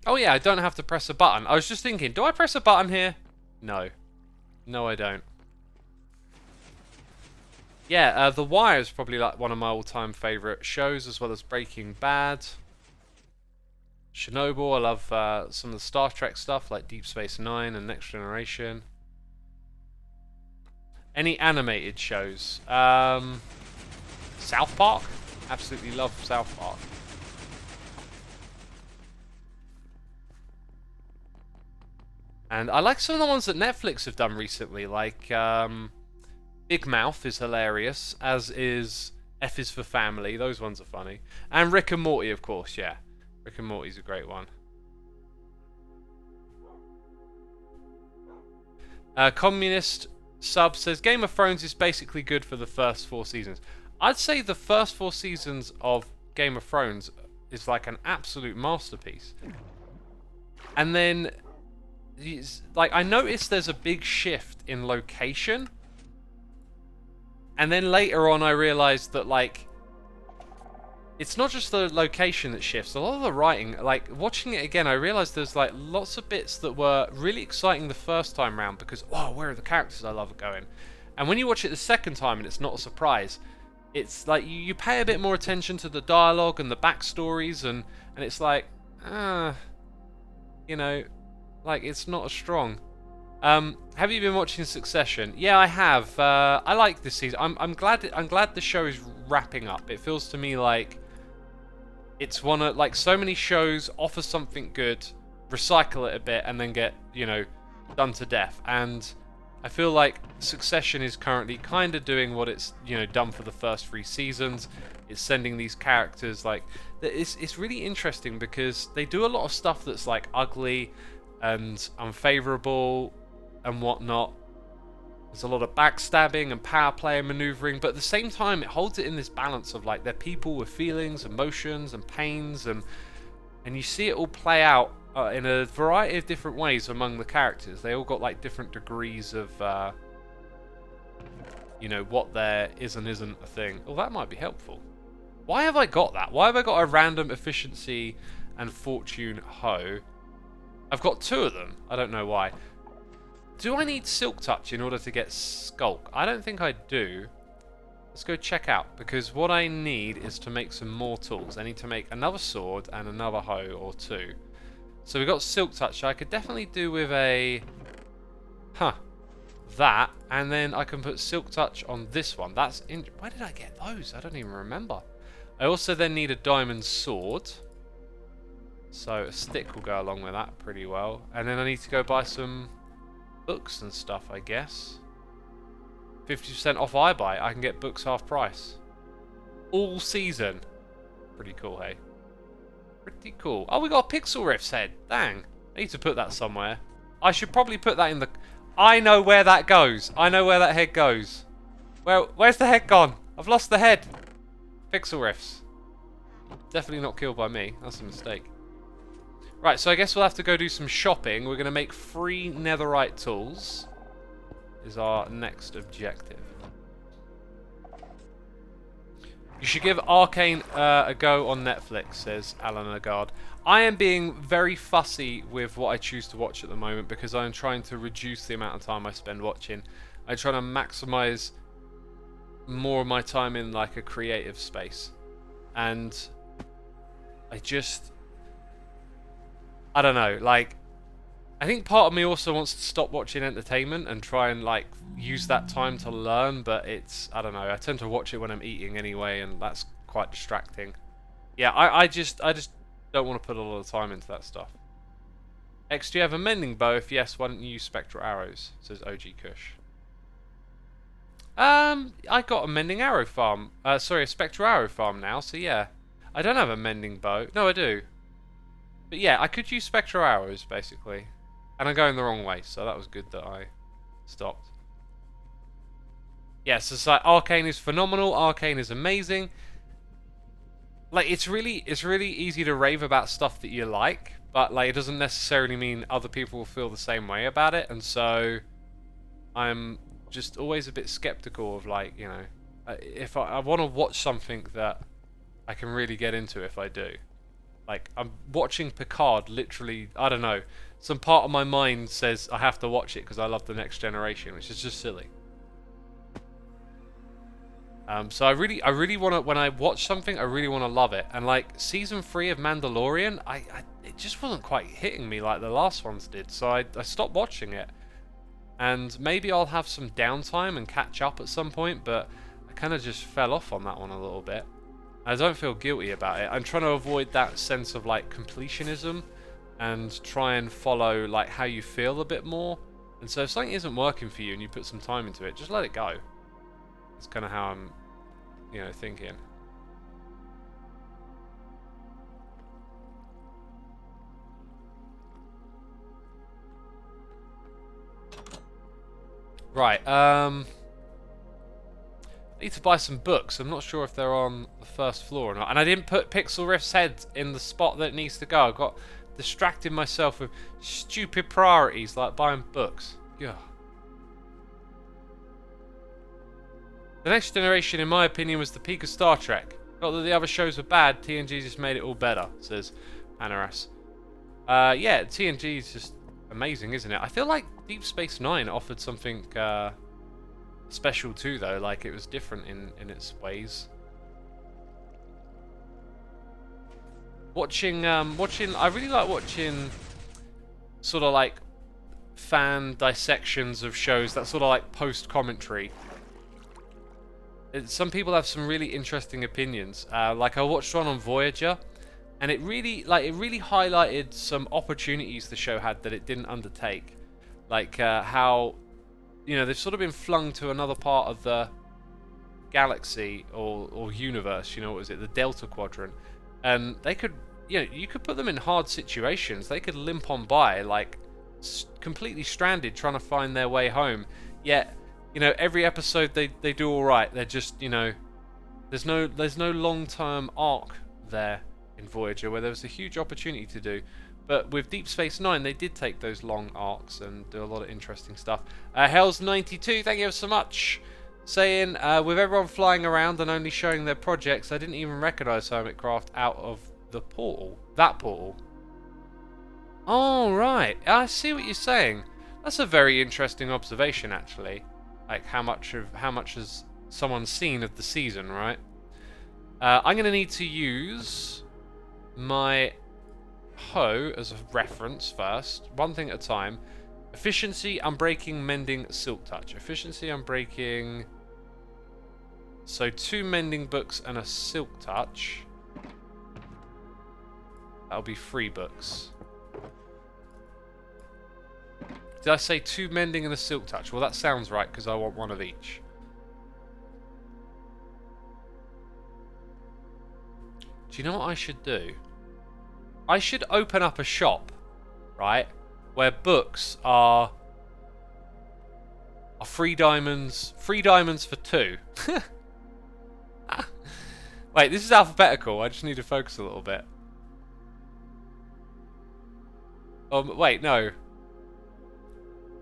Oh yeah, I don't have to press a button. I was just thinking, do I press a button here? No. No, I don't. Yeah, The Wire is probably like one of my all-time favourite shows, as well as Breaking Bad. Chernobyl, I love some of the Star Trek stuff, like Deep Space Nine and Next Generation. Any animated shows? South Park? Absolutely love South Park. And I like some of the ones that Netflix have done recently, like Big Mouth is hilarious, as is F is for Family. Those ones are funny. And Rick and Morty, of course, yeah. Rick and Morty's a great one. Communist Sub says, Game of Thrones is basically good for the first 4 seasons. I'd say the first 4 seasons of Game of Thrones is like an absolute masterpiece. And then... like, I noticed there's a big shift in location, and then later on I realized that, like, it's not just the location that shifts. A lot of the writing, like, watching it again, I realized there's, like, lots of bits that were really exciting the first time round because, oh, where are the characters I love going? And when you watch it the second time and it's not a surprise, it's like you pay a bit more attention to the dialogue and the backstories, and it's like, you know, Like, it's not as strong. Have you been watching Succession? Yeah, I have. I like this season. I'm glad the show is wrapping up. It feels to me like it's one of, like, so many shows offer something good, recycle it a bit, and then get, you know, done to death. And I feel like Succession is currently kind of doing what it's, you know, done for the first 3 seasons. It's sending these characters, like, it's really interesting because they do a lot of stuff that's like ugly and unfavorable and whatnot. There's a lot of backstabbing and power play and maneuvering, but at the same time it holds it in this balance of, like, they're people with feelings, emotions and pains, and you see it all play out in a variety of different ways among the characters. They all got, like, different degrees of you know, what there is and isn't a thing. Oh, that might be helpful. Why have I got that? Why have I got a random efficiency and fortune hoe? I've got 2 of them. I don't know why. Do I need Silk Touch in order to get Skulk? I don't think I do. Let's go check out, because what I need is to make some more tools. I need to make another sword and another hoe or 2. So we've got Silk Touch. I could definitely do with a... that, and then I can put Silk Touch on this one. That's in... Where did I get those? I don't even remember. I also then need a diamond sword. So a stick will go along with that pretty well. And then I need to go buy some books and stuff, I guess. 50% off iBuy. I can get books half price. All season. Pretty cool, hey? Pretty cool. Oh, we got a Pixel Riff's head. Dang. I need to put that somewhere. I should probably put that in the... I know where that goes. I know where that head goes. Where's the head gone? I've lost the head. Pixel Riffs. Definitely not killed by me. That's a mistake. Right, so I guess we'll have to go do some shopping. We're going to make 3 netherite tools. Is our next objective. You should give Arcane a go on Netflix, says Alan Agard. I am being very fussy with what I choose to watch at the moment because I'm trying to reduce the amount of time I spend watching. I'm trying to maximize more of my time in, like, a creative space. And I don't know, like, I think part of me also wants to stop watching entertainment and try and, like, use that time to learn, but it's, I don't know, I tend to watch it when I'm eating anyway, and that's quite distracting. Yeah, I just don't want to put a lot of time into that stuff. X, do you have a mending bow? If yes, why don't you use spectral arrows? Says OG Kush. I got a mending arrow farm. Sorry, a spectral arrow farm now, so yeah. I don't have a mending bow. No, I do. But yeah, I could use spectral arrows, basically. And I'm going the wrong way, so that was good that I stopped. Yes, yeah, so like, Arcane is phenomenal. Arcane is amazing. Like, it's really easy to rave about stuff that you like, but, like, it doesn't necessarily mean other people will feel the same way about it, and so I'm just always a bit skeptical of, like, you know, if I want to watch something that I can really get into if I do. Like, I'm watching Picard, literally, I don't know, some part of my mind says I have to watch it because I love The Next Generation, which is just silly. So I really want to, when I watch something, I really want to love it. And, like, season 3 of Mandalorian, it just wasn't quite hitting me like the last ones did, so I stopped watching it. And maybe I'll have some downtime and catch up at some point, but I kind of just fell off on that one a little bit. I don't feel guilty about it. I'm trying to avoid that sense of, like, completionism and try and follow, like, how you feel a bit more. And so if something isn't working for you and you put some time into it, just let it go. That's kind of how I'm, you know, thinking. Right, I need to buy some books. I'm not sure if they're on the first floor or not. And I didn't put Pixel Rift's head in the spot that it needs to go. I got distracted myself with stupid priorities like buying books. Yeah. The Next Generation, in my opinion, was the peak of Star Trek. Not that the other shows were bad, TNG just made it all better, says Anaras. Yeah, TNG is just amazing, isn't it? I feel like Deep Space Nine offered something special too, though. Like, it was different in its ways. I really like watching sort of like fan dissections of shows, that sort of like post commentary. Some people have some really interesting opinions. Like I watched one on Voyager, and it really highlighted some opportunities the show had that it didn't undertake. Like how, you know, they've sort of been flung to another part of the galaxy or universe. You know, what was it? The Delta Quadrant, and they could, you know, you could put them in hard situations. They could limp on by like completely stranded, trying to find their way home. Yet, you know, every episode they do all right. They're just, you know, there's no long-term arc there in Voyager where there was a huge opportunity to do. But with Deep Space Nine, they did take those long arcs and do a lot of interesting stuff. Hells92, thank you so much. Saying, with everyone flying around and only showing their projects, I didn't even recognise Hermitcraft out of the portal. That portal. Oh, right. I see what you're saying. That's a very interesting observation, actually. Like, how much has someone seen of the season, right? I'm going to need to use my hoe as a reference first. One thing at a time. Efficiency, unbreaking, mending, silk touch. Efficiency, unbreaking. So 2 mending books and a silk touch. That'll be 3 books. Did I say 2 mending and a silk touch? Well, that sounds right because I want one of each. Do you know what I should do? I should open up a shop, right? Where books are 3 diamonds. 3 diamonds for 2. Wait, this is alphabetical. I just need to focus a little bit. Wait, no.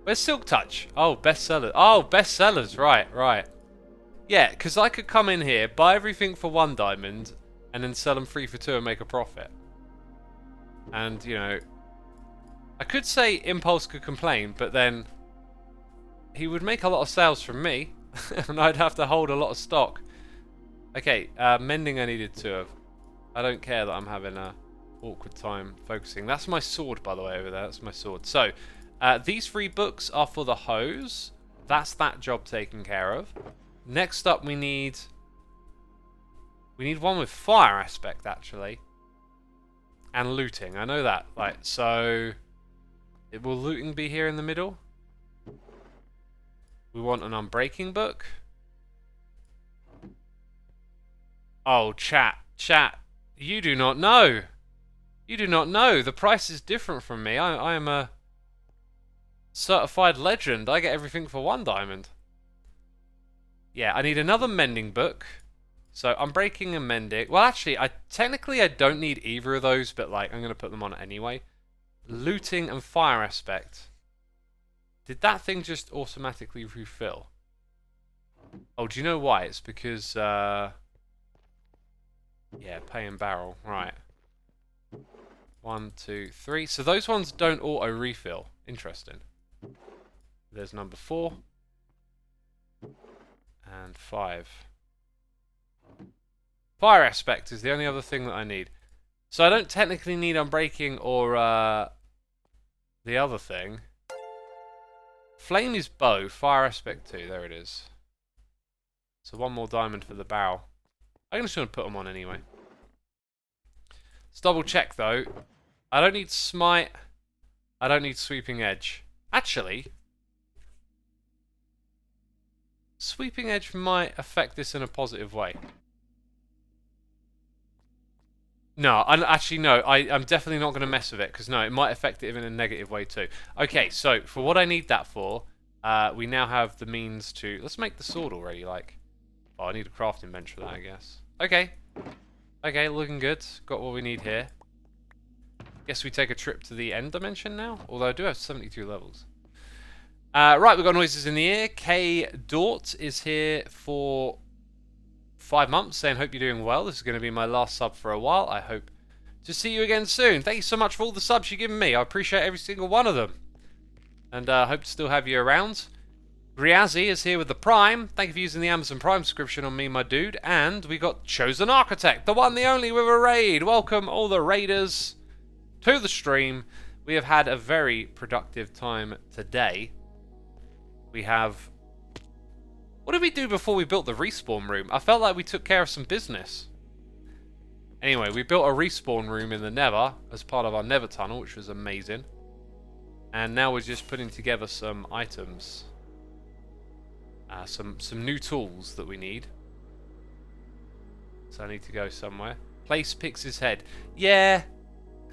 Where's Silk Touch? Oh, bestsellers. Oh, bestsellers. Right. Yeah, because I could come in here, buy everything for 1 diamond, and then sell them 3 for 2 and make a profit. And, you know, I could say Impulse could complain, but then he would make a lot of sales from me, and I'd have to hold a lot of stock. Okay, mending I needed 2 of. I don't care that I'm having a awkward time focusing. That's my sword, by the way, over there. That's my sword. So, these 3 books are for the hose. That's that job taken care of. Next up, we need one with fire aspect, actually. And looting. I know that. Right, so will looting be here in the middle? We want an unbreaking book. Oh, chat. You do not know. You do not know. The price is different from me. I am a certified legend. I get everything for 1 diamond. Yeah, I need another mending book. So unbreaking and mending. Well, actually, technically I don't need either of those, but like I'm going to put them on anyway. Looting and fire aspect. Did that thing just automatically refill? Oh, do you know why? It's because yeah, pay and barrel. Right. 1, 2, 3. So those ones don't auto refill. Interesting. There's number 4 and 5. Fire aspect is the only other thing that I need. So I don't technically need unbreaking or the other thing. Flame is bow, fire aspect 2, there it is. So 1 more diamond for the barrel. I'm just going to put them on anyway. Let's double check though. I don't need smite. I don't need sweeping edge. Actually, sweeping edge might affect this in a positive way. No, I'm definitely not going to mess with it, because no, it might affect it in a negative way too. Okay, so for what I need that for, we now have the means to... Let's make the sword already, like... Oh, I need a crafting bench for that, I guess. Okay. Okay, looking good. Got what we need here. Guess we take a trip to the end dimension now, although I do have 72 levels. Right, we've got noises in the ear. K Dort is here for 5 months, saying, hope you're doing well. This is going to be my last sub for a while. I hope to see you again soon. Thank you so much for all the subs you've given me. I appreciate every single one of them. And I hope to still have you around. Griazzi is here with the Prime. Thank you for using the Amazon Prime subscription on me, my dude. And we got Chosen Architect, the one, the only, with a raid. Welcome all the raiders to the stream. we have had a very productive time today. We have... What did we do before we built the respawn room? I felt like we took care of some business. Anyway, we built a respawn room in the Nether as part of our Nether tunnel, which was amazing. And now we're just putting together some items. Some new tools that we need. So I need to go somewhere. Place Pix's head. Yeah.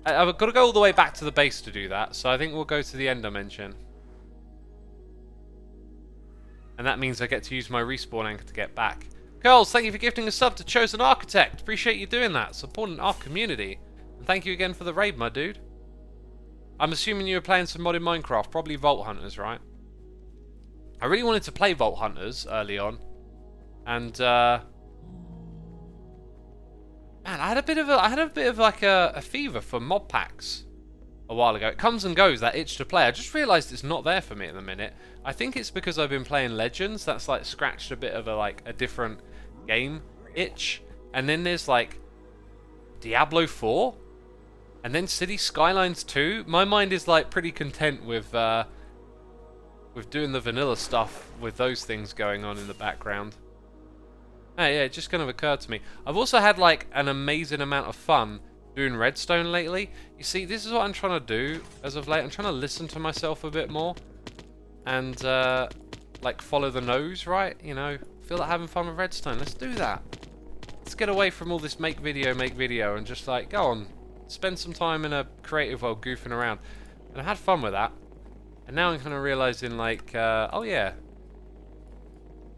I've got to go all the way back to the base to do that. So I think we'll go to the end dimension. And that means I get to use my respawn anchor to get back. Curls, thank you for gifting a sub to Chosen Architect. Appreciate you doing that. Supporting our community. And thank you again for the raid, my dude. I'm assuming you were playing some modded Minecraft. Probably Vault Hunters, right? I really wanted to play Vault Hunters early on. And, man, I had a bit of like a fever for mod packs a while ago. It comes and goes, that itch to play. I just realised it's not there for me at the minute. I think it's because I've been playing Legends. That's like scratched a bit of a different game itch. And then there's like Diablo 4, and then City Skylines 2. My mind is like pretty content with doing the vanilla stuff with those things going on in the background. Hey, yeah, it just kind of occurred to me. I've also had like an amazing amount of fun doing redstone lately. You see, this is what I'm trying to do as of late. I'm trying to listen to myself a bit more and like follow the nose, right? You know, feel like having fun with redstone. Let's do that. Let's get away from all this make video and just like go on, spend some time in a creative world goofing around. And I had fun with that. And now I'm kind of realizing like, oh yeah.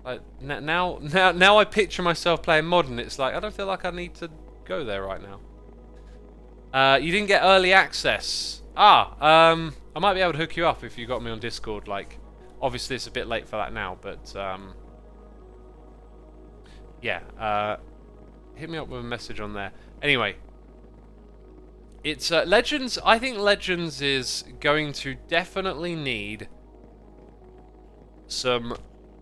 Like now I picture myself playing modern. It's like I don't feel like I need to go there right now. You didn't get early access. I might be able to hook you up if you got me on Discord. Like, obviously it's a bit late for that now, but yeah. Hit me up with a message on there. Anyway, it's Legends. I think Legends is going to definitely need some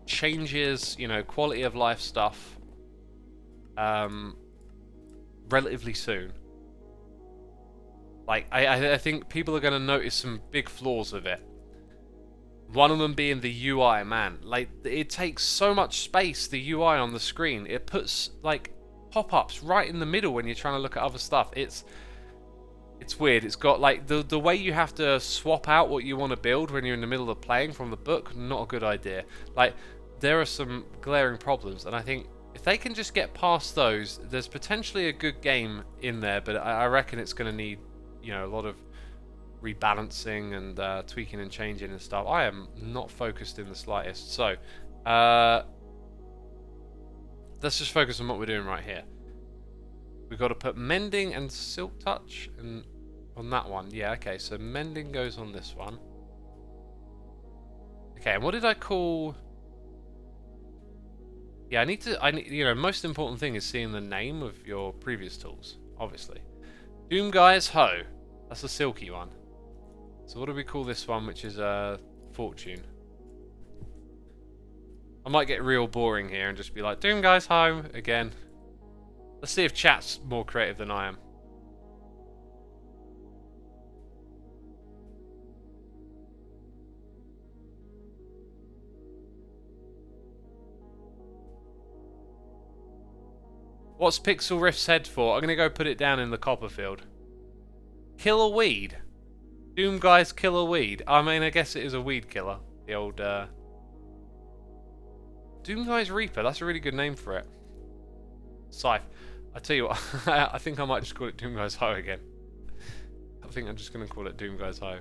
changes, you know, quality of life stuff, relatively soon. Like, I think people are going to notice some big flaws with it. One of them being the UI, man. Like, it takes so much space, the UI on the screen. It puts, like, pop-ups right in the middle when you're trying to look at other stuff. It's weird. It's got, like, the way you have to swap out what you want to build when you're in the middle of playing from the book, not a good idea. Like, there are some glaring problems, and I think if they can just get past those, there's potentially a good game in there, but I reckon it's going to need, you know, a lot of rebalancing and tweaking and changing and stuff. I am not focused in the slightest. So, let's just focus on what we're doing right here. We've got to put mending and silk touch on that one. Yeah, okay, so mending goes on this one. Okay, and what did I call... Yeah, I need, you know, most important thing is seeing the name of your previous tools, obviously. Doom Guy's Hoe. That's the silky one. So what do we call this one, which is Fortune? I might get real boring here and just be like, Doom Guy's Hoe again. Let's see if chat's more creative than I am. What's Pixel Rift's head for? I'm going to go put it down in the copper field. Kill a weed. Doom Guy's kill a weed. I mean, I guess it is a weed killer. The old, Doom Guy's Reaper. That's a really good name for it. Scythe. I tell you what, I think I might just call it Doom Guy's Hoe again. I think I'm just going to call it Doom Guy's Hoe.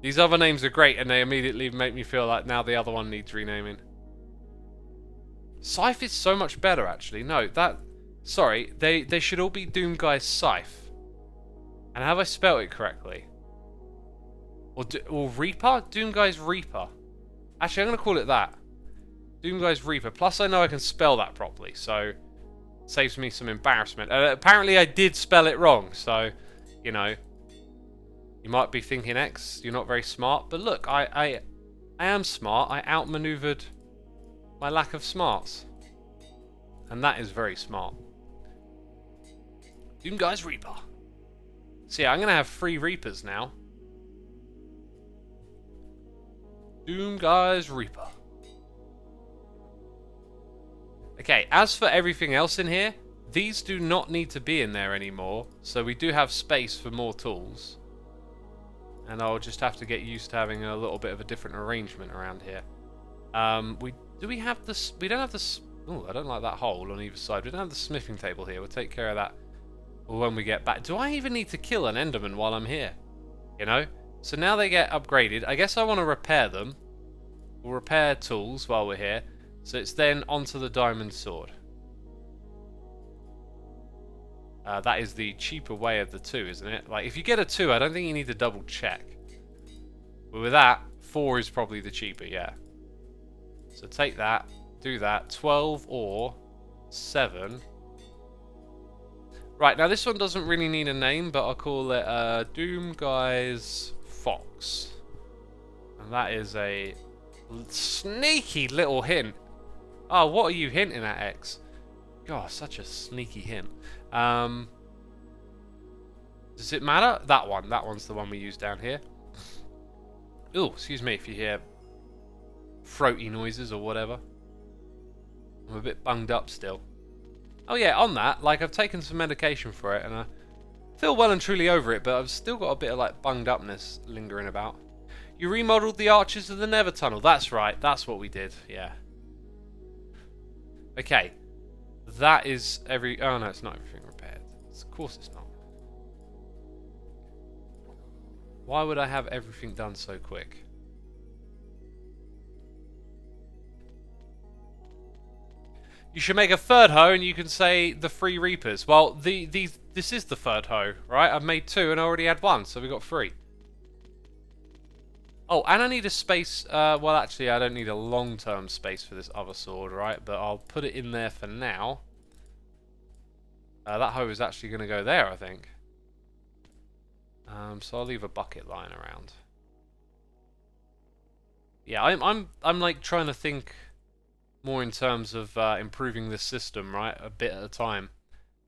These other names are great, and they immediately make me feel like now the other one needs renaming. Scythe is so much better, actually. No, that... Sorry, they should all be Doom Guy's Scythe. And have I spelt it correctly? Or Reaper? Doom Guy's Reaper. Actually, I'm going to call it that. Doom Guy's Reaper. Plus, I know I can spell that properly, so... Saves me some embarrassment. Apparently, I did spell it wrong, so... You know... You might be thinking, X, you're not very smart. But look, I am smart. I outmaneuvered my lack of smarts. And that is very smart. Doom Guy's Reaper. So yeah, I'm going to have 3 Reapers now. Doom Guys Reaper. Okay, as for everything else in here, these do not need to be in there anymore. So we do have space for more tools. And I'll just have to get used to having a little bit of a different arrangement around here. We have this. We don't have this. Oh, I don't like that hole on either side. We don't have the smithing table here. We'll take care of that when we get back. Do I even need to kill an Enderman while I'm here? You know? So now they get upgraded. I guess I want to repair them. We'll repair tools while we're here. So it's then onto the diamond sword. That is the cheaper way of the 2, isn't it? Like, if you get a 2, I don't think you need to double check. But with that, 4 is probably the cheaper, yeah. So take that, do that. 12 or 7. Right, now this one doesn't really need a name, but I'll call it Doom Guys Fox. And that is a sneaky little hint. Oh, what are you hinting at, X? God, such a sneaky hint. Does it matter? That one. That one's the one we use down here. Ooh, excuse me if you hear throaty noises or whatever. I'm a bit bunged up still. Oh yeah, on that, like I've taken some medication for it and I feel well and truly over it, but I've still got a bit of like bunged upness lingering about. You remodeled the arches of the Nether tunnel. That's right. That's what we did. Yeah. Okay. That is every... Oh no, it's not everything repaired. Of course it's not. Why would I have everything done so quick? You should make a third hoe and you can say the 3 Reapers. Well, this is the third hoe, right? I've made 2 and I already had 1, so we got 3. Oh, and I need a space... well, actually, I don't need a long-term space for this other sword, right? But I'll put it in there for now. That hoe is actually going to go there, I think. So I'll leave a bucket lying around. Yeah, I'm like trying to think more in terms of improving this system, right? A bit at a time.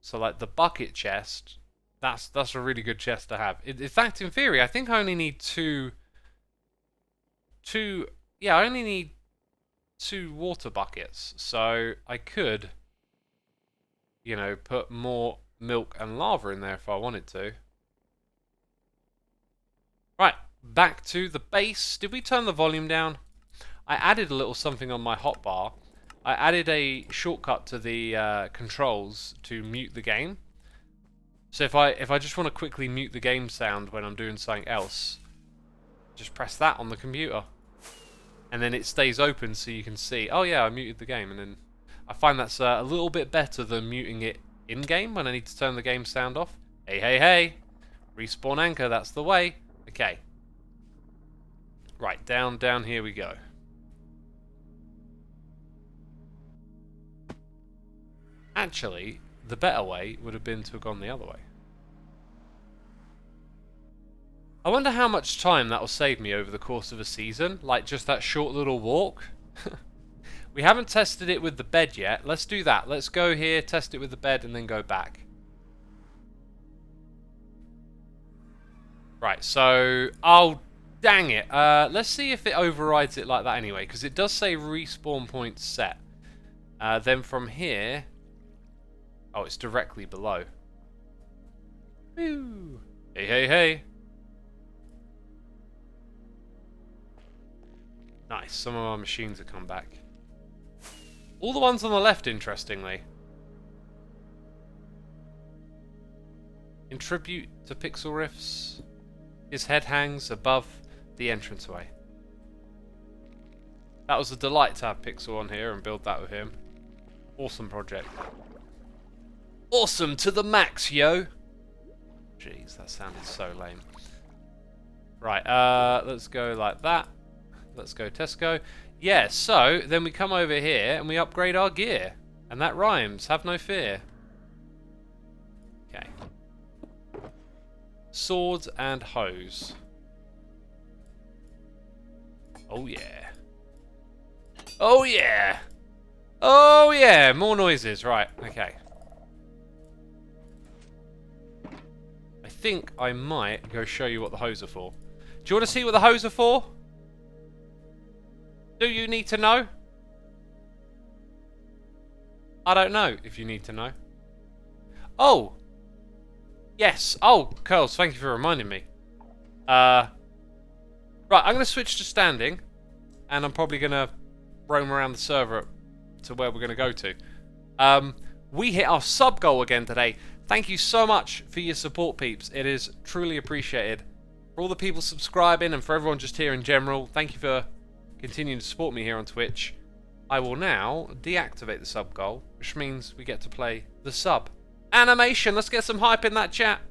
So like the bucket chest, that's a really good chest to have. In fact, in theory, I think I only need two. Yeah, I only need 2 water buckets, so I could, you know, put more milk and lava in there if I wanted to. Right, back to the base. Did we turn the volume down? I added a little something on my hotbar. I added a shortcut to the controls to mute the game. So if I just want to quickly mute the game sound when I'm doing something else, just press that on the computer. And then it stays open so you can see, oh yeah, I muted the game. And then I find that's a little bit better than muting it in-game when I need to turn the game sound off. Hey, hey, hey. Respawn anchor, that's the way. Okay. Right, down here we go. Actually, the better way would have been to have gone the other way. I wonder how much time that will save me over the course of a season, like just that short little walk. We haven't tested it with the bed yet. Let's do that. Let's go here, test it with the bed, and then go back. Right, so... Oh, dang it. Let's see if it overrides it like that anyway, because it does say respawn point set. Then from here... Oh, it's directly below. Woo! Hey, hey, hey! Nice, some of our machines have come back. All the ones on the left, interestingly. In tribute to Pixel Riffs, his head hangs above the entranceway. That was a delight to have Pixel on here and build that with him. Awesome project. Awesome to the max, yo! Jeez, that sounded so lame. Right, let's go like that. Let's go Tesco. Yeah, so then we come over here and we upgrade our gear. And that rhymes, have no fear. Okay. Swords and hoes. Oh yeah. Oh yeah! Oh yeah! More noises, right, okay. I think I might go show you what the hose are for. Do you want to see what the hose are for? Do you need to know? I don't know if you need to know. Oh! Yes. Oh, Curls, thank you for reminding me. Right, I'm going to switch to standing. And I'm probably going to roam around the server to where we're going to go to. We hit our sub goal again today. Thank you so much for your support, peeps. It is truly appreciated. For all the people subscribing and for everyone just here in general, thank you for continuing to support me here on Twitch. I will now deactivate the sub goal, which means we get to play the sub animation. Let's get some hype in that chat.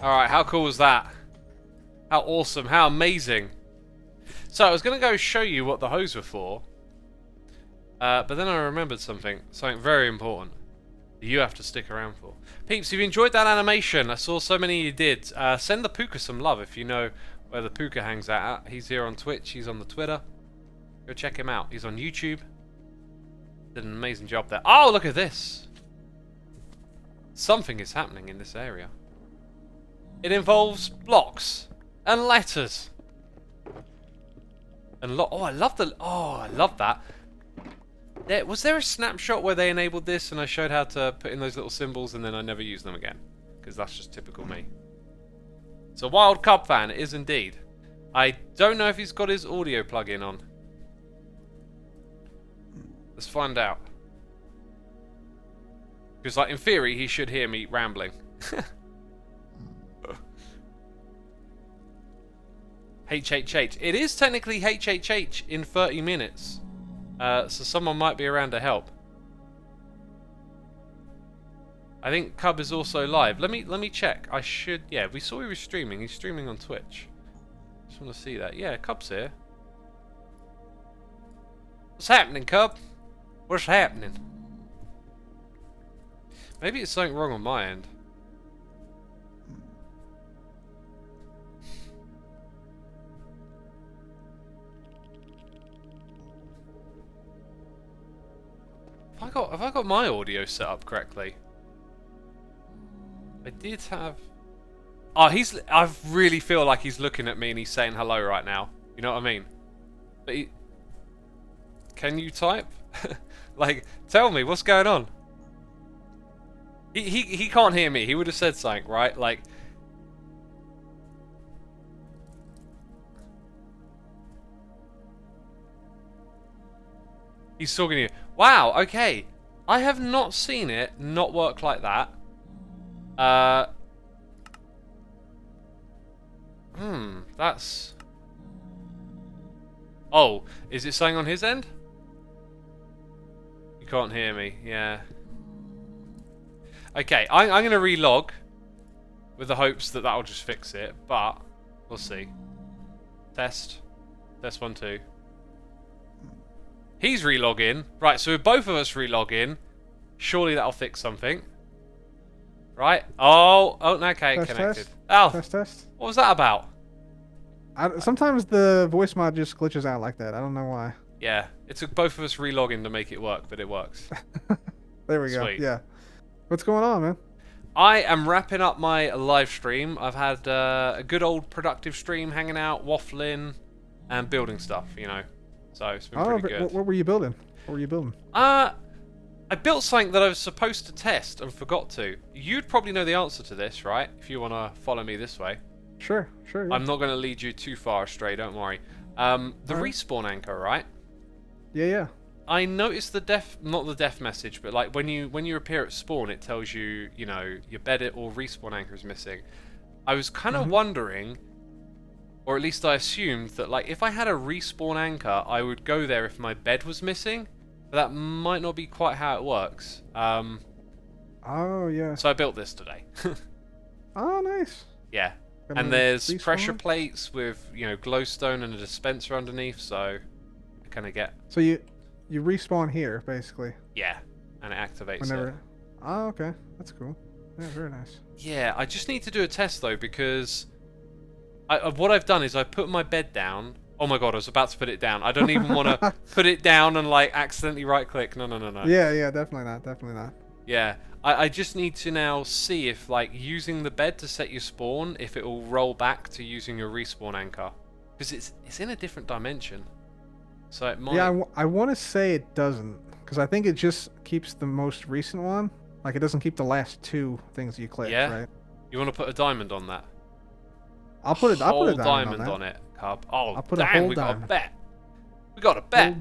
Alright, how cool was that? How awesome, how amazing. So, I was going to go show you what the hose were for. But then I remembered something very important that you have to stick around for. Peeps, if you enjoyed that animation, I saw so many of you did. Send the Puka some love if you know where the Puka hangs out at. He's here on Twitch, he's on the Twitter. Go check him out. He's on YouTube. Did an amazing job there. Oh, look at this. Something is happening in this area. It involves blocks and letters. And oh, I love that. Was there a snapshot where they enabled this and I showed how to put in those little symbols and then I never used them again? Because that's just typical me. It's a Wild Cub fan, it is indeed. I don't know if he's got his audio plug-in on. Let's find out. Because, like, in theory, he should hear me rambling. HHH. It is technically HHH in 30 minutes. So someone might be around to help. I think Cub is also live. Let me check. I should. Yeah, we saw he was streaming. He's streaming on Twitch. Just want to see that. Yeah, Cub's here. What's happening, Cub? What's happening? Maybe it's something wrong on my end. Have I got my audio set up correctly? I did have... Oh, I really feel like he's looking at me and he's saying hello right now. You know what I mean? But can you type? Like, tell me, what's going on? He can't hear me. He would have said something, right? Like... He's talking to you. Wow, okay. I have not seen it not work like that. That's... Oh, is it saying on his end? You can't hear me. Yeah. Okay, I'm going to relog with the hopes that that'll just fix it, but we'll see. Test. Test 1, 2. He's relogging. Right, so if both of us relog in, surely that'll fix something. Right? Oh, okay, Test, connected. test. Oh, Test. what was that about? Sometimes the voice mod just glitches out like that. I don't know why. Yeah, it took both of us relogging to make it work, but it works. There we go. Sweet. Yeah. What's going on, man? I am wrapping up my live stream. I've had a good old productive stream, hanging out, waffling, and building stuff, you know. So it's been pretty good. What were you building? What were you building? I built something that I was supposed to test and forgot to. You'd probably know the answer to this, right? If you want to follow me this way. Sure. Yeah. I'm not going to lead you too far astray, don't worry. The respawn anchor, right? Yeah. I noticed not the death message, but like when you appear at spawn, it tells you, you know, your bed or respawn anchor is missing. I was kind of wondering, or at least I assumed that like if I had a respawn anchor, I would go there if my bed was missing. But that might not be quite how it works. Oh yeah. So I built this today. Oh nice. Yeah. And there's pressure plates with, you know, glowstone and a dispenser underneath, so I kind of get... So you respawn here, basically. Yeah, and it activates whenever it. Oh, okay. That's cool. Yeah, very nice. Yeah, I just need to do a test, though, because what I've done is I put my bed down. Oh my god, I was about to put it down. I don't even want to put it down and, like, accidentally right-click. No. Yeah, definitely not. Yeah, I just need to now see if, like, using the bed to set your spawn, if it will roll back to using your respawn anchor. Because it's in a different dimension. So it might... Yeah, I want to say it doesn't. Because I think it just keeps the most recent one. Like, it doesn't keep the last two things you clicked, right? You want to put a diamond on that? I'll put a diamond on it, Cub. Oh, I'll put damn, we got a bet. We got a bet.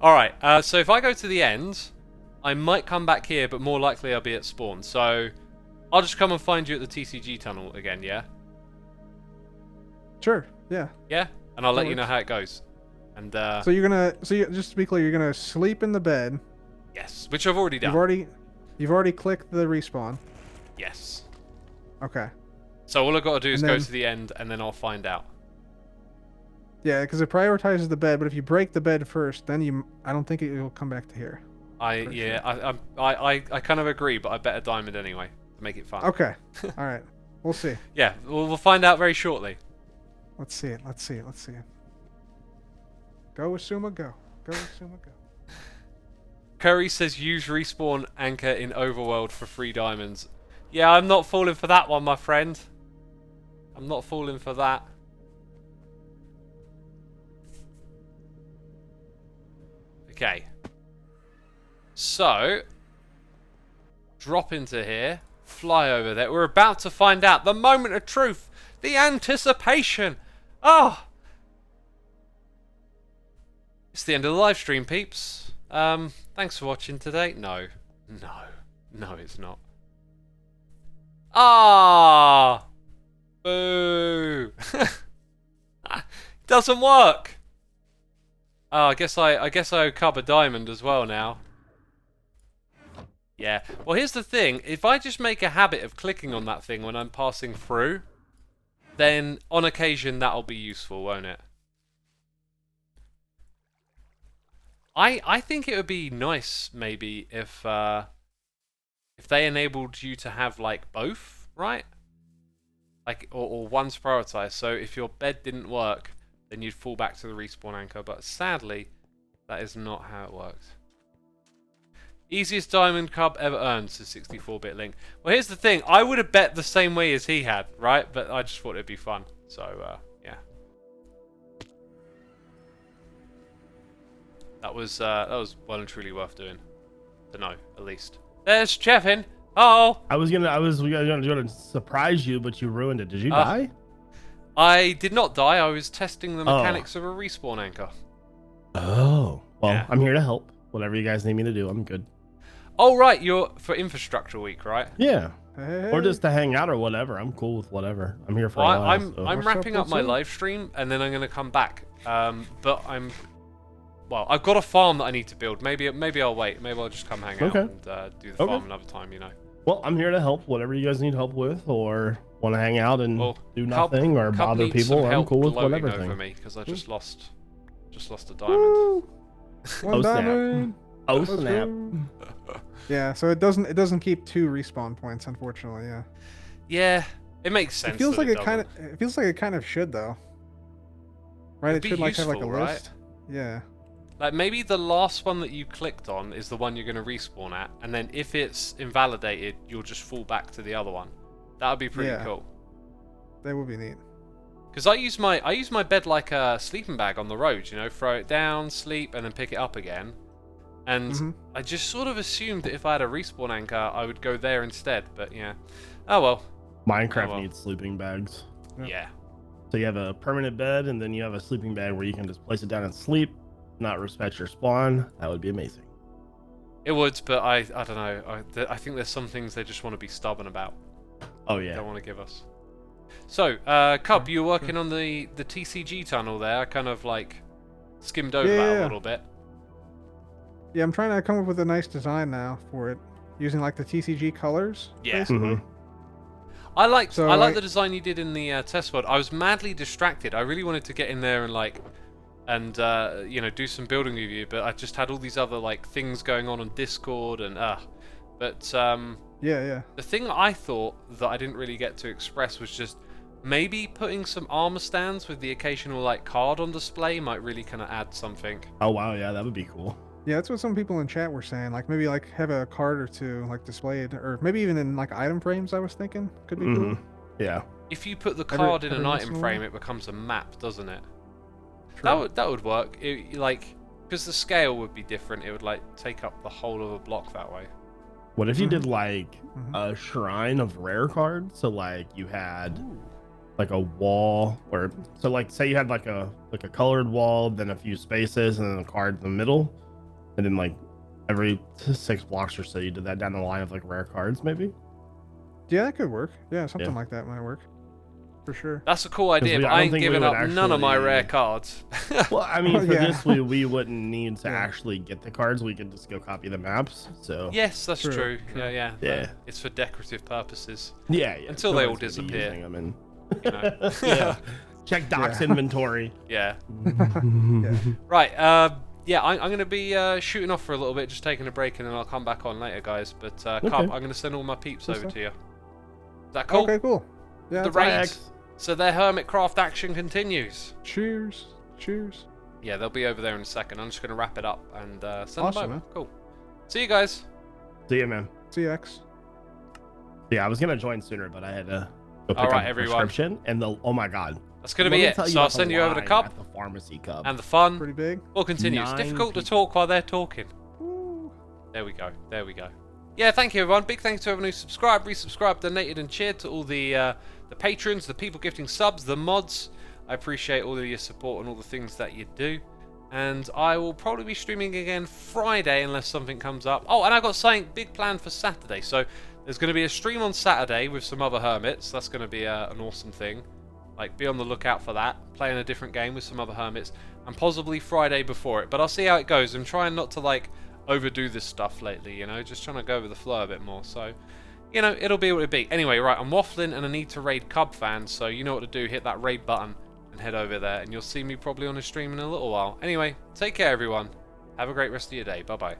Alright, so if I go to the end... I might come back here, but more likely I'll be at spawn. So, I'll just come and find you at the TCG tunnel again, yeah? Sure, yeah. Yeah? And I'll let you know how it goes. And So just to be clear, you're gonna sleep in the bed. Yes, which I've already done. You've already clicked the respawn. Yes. Okay. So all I've got to do is go to the end, and then I'll find out. Yeah, because it prioritizes the bed, but if you break the bed first, then I don't think it will come back to here. I kind of agree, but I bet a diamond anyway to make it fun. Okay. All right. We'll see. Yeah, we'll find out very shortly. Let's see it. Go Xisuma, go. Go Xisuma, go. Curry says use respawn anchor in Overworld for 3 diamonds. Yeah, I'm not falling for that one, my friend. I'm not falling for that. Okay. So, drop into here, fly over there. We're about to find out the moment of truth, the anticipation. Oh, it's the end of the live stream, peeps. Thanks for watching today. No, it's not. Ah, boo. Doesn't work. Oh, I guess I owe Cub a diamond as well now. Yeah. Well, here's the thing. If I just make a habit of clicking on that thing when I'm passing through, then on occasion that'll be useful, won't it? I think it would be nice maybe if they enabled you to have like both, right? Like or one's prioritized. So if your bed didn't work, then you'd fall back to the respawn anchor. But sadly, that is not how it works. Easiest diamond Cub ever earned, says 64-bit Link. Well, here's the thing. I would have bet the same way as he had, right? But I just thought it'd be fun. So, yeah. That was well and truly worth doing. To know, at least. There's Chevin. Oh! I was gonna surprise you, but you ruined it. Did you die? I did not die. I was testing the mechanics of a respawn anchor. Oh. Well, yeah. I'm here to help. Whatever you guys need me to do, I'm good. Oh, right. You're for Infrastructure Week, right? Yeah. Hey. Or just to hang out or whatever. I'm cool with whatever. I'm here for a while. I'm wrapping up my live stream, and then I'm going to come back. But I'm well, I've got a farm that I need to build. Maybe I'll wait. Maybe I'll just come hang out Okay. and do the farm another time. You know. Well, I'm here to help. Whatever you guys need help with, or want to hang out and do nothing, or Cub bother needs people, some I'm help cool with gloating whatever over thing. me because I just lost a diamond. Woo! Oh, One snap. diamond. Oh Let's snap! go. Yeah, so it doesn't keep 2 respawn points, unfortunately. Yeah. Yeah, it makes sense. It feels that like doesn't. it feels like it kind of should though. Right? It'd It be should like have like a useful, right? list. Yeah. Like maybe the last one that you clicked on is the one you're going to respawn at, and then if it's invalidated, you'll just fall back to the other one. That would be pretty Yeah. cool. That would be neat. Because I use my bed like a sleeping bag on the road. You know, throw it down, sleep, and then pick it up again. And I just sort of assumed that if I had a respawn anchor, I would go there instead. But yeah, oh well. Minecraft needs sleeping bags. Yeah. So you have a permanent bed, and then you have a sleeping bag where you can just place it down and sleep, not respect your spawn. That would be amazing. It would, but I don't know. I think there's some things they just want to be stubborn about. Oh They yeah. don't want to give us. So, Cub, you were working on the TCG tunnel there. I kind of like skimmed over that a little bit. Yeah, I'm trying to come up with a nice design now for it, using like the TCG colors. Yeah. basically. I like So, the design you did in the test world. I was madly distracted. I really wanted to get in there and you know, do some building with you, but I just had all these other like things going on Discord and but Yeah. the thing I thought that I didn't really get to express was just maybe putting some armor stands with the occasional like card on display might really kind of add something. Oh wow, yeah, that would be cool. Yeah, that's what some people in chat were saying. Like maybe like have a card or two like displayed, or maybe even in like item frames. I was thinking could be cool. Yeah. If you put the card in every an once item in a frame, while. it becomes a map, doesn't it? True. That would work. Like because the scale would be different. It would like take up the whole of a block that way. What if you did like Mhm. a shrine of rare cards? So like you had like a wall, or so like say you had like a colored wall, then a few spaces, and then a card in the middle, and then like every 6 blocks or so you did that down the line of like rare cards, maybe. Yeah, that could work. Yeah, something Yeah. like that might work. For sure. That's a cool idea, we- but I I don't ain't think we giving would up none of my actually- rare cards. Well, I mean, for Yeah. this we wouldn't need to Yeah. actually get the cards. We could just go copy the maps. So Yes, that's True, true. true. Yeah. Yeah. It's for decorative purposes. yeah. Until they all Nobody's gonna be disappear. using them and You know. yeah. Check Doc's Yeah. inventory. Yeah. Yeah. Right. Yeah, I'm going to be shooting off for a little bit, just taking a break, and then I'll come back on later, guys. But Cub, I'm going to send all my peeps Cool over stuff. to you. Is that cool? Okay, cool. Yeah. The that's raid. X. So their Hermitcraft action continues. Cheers. Cheers. Yeah, they'll be over there in a second. I'm just going to wrap it up and send Awesome, them over. man. Cool. See you guys. See ya, man. CX. Yeah, I was gonna join sooner, but I had to go pick All right, up a everyone. prescription. And oh my god, That's going to Let be me it. tell you So I'll about the send you over to line Cub, at the pharmacy, Cub. and the fun Pretty big. will continue. It's 9 difficult to people. talk while they're talking. Woo. There we go. There we go. Yeah, thank you, everyone. Big thanks to everyone who subscribed, resubscribed, donated, and cheered, to all the patrons, the people gifting subs, the mods. I appreciate all of your support and all the things that you do. And I will probably be streaming again Friday unless something comes up. Oh, and I've got something big planned for Saturday. So there's going to be a stream on Saturday with some other hermits. That's going to be an awesome thing. Like, be on the lookout for that. Playing a different game with some other hermits. And possibly Friday before it. But I'll see how it goes. I'm trying not to, like, overdo this stuff lately, you know? Just trying to go with the flow a bit more. So, you know, it'll be what it be. Anyway, right, I'm waffling and I need to raid Cub fans. So you know what to do. Hit that raid button and head over there. And you'll see me probably on a stream in a little while. Anyway, take care, everyone. Have a great rest of your day. Bye-bye.